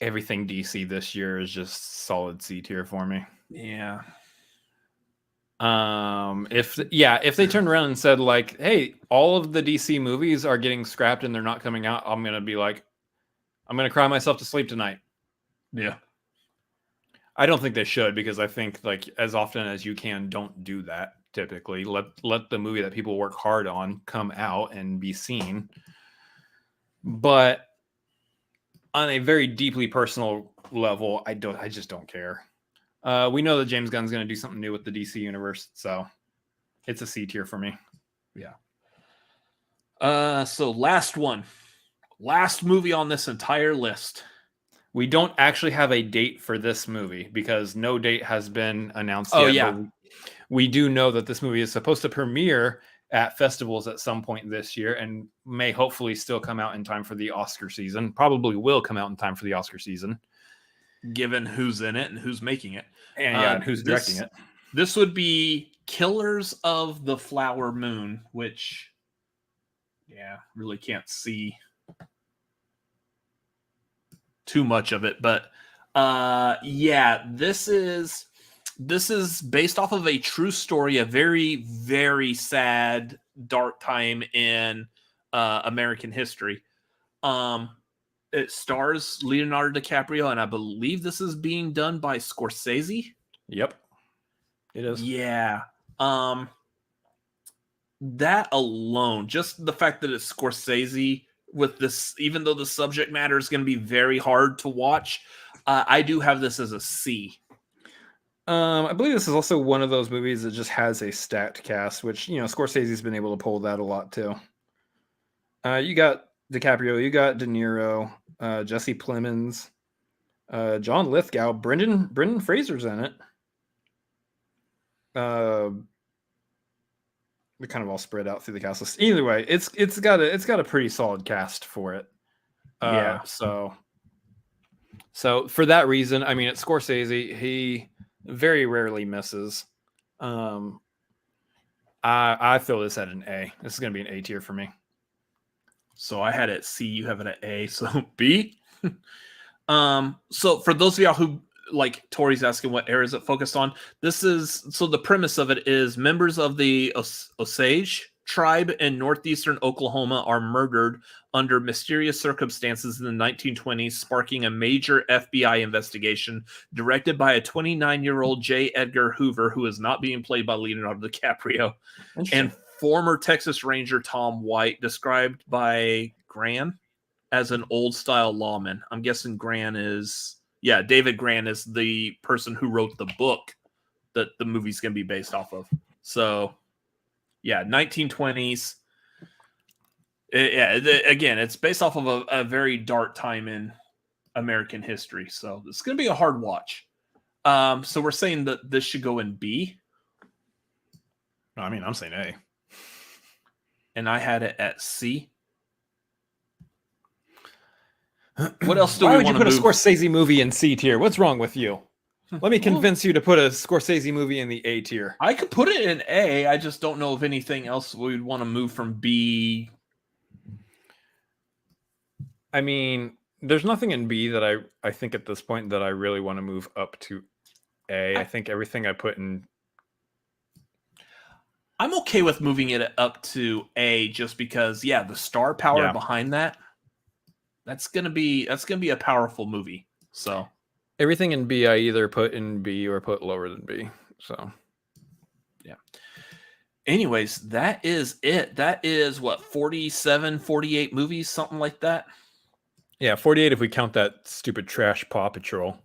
everything DC this year is just solid C tier for me. Yeah. If they turned around and said, like, hey, all of the DC movies are getting scrapped and they're not coming out, I'm going to be like, I'm going to cry myself to sleep tonight. Yeah. I don't think they should, because I think, like, as often as you can, don't do that. Typically let the movie that people work hard on come out and be seen. But on a very deeply personal level, I just don't care. We know that James Gunn's going to do something new with the DC universe, so it's a C tier for me. Yeah. So last movie on this entire list. We don't actually have a date for this movie because no date has been announced yet. Yeah. But we do know that this movie is supposed to premiere at festivals at some point this year and may hopefully still come out in time for the Oscar season. Probably will come out in time for the Oscar season. Given who's in it and who's making it. And who's directing it. This would be Killers of the Flower Moon, which, really can't see too much of it. But, this is based off of a true story, a very, very sad, dark time in American history. It stars Leonardo DiCaprio, and I believe this is being done by Scorsese. Yep, it is. Yeah. That alone, just the fact that it's Scorsese with this, even though the subject matter is going to be very hard to watch, I do have this as a C. I believe this is also one of those movies that just has a stacked cast, which, Scorsese's been able to pull that a lot too. You got DiCaprio, you got De Niro, Jesse Plemons, John Lithgow, Brendan Fraser's in it. They're kind of all spread out through the cast list. Either way, it's got a pretty solid cast for it. So for that reason, I mean, it's Scorsese. He very rarely misses. I throw this at an A. This is going to be an A tier for me. So I had it C, you have it at A, so B. So for those of y'all who, like Tori's asking what era is it focused on, the premise of it is members of the Osage tribe in northeastern Oklahoma are murdered under mysterious circumstances in the 1920s, sparking a major FBI investigation directed by a 29-year-old J. Edgar Hoover, who is not being played by Leonardo DiCaprio, and former Texas Ranger Tom White, described by Gran as an old-style lawman. I'm guessing David Gran is the person who wrote the book that the movie's going to be based off of. So, 1920s. Again, it's based off of a very dark time in American history. So, it's going to be a hard watch. So, we're saying that this should go in B. No, I mean, I'm saying A. And I had it at C. What else do Why we would you want put to a Scorsese movie in C tier? What's wrong with you? Let me convince you to put a Scorsese movie in the A tier. I could put it in A. I just don't know if anything else we'd want to move from B. I mean, there's nothing in B that I think at this point that I really want to move up to A. I think everything I put in... I'm okay with moving it up to A just because, the star power behind that's gonna be a powerful movie. So everything in B I either put in B or put lower than B. So anyways, that is it. That is what, 47, 48 movies, something like that. 48 if we count that stupid trash Paw Patrol.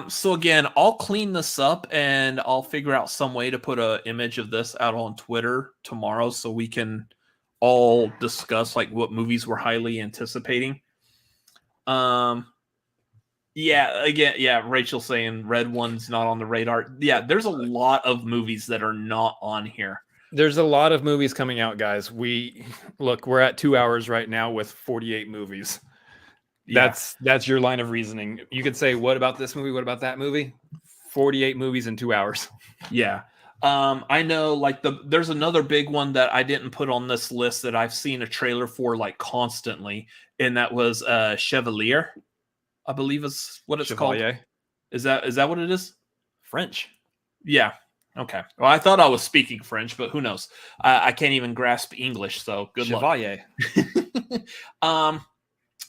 So again, I'll clean this up and I'll figure out some way to put an image of this out on Twitter tomorrow so we can all discuss like what movies we're highly anticipating. Rachel saying Red One's not on the radar. There's a lot of movies that are not on here. There's a lot of movies coming out, guys. We're at 2 hours right now with 48 movies. That's your line of reasoning. You could say, what about this movie? What about that movie? 48 movies in 2 hours. I know there's another big one that I didn't put on this list that I've seen a trailer for constantly. And that was Chevalier, I believe is what it's called. Is that what it is? French. Yeah. Okay. Well, I thought I was speaking French, but who knows? I can't even grasp English. So good Chevalier.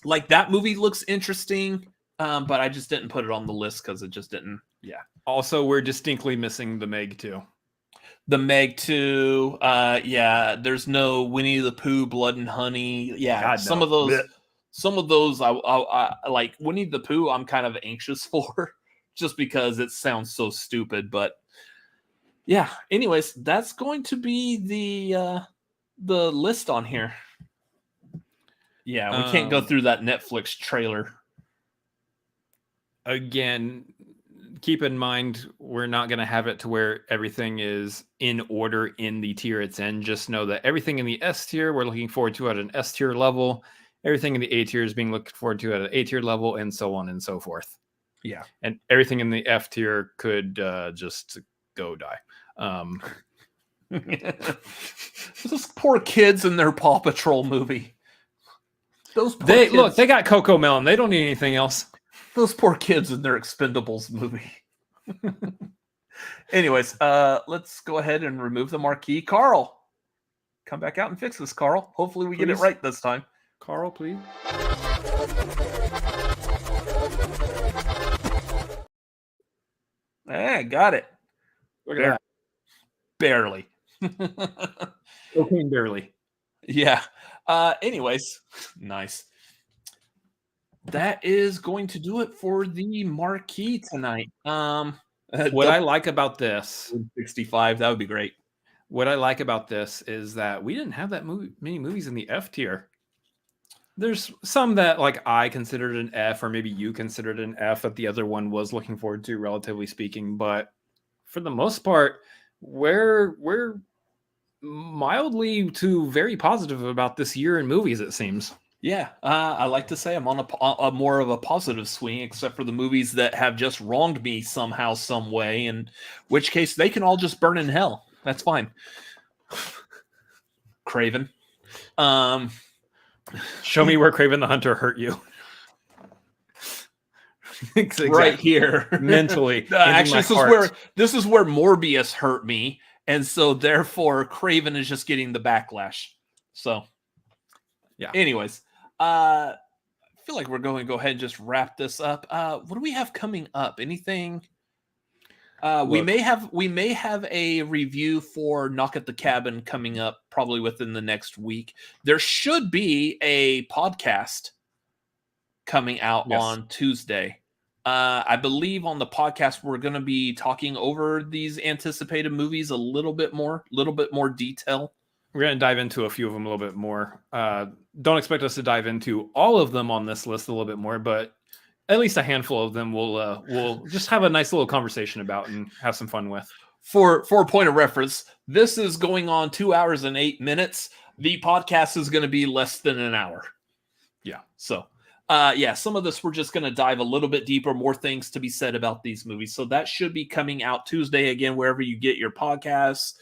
luck. That movie looks interesting, but I just didn't put it on the list because it just didn't. Also, we're distinctly missing the Meg 2. The Meg 2. Yeah, there's no Winnie the Pooh, Blood and Honey. Yeah, God, some no. of those. Blech. Some of those I like. Winnie the Pooh, I'm kind of anxious for, just because it sounds so stupid. But yeah. Anyways, that's going to be the list on here. Yeah, we can't go through that Netflix trailer. Again, keep in mind, we're not going to have it to where everything is in order in the tier it's in. Just know that everything in the S tier, we're looking forward to at an S tier level. Everything in the A tier is being looked forward to at an A tier level, and so on and so forth. Yeah. And everything in the F tier could just go die. Those poor kids in their Paw Patrol movie. Those poor they kids, look, they got Coco Melon. They don't need anything else. Those poor kids in their Expendables movie. Anyways, let's go ahead and remove the marquee. Carl, come back out and fix this, Carl. Hopefully we get it right this time. Carl, please. Got it. Look at that. Barely. Cocaine barely. Yeah. Anyways, nice. That is going to do it for the marquee tonight. What I like about this, 65, that would be great. What I like about this is that we didn't have that many movies in the F tier. There's some that like I considered an F, or maybe you considered an F, that the other one was looking forward to, relatively speaking. But for the most part, we're mildly to very positive about this year in movies, it seems. Yeah, I like to say I'm on a more of a positive swing, except for the movies that have just wronged me somehow, some way, in which case they can all just burn in hell. That's fine. Craven. Show me where Craven the Hunter hurt you. Exactly. Right here. Mentally. Actually, this is where Morbius hurt me, and so therefore Craven is just getting the backlash. So yeah. Anyways, I feel like we're going to go ahead and just wrap this up. What do we have coming up? Anything? We may have a review for Knock at the Cabin coming up probably within the next week. There should be a podcast coming out on Tuesday. I believe on the podcast we're going to be talking over these anticipated movies a little bit more detail. We're going to dive into a few of them a little bit more. Don't expect us to dive into all of them on this list a little bit more, but at least a handful of them we'll just have a nice little conversation about and have some fun with. For a point of reference, this is going on 2 hours and 8 minutes. The podcast is going to be less than an hour. Yeah. So, some of this we're just going to dive a little bit deeper, more things to be said about these movies. So that should be coming out Tuesday, again, wherever you get your podcasts.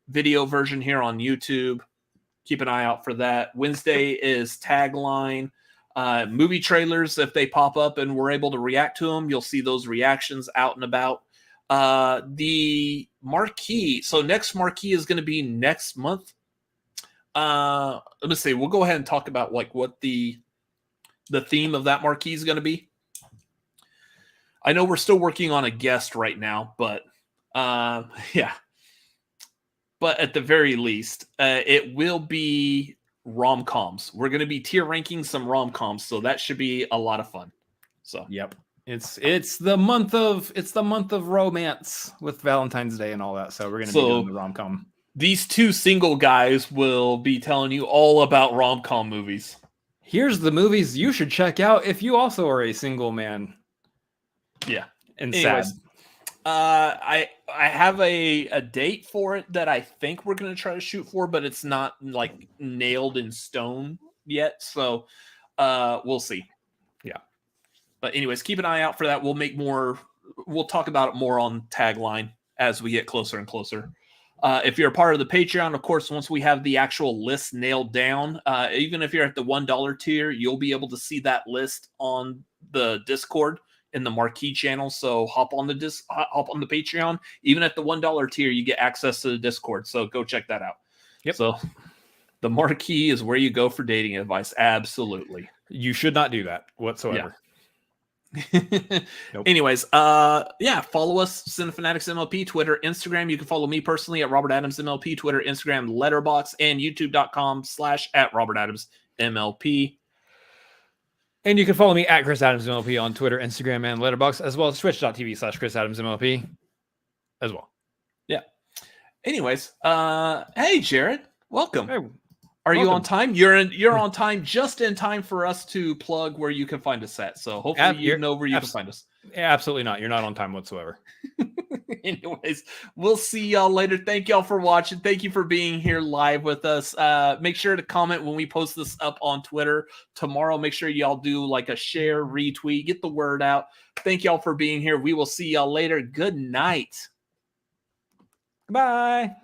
Video version here on YouTube. Keep an eye out for that. Wednesday is Tagline. Movie trailers, if they pop up and we're able to react to them, you'll see those reactions out and about. The marquee. So next marquee is going to be next month. Let me see. We'll go ahead and talk about like what the theme of that marquee is going to be. I know we're still working on a guest right now, but yeah. But at the very least, it will be rom-coms. We're going to be tier ranking some rom-coms, so that should be a lot of fun. So, yep. It's the month of romance with Valentine's Day and all that. So we're going to be doing the rom-com. These two single guys will be telling you all about rom-com movies. Here's the movies you should check out if you also are a single man. Yeah. And anyways, sad. I have a date for it that I think we're going to try to shoot for, but it's not like nailed in stone yet. So we'll see. Yeah. But anyways, keep an eye out for that. We'll talk about it more on Tagline as we get closer and closer. If you're a part of the Patreon, of course, once we have the actual list nailed down, even if you're at the $1 tier, you'll be able to see that list on the Discord in the Marquee channel. So hop on the Patreon. Even at the $1 tier, you get access to the Discord. So go check that out. Yep. So the Marquee is where you go for dating advice. Absolutely. You should not do that whatsoever. Nope. Anyways, follow us, Cinefanatics MLP, Twitter, Instagram. You can follow me personally at Robert Adams MLP, Twitter, Instagram, Letterboxd, and youtube.com/@RobertAdamsMLP. And you can follow me at Chris Adams MLP on Twitter, Instagram, and Letterboxd, as well as twitch.tv/Chris Adams MLP as well. Yeah. Anyways, hey Jared, welcome. Hey, Are you on time? You're on time, just in time for us to plug where you can find us at. So hopefully you know where you can find us. Absolutely not. You're not on time whatsoever. Anyways, we'll see y'all later. Thank y'all for watching. Thank you for being here live with us. Make sure to comment when we post this up on Twitter tomorrow. Make sure y'all do like a share, retweet, get the word out. Thank y'all for being here. We will see y'all later. Good night. Bye.